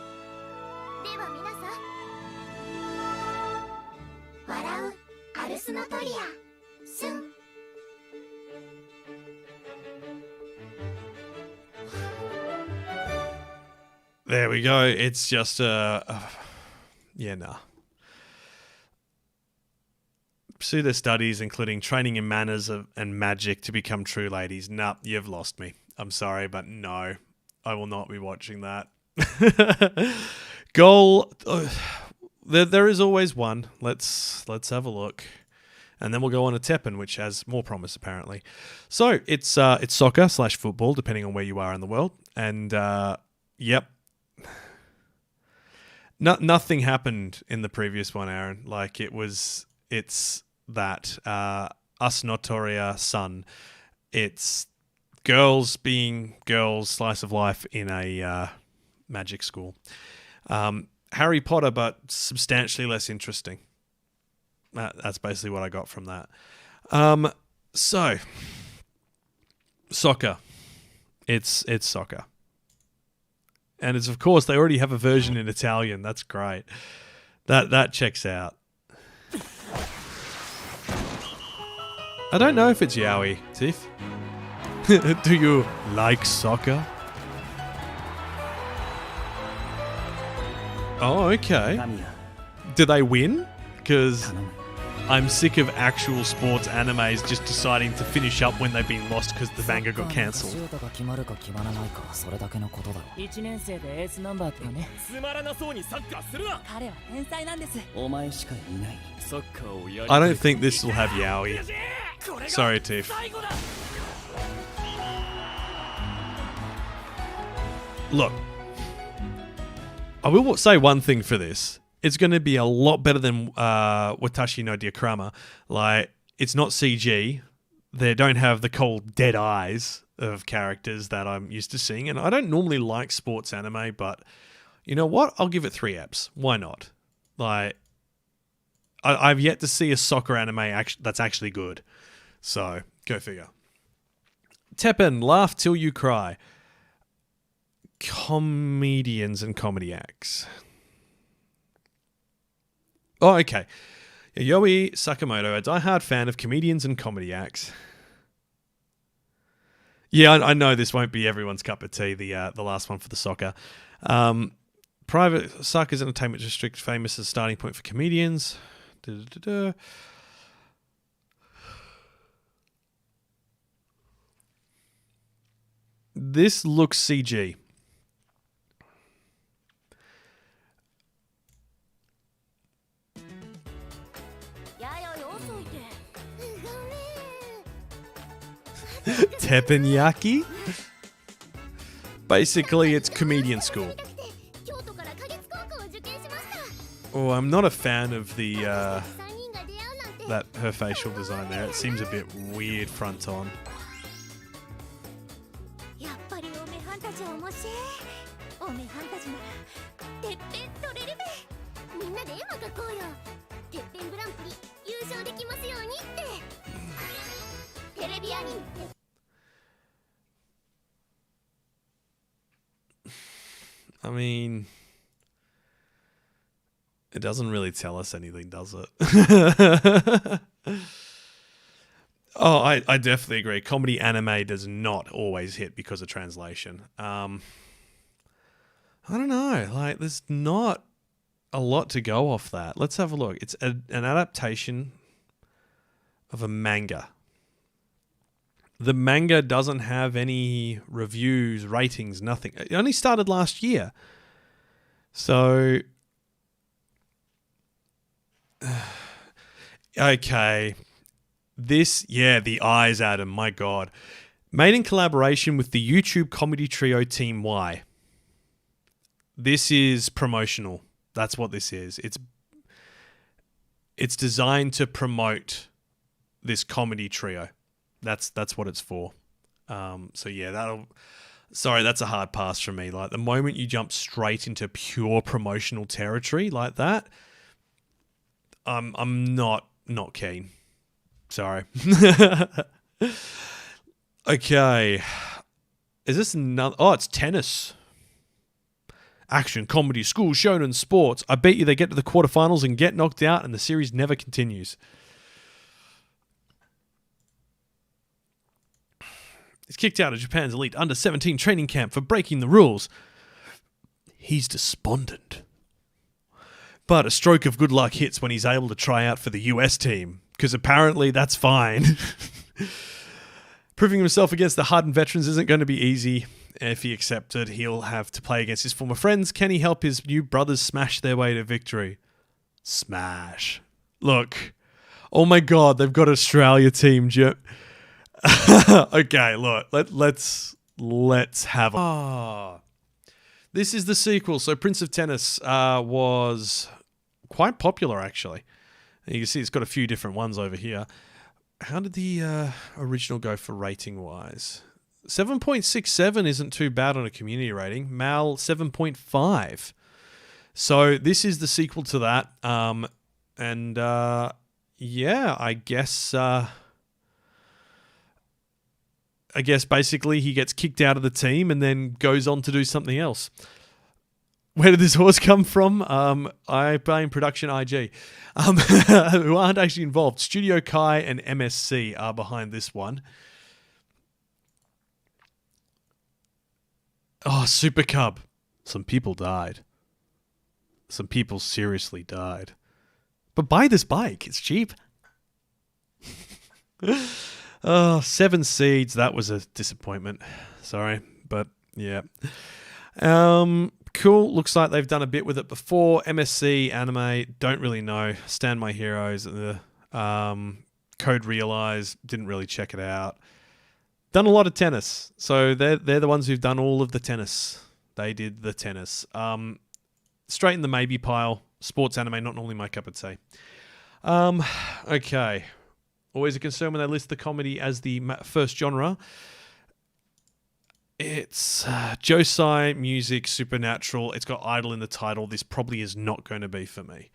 There we go. It's just yeah, nah. Pursue their studies, including training in manners and magic to become true ladies. Nah, you've lost me. I'm sorry, but no, I will not be watching that. Goal. There is always one. Let's have a look, and then we'll go on to Teppen, which has more promise apparently. So it's soccer / football, depending on where you are in the world, and yep. Nothing happened in the previous one, Aaron. Like it's that Us Notoria Sun. It's girls being girls, slice of life in a magic school. Harry Potter, but substantially less interesting. That's basically what I got from that. So soccer. It's soccer. And it's, of course, they already have a version in Italian. That's great. That checks out. I don't know if it's yaoi, Tiff. Do you like soccer? Oh, okay. Do they win? Because I'm sick of actual sports animes just deciding to finish up when they've been lost because the manga got cancelled. I don't think this will have yaoi. Sorry, Tiff. Look, I will say one thing for this. It's going to be a lot better than Watashi no Diakrama. Like, it's not CG. They don't have the cold, dead eyes of characters that I'm used to seeing. And I don't normally like sports anime, but you know what? I'll give it 3 eps. Why not? Like, I've yet to see a soccer anime that's actually good. So, go figure. Teppen, laugh till you cry. Comedians and comedy acts. Oh, okay. Yoi Sakamoto, a diehard fan of comedians and comedy acts. Yeah, I know this won't be everyone's cup of tea, the last one for the soccer. Private Osaka's entertainment district, famous as a starting point for comedians. This looks CG. Teppanyaki? Basically, it's comedian school. Oh, I'm not a fan of the that her facial design there. It seems a bit weird front on. I mean, it doesn't really tell us anything, does it? Oh, I definitely agree. Comedy anime does not always hit because of translation. I don't know. Like, there's not a lot to go off that. Let's have a look. It's an adaptation of a manga. The manga doesn't have any reviews, ratings, nothing. It only started last year. So, okay. This, yeah, the eyes, Adam, my God. Made in collaboration with the YouTube comedy trio Team Y. This is promotional. That's what this is. It's designed to promote this comedy trio. That's what it's for. So yeah, that's a hard pass for me. Like, the moment you jump straight into pure promotional territory like that, I'm not keen. Sorry. Okay. Is this another? Oh, it's tennis. Action, comedy, school, shonen, sports. I bet you they get to the quarterfinals and get knocked out and the series never continues. He's kicked out of Japan's elite under-17 training camp for breaking the rules. he's despondent. But a stroke of good luck hits when he's able to try out for the US team, because apparently that's fine. Proving himself against the hardened veterans isn't going to be easy. If he accepted, he'll have to play against his former friends. Can he help his new brothers smash their way to victory? Smash. Look. Oh my god, they've got Australia team. Okay, look. Let's have this is the sequel. So Prince of Tennis was quite popular, actually. And you can see it's got a few different ones over here. How did the original go for rating-wise? 7.67 isn't too bad on a community rating. Mal 7.5. So this is the sequel to that. Yeah, I guess basically he gets kicked out of the team and then goes on to do something else. Where did this horse come from? I blame Production IG, who aren't actually involved. Studio Kai and MSC are behind this one. Oh, Super Cub. Some people died. Some people seriously died. But buy this bike. It's cheap. Oh, 7 Seeds. That was a disappointment. Sorry. But, yeah. Cool. Looks like they've done a bit with it before. MSC Anime. Don't really know. Stand My Heroes. Code Realize. Didn't really check it out. Done a lot of tennis. So they're the ones who've done all of the tennis. They did the tennis. Straight in the maybe pile. Sports anime, not normally my cup of tea. Okay. Always a concern when they list the comedy as the first genre. It's josei, music, supernatural. It's got idol in the title. This probably is not going to be for me.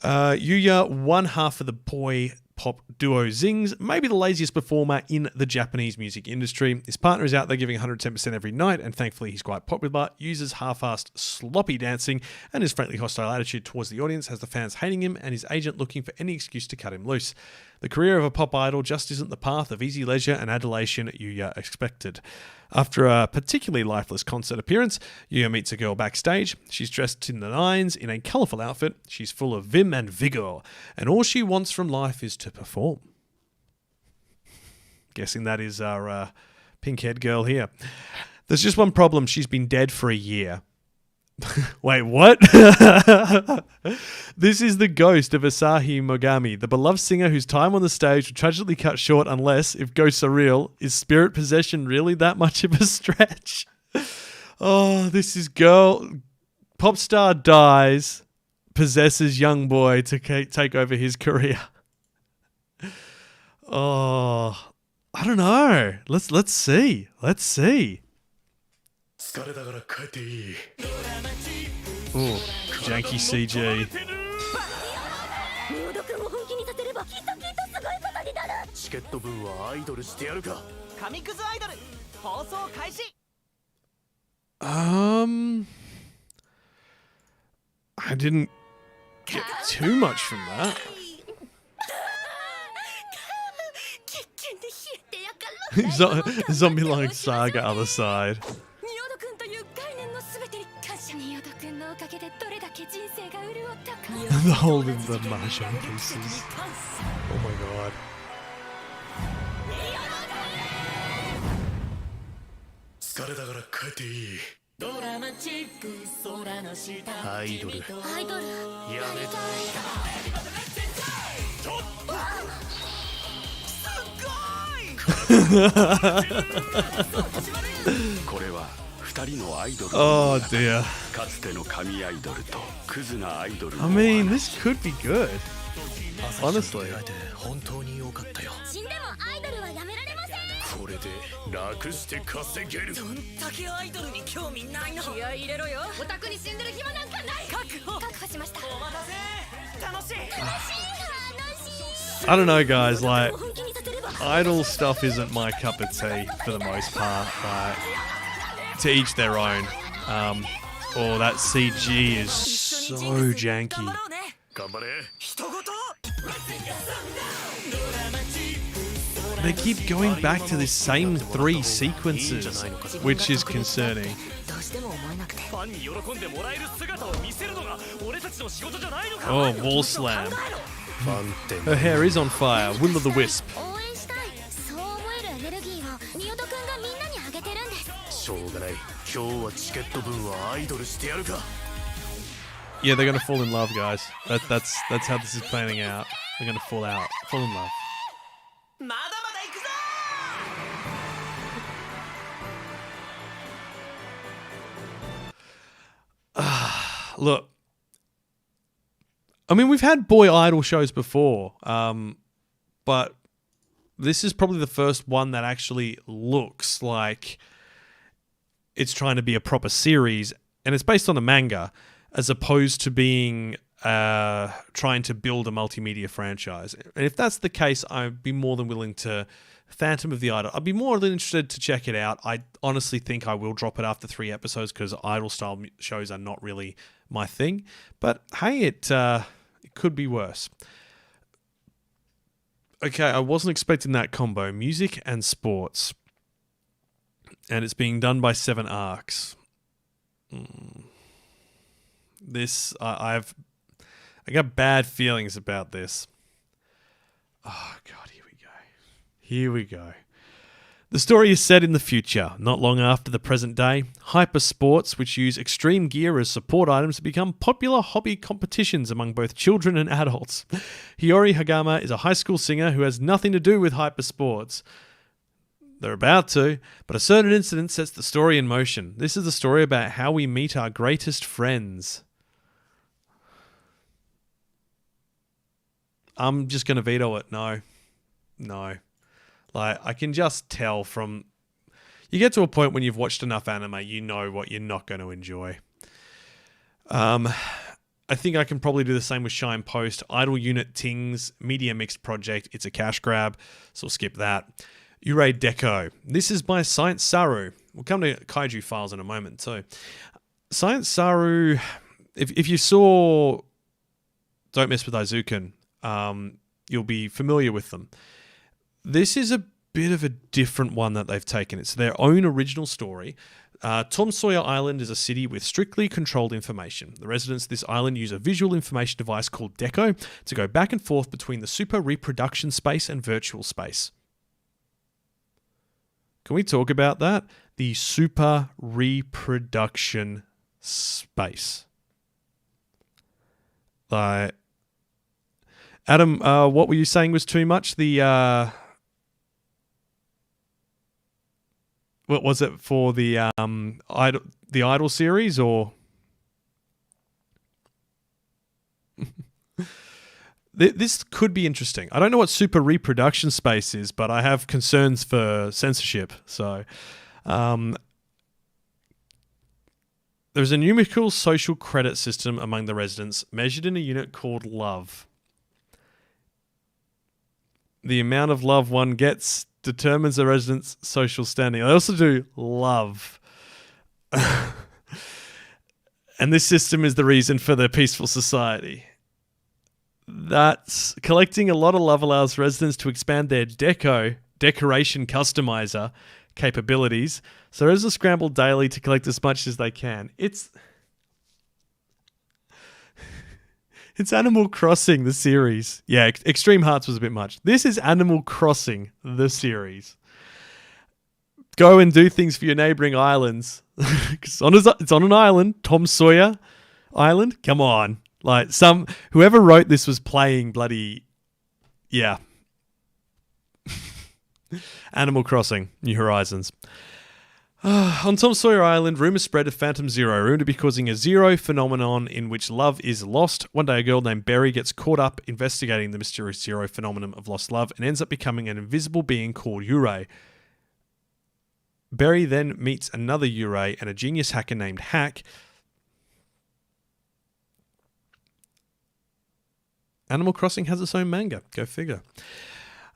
Yuya, one half of the boy pop duo Zings, maybe the laziest performer in the Japanese music industry. His partner is out there giving 110% every night, and thankfully he's quite popular, uses half-assed sloppy dancing, and his frankly hostile attitude towards the audience has the fans hating him and his agent looking for any excuse to cut him loose. The career of a pop idol just isn't the path of easy leisure and adulation Yuya expected. After a particularly lifeless concert appearance, Yuya meets a girl backstage. She's dressed in the nines in a colourful outfit. She's full of vim and vigour, and all she wants from life is to perform. Guessing that is our pink-haired girl here. There's just one problem. She's been dead for a year. Wait, what? This is the ghost of Asahi Mogami, the beloved singer whose time on the stage was tragically cut short unless, if ghosts are real, is spirit possession really that much of a stretch? Oh, this is girl. Pop star dies, possesses young boy to take over his career. Oh, I don't know. Let's see. Let's see. Ooh, janky CG. I didn't get too much from that. Zombie like saga other side. The hole in the mahjong pieces. Oh my god. Oh dear. I mean, this could be good. Honestly. I don't know, guys, like, idol stuff isn't my cup of tea for the most part, but to each their own. Oh, that CG is so janky. They keep going back to the same 3 sequences, which is concerning. Oh, wall slam. Her hair is on fire. Will o' the Wisp. Yeah, they're gonna fall in love, guys. That's how this is planning out. They're gonna fall in love. Look, I mean, we've had boy idol shows before, but this is probably the first one that actually looks like it's trying to be a proper series, and it's based on a manga, as opposed to being trying to build a multimedia franchise. And if that's the case, I'd be more than willing to Phantom of the Idol. I'd be more than interested to check it out. I honestly think I will drop it after 3 episodes because idol-style shows are not really my thing. But hey, it could be worse. Okay, I wasn't expecting that combo. Music and sports. And it's being done by 7 Arcs. This, I got bad feelings about this. Oh, God, Here we go. The story is set in the future, not long after the present day. Hyper sports, which use extreme gear as support items, become popular hobby competitions among both children and adults. Hiyori Hagama is a high school singer who has nothing to do with hyper sports. They're about to, but a certain incident sets the story in motion. This is the story about how we meet our greatest friends. I'm just going to veto it. No. Like, I can just tell from... You get to a point when you've watched enough anime, you know what you're not going to enjoy. I think I can probably do the same with Shine Post. Idol Unit Tings, Media Mixed Project. It's a cash grab, so we'll skip that. Urei Deco. This is by Science Saru. We'll come to Kaiju Files in a moment, too. Science Saru... If you saw Don't Mess with Aizuken, you'll be familiar with them. This is a bit of a different one that they've taken. It's their own original story. Tom Sawyer Island is a city with strictly controlled information. The residents of this island use a visual information device called Deco to go back and forth between the super reproduction space and virtual space. Can we talk about that? The super reproduction space. Adam, what were you saying was too much? What was it for the Idol series, or this could be interesting. I don't know what super reproduction space is, but I have concerns for censorship. So there's a numerical social credit system among the residents, measured in a unit called love. The amount of love one gets determines the resident's social standing. I also do love. And this system is the reason for their peaceful society. That's collecting a lot of love allows residents to expand their decoration customizer capabilities. So there's a scramble daily to collect as much as they can. It's Animal Crossing, the series. Yeah, Extreme Hearts was a bit much. This is Animal Crossing, the series. Go and do things for your neighboring islands. It's on an island, Tom Sawyer Island. Come on. Like, whoever wrote this was playing bloody... Yeah. Animal Crossing, New Horizons. On Tom Sawyer Island, rumours spread of Phantom Zero, rumoured to be causing a zero phenomenon in which love is lost. One day a girl named Berry gets caught up investigating the mysterious zero phenomenon of lost love and ends up becoming an invisible being called Urei. Berry then meets another Urei and a genius hacker named Hack. Animal Crossing has its own manga. Go figure.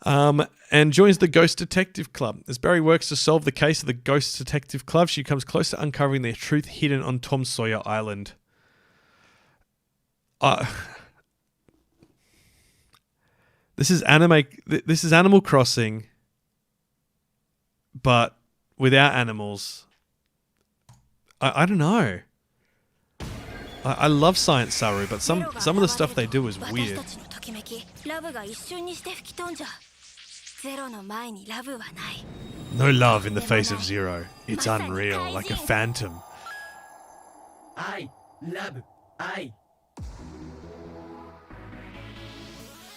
And joins the Ghost Detective Club. As Barry works to solve the case of the Ghost Detective Club, she comes close to uncovering the truth hidden on Tom Sawyer Island. This is Animal Crossing, but without animals. I don't know. I love Science Saru, but some of the stuff they do is weird. ラブが一瞬にして吹き飛んじゃう。ゼロの前にラブはない。 No love in the face of Zero. It's unreal, like a phantom. I love I.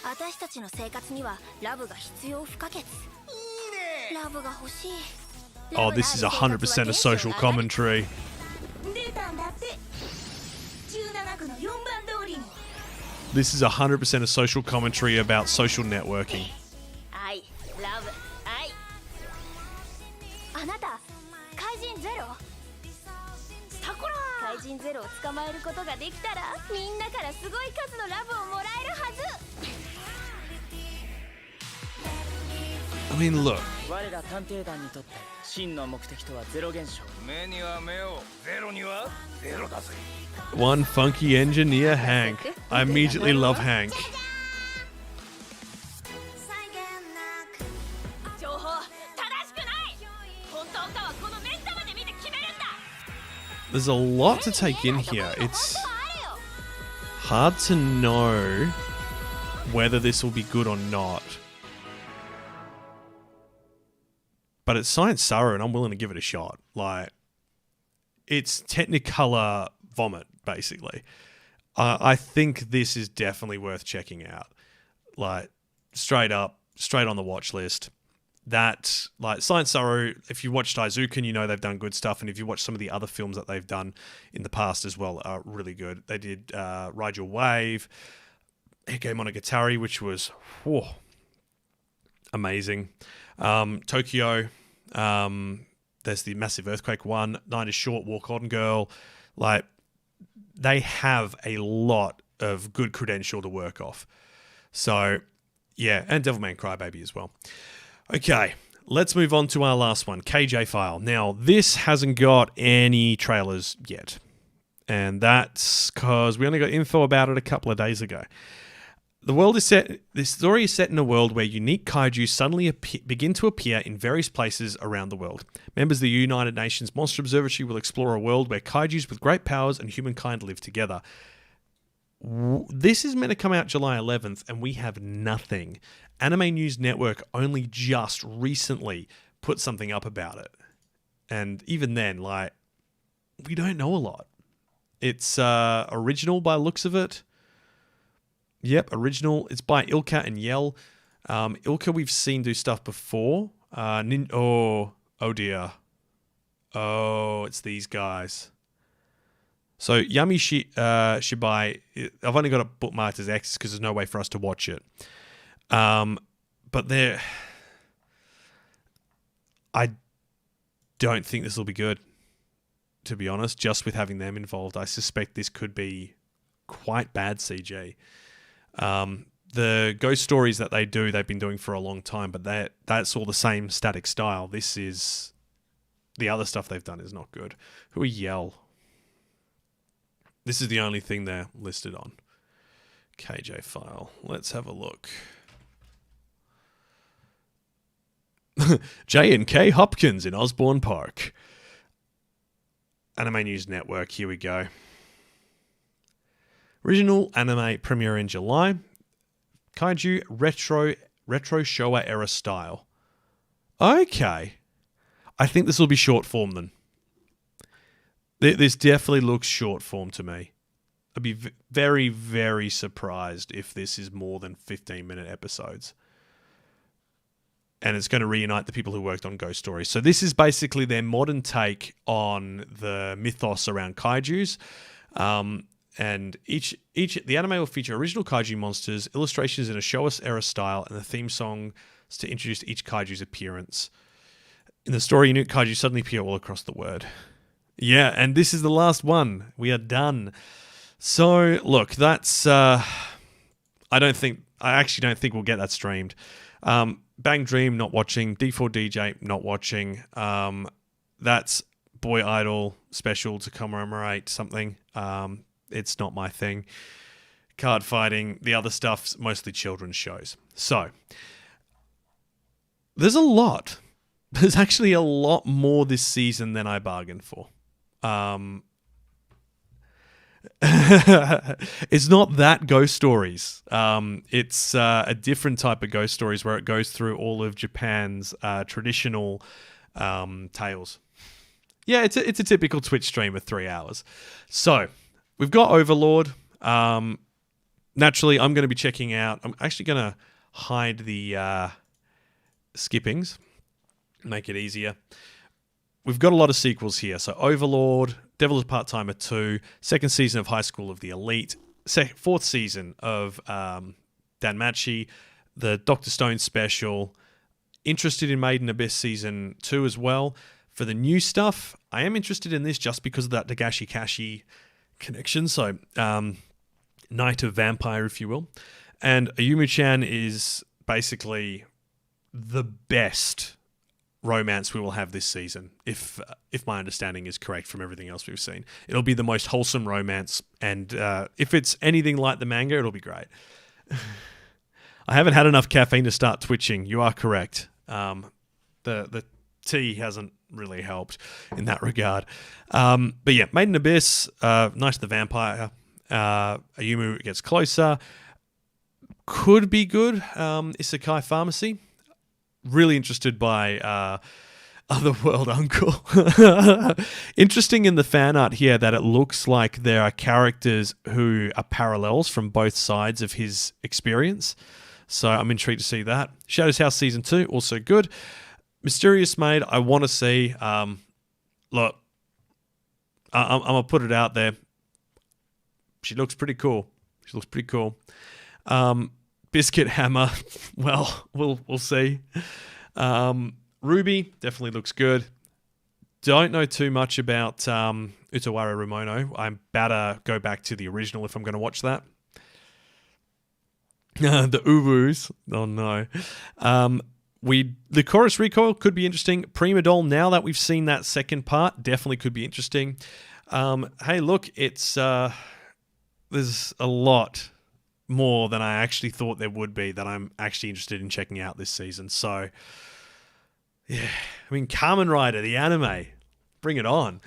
私たちの生活にはラブが必要不可欠。いいね。ラブが欲しい。 Oh, this is 100% a social commentary. 出たんだって。17区の4番通りに。 This is 100% a social commentary about social networking. 愛、ラブ、愛。あなた、怪人ゼロ？さくら。怪人ゼロを捕まえることができたら、みんなからすごい数のラブをもらえるはず。 I mean, look. 我ら探偵団にとって真の目的とはゼロ現象。目には目を、ゼロにはゼロだぜ。 One funky engineer, Hank. I immediately love Hank. 情報、正しくない。本当かはこのメンタまで見て決めるんだ。 There's a lot to take in here. It's hard to know whether this will be good or not. But it's Science Saru, and I'm willing to give it a shot. Like, it's Technicolor vomit, basically. I think this is definitely worth checking out. Like, straight up, straight on the watch list. That, like, Science Saru, if you watched Aizuken, you know they've done good stuff. And if you watch some of the other films that they've done in the past as well, are really good. They did Ride Your Wave, Heke Monogatari, which was amazing. Tokyo, there's the Massive Earthquake one, Night is Short, Walk On Girl. Like, they have a lot of good credential to work off. So, yeah, and Devilman Crybaby as well. Okay, let's move on to our last one, KJ File. Now, this hasn't got any trailers yet. And that's because we only got info about it a couple of days ago. The story is set in a world where unique kaiju suddenly begin to appear in various places around the world. Members of the United Nations Monster Observatory will explore a world where kaijus with great powers and humankind live together. This is meant to come out July 11th, and we have nothing. Anime News Network only just recently put something up about it. And even then, like, we don't know a lot. It's original by looks of it. Yep, original. It's by Ilka and Yell. Ilka we've seen do stuff before. Oh dear. Oh, it's these guys. So Yami Shibai, I've only got it bookmarked as X because there's no way for us to watch it. But I don't think this will be good, to be honest, just with having them involved. I suspect this could be quite bad CG. The ghost stories that they do, they've been doing for a long time, but that's all the same static style. This is... The other stuff they've done is not good. Who are Yell? This is the only thing they're listed on. KJ File. Let's have a look. J&K Hopkins in Osborne Park. Anime News Network. Here we go. Original anime premiere in July. Kaiju retro Showa era style. Okay. I think this will be short form then. This definitely looks short form to me. I'd be very, very surprised if this is more than 15-minute episodes. And it's going to reunite the people who worked on Ghost Stories. So this is basically their modern take on the mythos around kaijus. And the anime will feature original kaiju monsters, illustrations in a Showa era style, and the theme songs to introduce each kaiju's appearance. In the story, unique kaiju suddenly appear all across the world. Yeah, and this is the last one. We are done. So, look, that's... I actually don't think we'll get that streamed. Bang Dream, not watching. D4DJ, not watching. That's Boy Idol special to commemorate something. It's not my thing. Card fighting, the other stuff's mostly children's shows. So, there's a lot. There's actually a lot more this season than I bargained for. It's not that Ghost Stories. It's a different type of Ghost Stories where it goes through all of Japan's traditional tales. Yeah, it's a typical Twitch stream of 3 hours. So we've got Overlord. Naturally, I'm going to be checking out. I'm actually going to hide the skippings, make it easier. We've got a lot of sequels here. So Overlord, Devil is Part-Timer 2, second season of High School of the Elite, fourth season of Danmachi, the Dr. Stone special. Interested in Made in Abyss Season 2 as well. For the new stuff, I am interested in this just because of that Dagashi Kashi connection. So, Night of Vampire, if you will. And Ayumu-chan is basically the best romance we will have this season, if my understanding is correct from everything else we've seen. It'll be the most wholesome romance, and if it's anything like the manga, it'll be great. I haven't had enough caffeine to start twitching. You are correct. The tea hasn't really helped in that regard. But yeah, Made in Abyss, Night of the Vampire, Ayumu Gets Closer, could be good. Isekai Pharmacy, really interested by Otherworld Uncle. Interesting in the fan art here that it looks like there are characters who are parallels from both sides of his experience. So I'm intrigued to see that. Shadows House Season 2, also good. Mysterious Maid, I want to see. Look, I'm going to put it out there. She looks pretty cool. Biscuit Hammer, well, we'll see. Ruby definitely looks good. Don't know too much about Utawara Rumono. I'm about to go back to the original if I'm going to watch that. The Uwus. Oh no. The Chorus Recoil could be interesting. Prima Doll, now that we've seen that second part, definitely could be interesting. Hey, look, it's there's a lot more than I actually thought there would be that I'm actually interested in checking out this season. So, yeah, I mean, Kamen Rider, the anime, bring it on.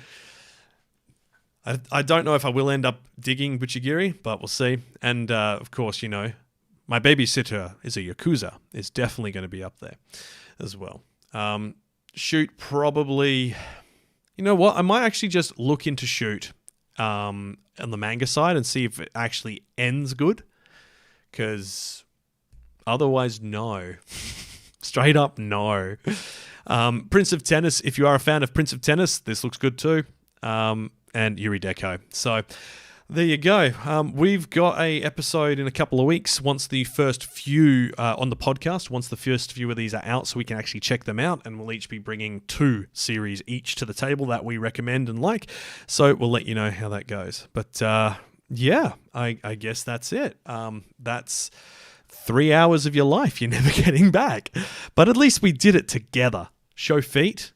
I don't know if I will end up digging Buchigiri, but we'll see. And, of course, you know, My Babysitter is a Yakuza. It's definitely going to be up there as well. Shoot, probably... You know what? I might actually just look into Shoot on the manga side and see if it actually ends good. Because otherwise, no. Straight up, no. Prince of Tennis, if you are a fan of Prince of Tennis, this looks good too. And Yuri Deco. So there you go. We've got a episode in a couple of weeks once the first few on the podcast, once the first few of these are out, so we can actually check them out, and we'll each be bringing 2 series each to the table that we recommend and like. So we'll let you know how that goes. But yeah, I guess that's it. That's 3 hours of your life you're never getting back. But at least we did it together. Show feet.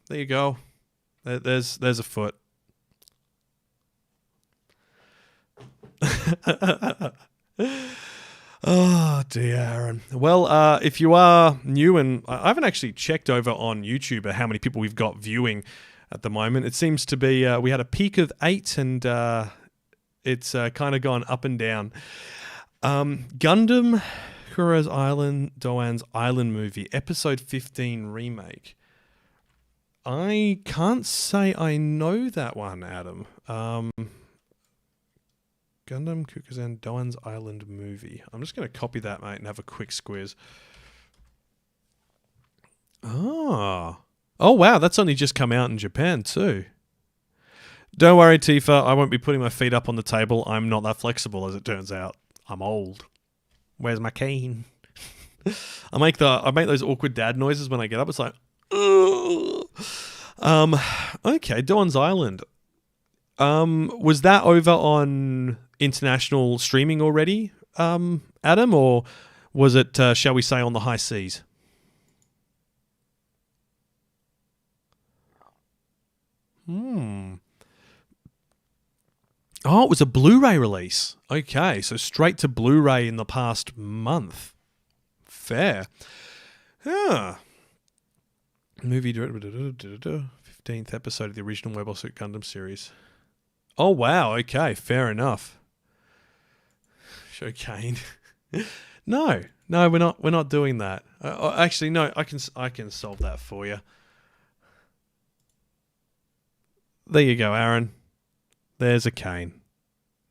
There you go. There's a foot. Oh dear, Aaron. Well, if you are new, and I haven't actually checked over on YouTube how many people we've got viewing at the moment. It seems to be we had a peak of 8, and it's kind of gone up and down. Gundam Kuro's Island, Doan's Island movie, episode 15 remake. I can't say I know that one, Adam. Gundam Kukuzan Doan's Island movie. I'm just going to copy that, mate, and have a quick squiz. Oh, wow, that's only just come out in Japan too. Don't worry, Tifa, I won't be putting my feet up on the table. I'm not that flexible, as it turns out. I'm old. Where's my cane? I make those awkward dad noises when I get up. It's like, ugh. Okay, Dawn's Island. Was that over on international streaming already, Adam, or was it, shall we say, on the high seas? Oh, it was a Blu-ray release. Okay, so straight to Blu-ray in the past month. Fair. Yeah. Movie director, 15th episode of the original Mobile Suit Gundam series. Oh wow, okay, fair enough. Show Kane. No, we're not doing that. Actually, no, I can solve that for you. There you go, Aaron. There's a Kane.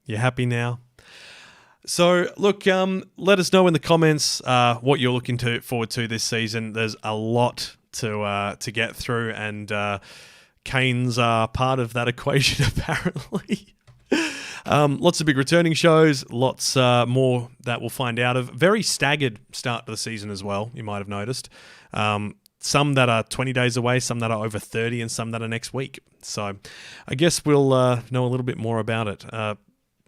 You happy now? So, look, let us know in the comments what you're looking forward to this season. There's a lot to get through, and Kane's are part of that equation, apparently. Lots of big returning shows, lots more that we'll find out of. Very staggered start to the season as well, you might have noticed. Some that are 20 days away, some that are over 30, and some that are next week. So I guess we'll know a little bit more about it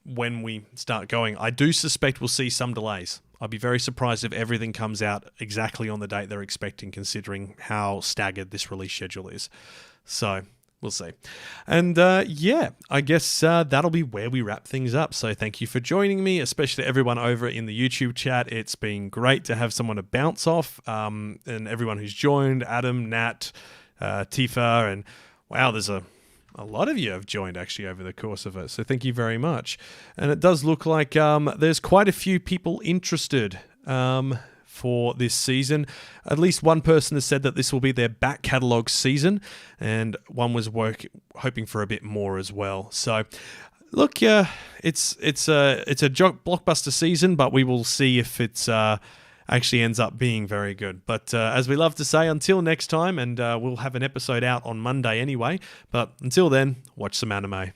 when we start going. I do suspect we'll see some delays. I'd be very surprised if everything comes out exactly on the date they're expecting, considering how staggered this release schedule is. So we'll see. And yeah, I guess that'll be where we wrap things up. So thank you for joining me, especially everyone over in the YouTube chat. It's been great to have someone to bounce off, and everyone who's joined, Adam, Nat, Tifa, and wow, there's a lot of you have joined actually over the course of it. So thank you very much. And it does look like there's quite a few people interested for this season. At least one person has said that this will be their back catalogue season, and one was hoping for a bit more as well. So look, it's a blockbuster season, but we will see if it's actually ends up being very good. But as we love to say, until next time, and we'll have an episode out on Monday anyway, but until then, watch some anime.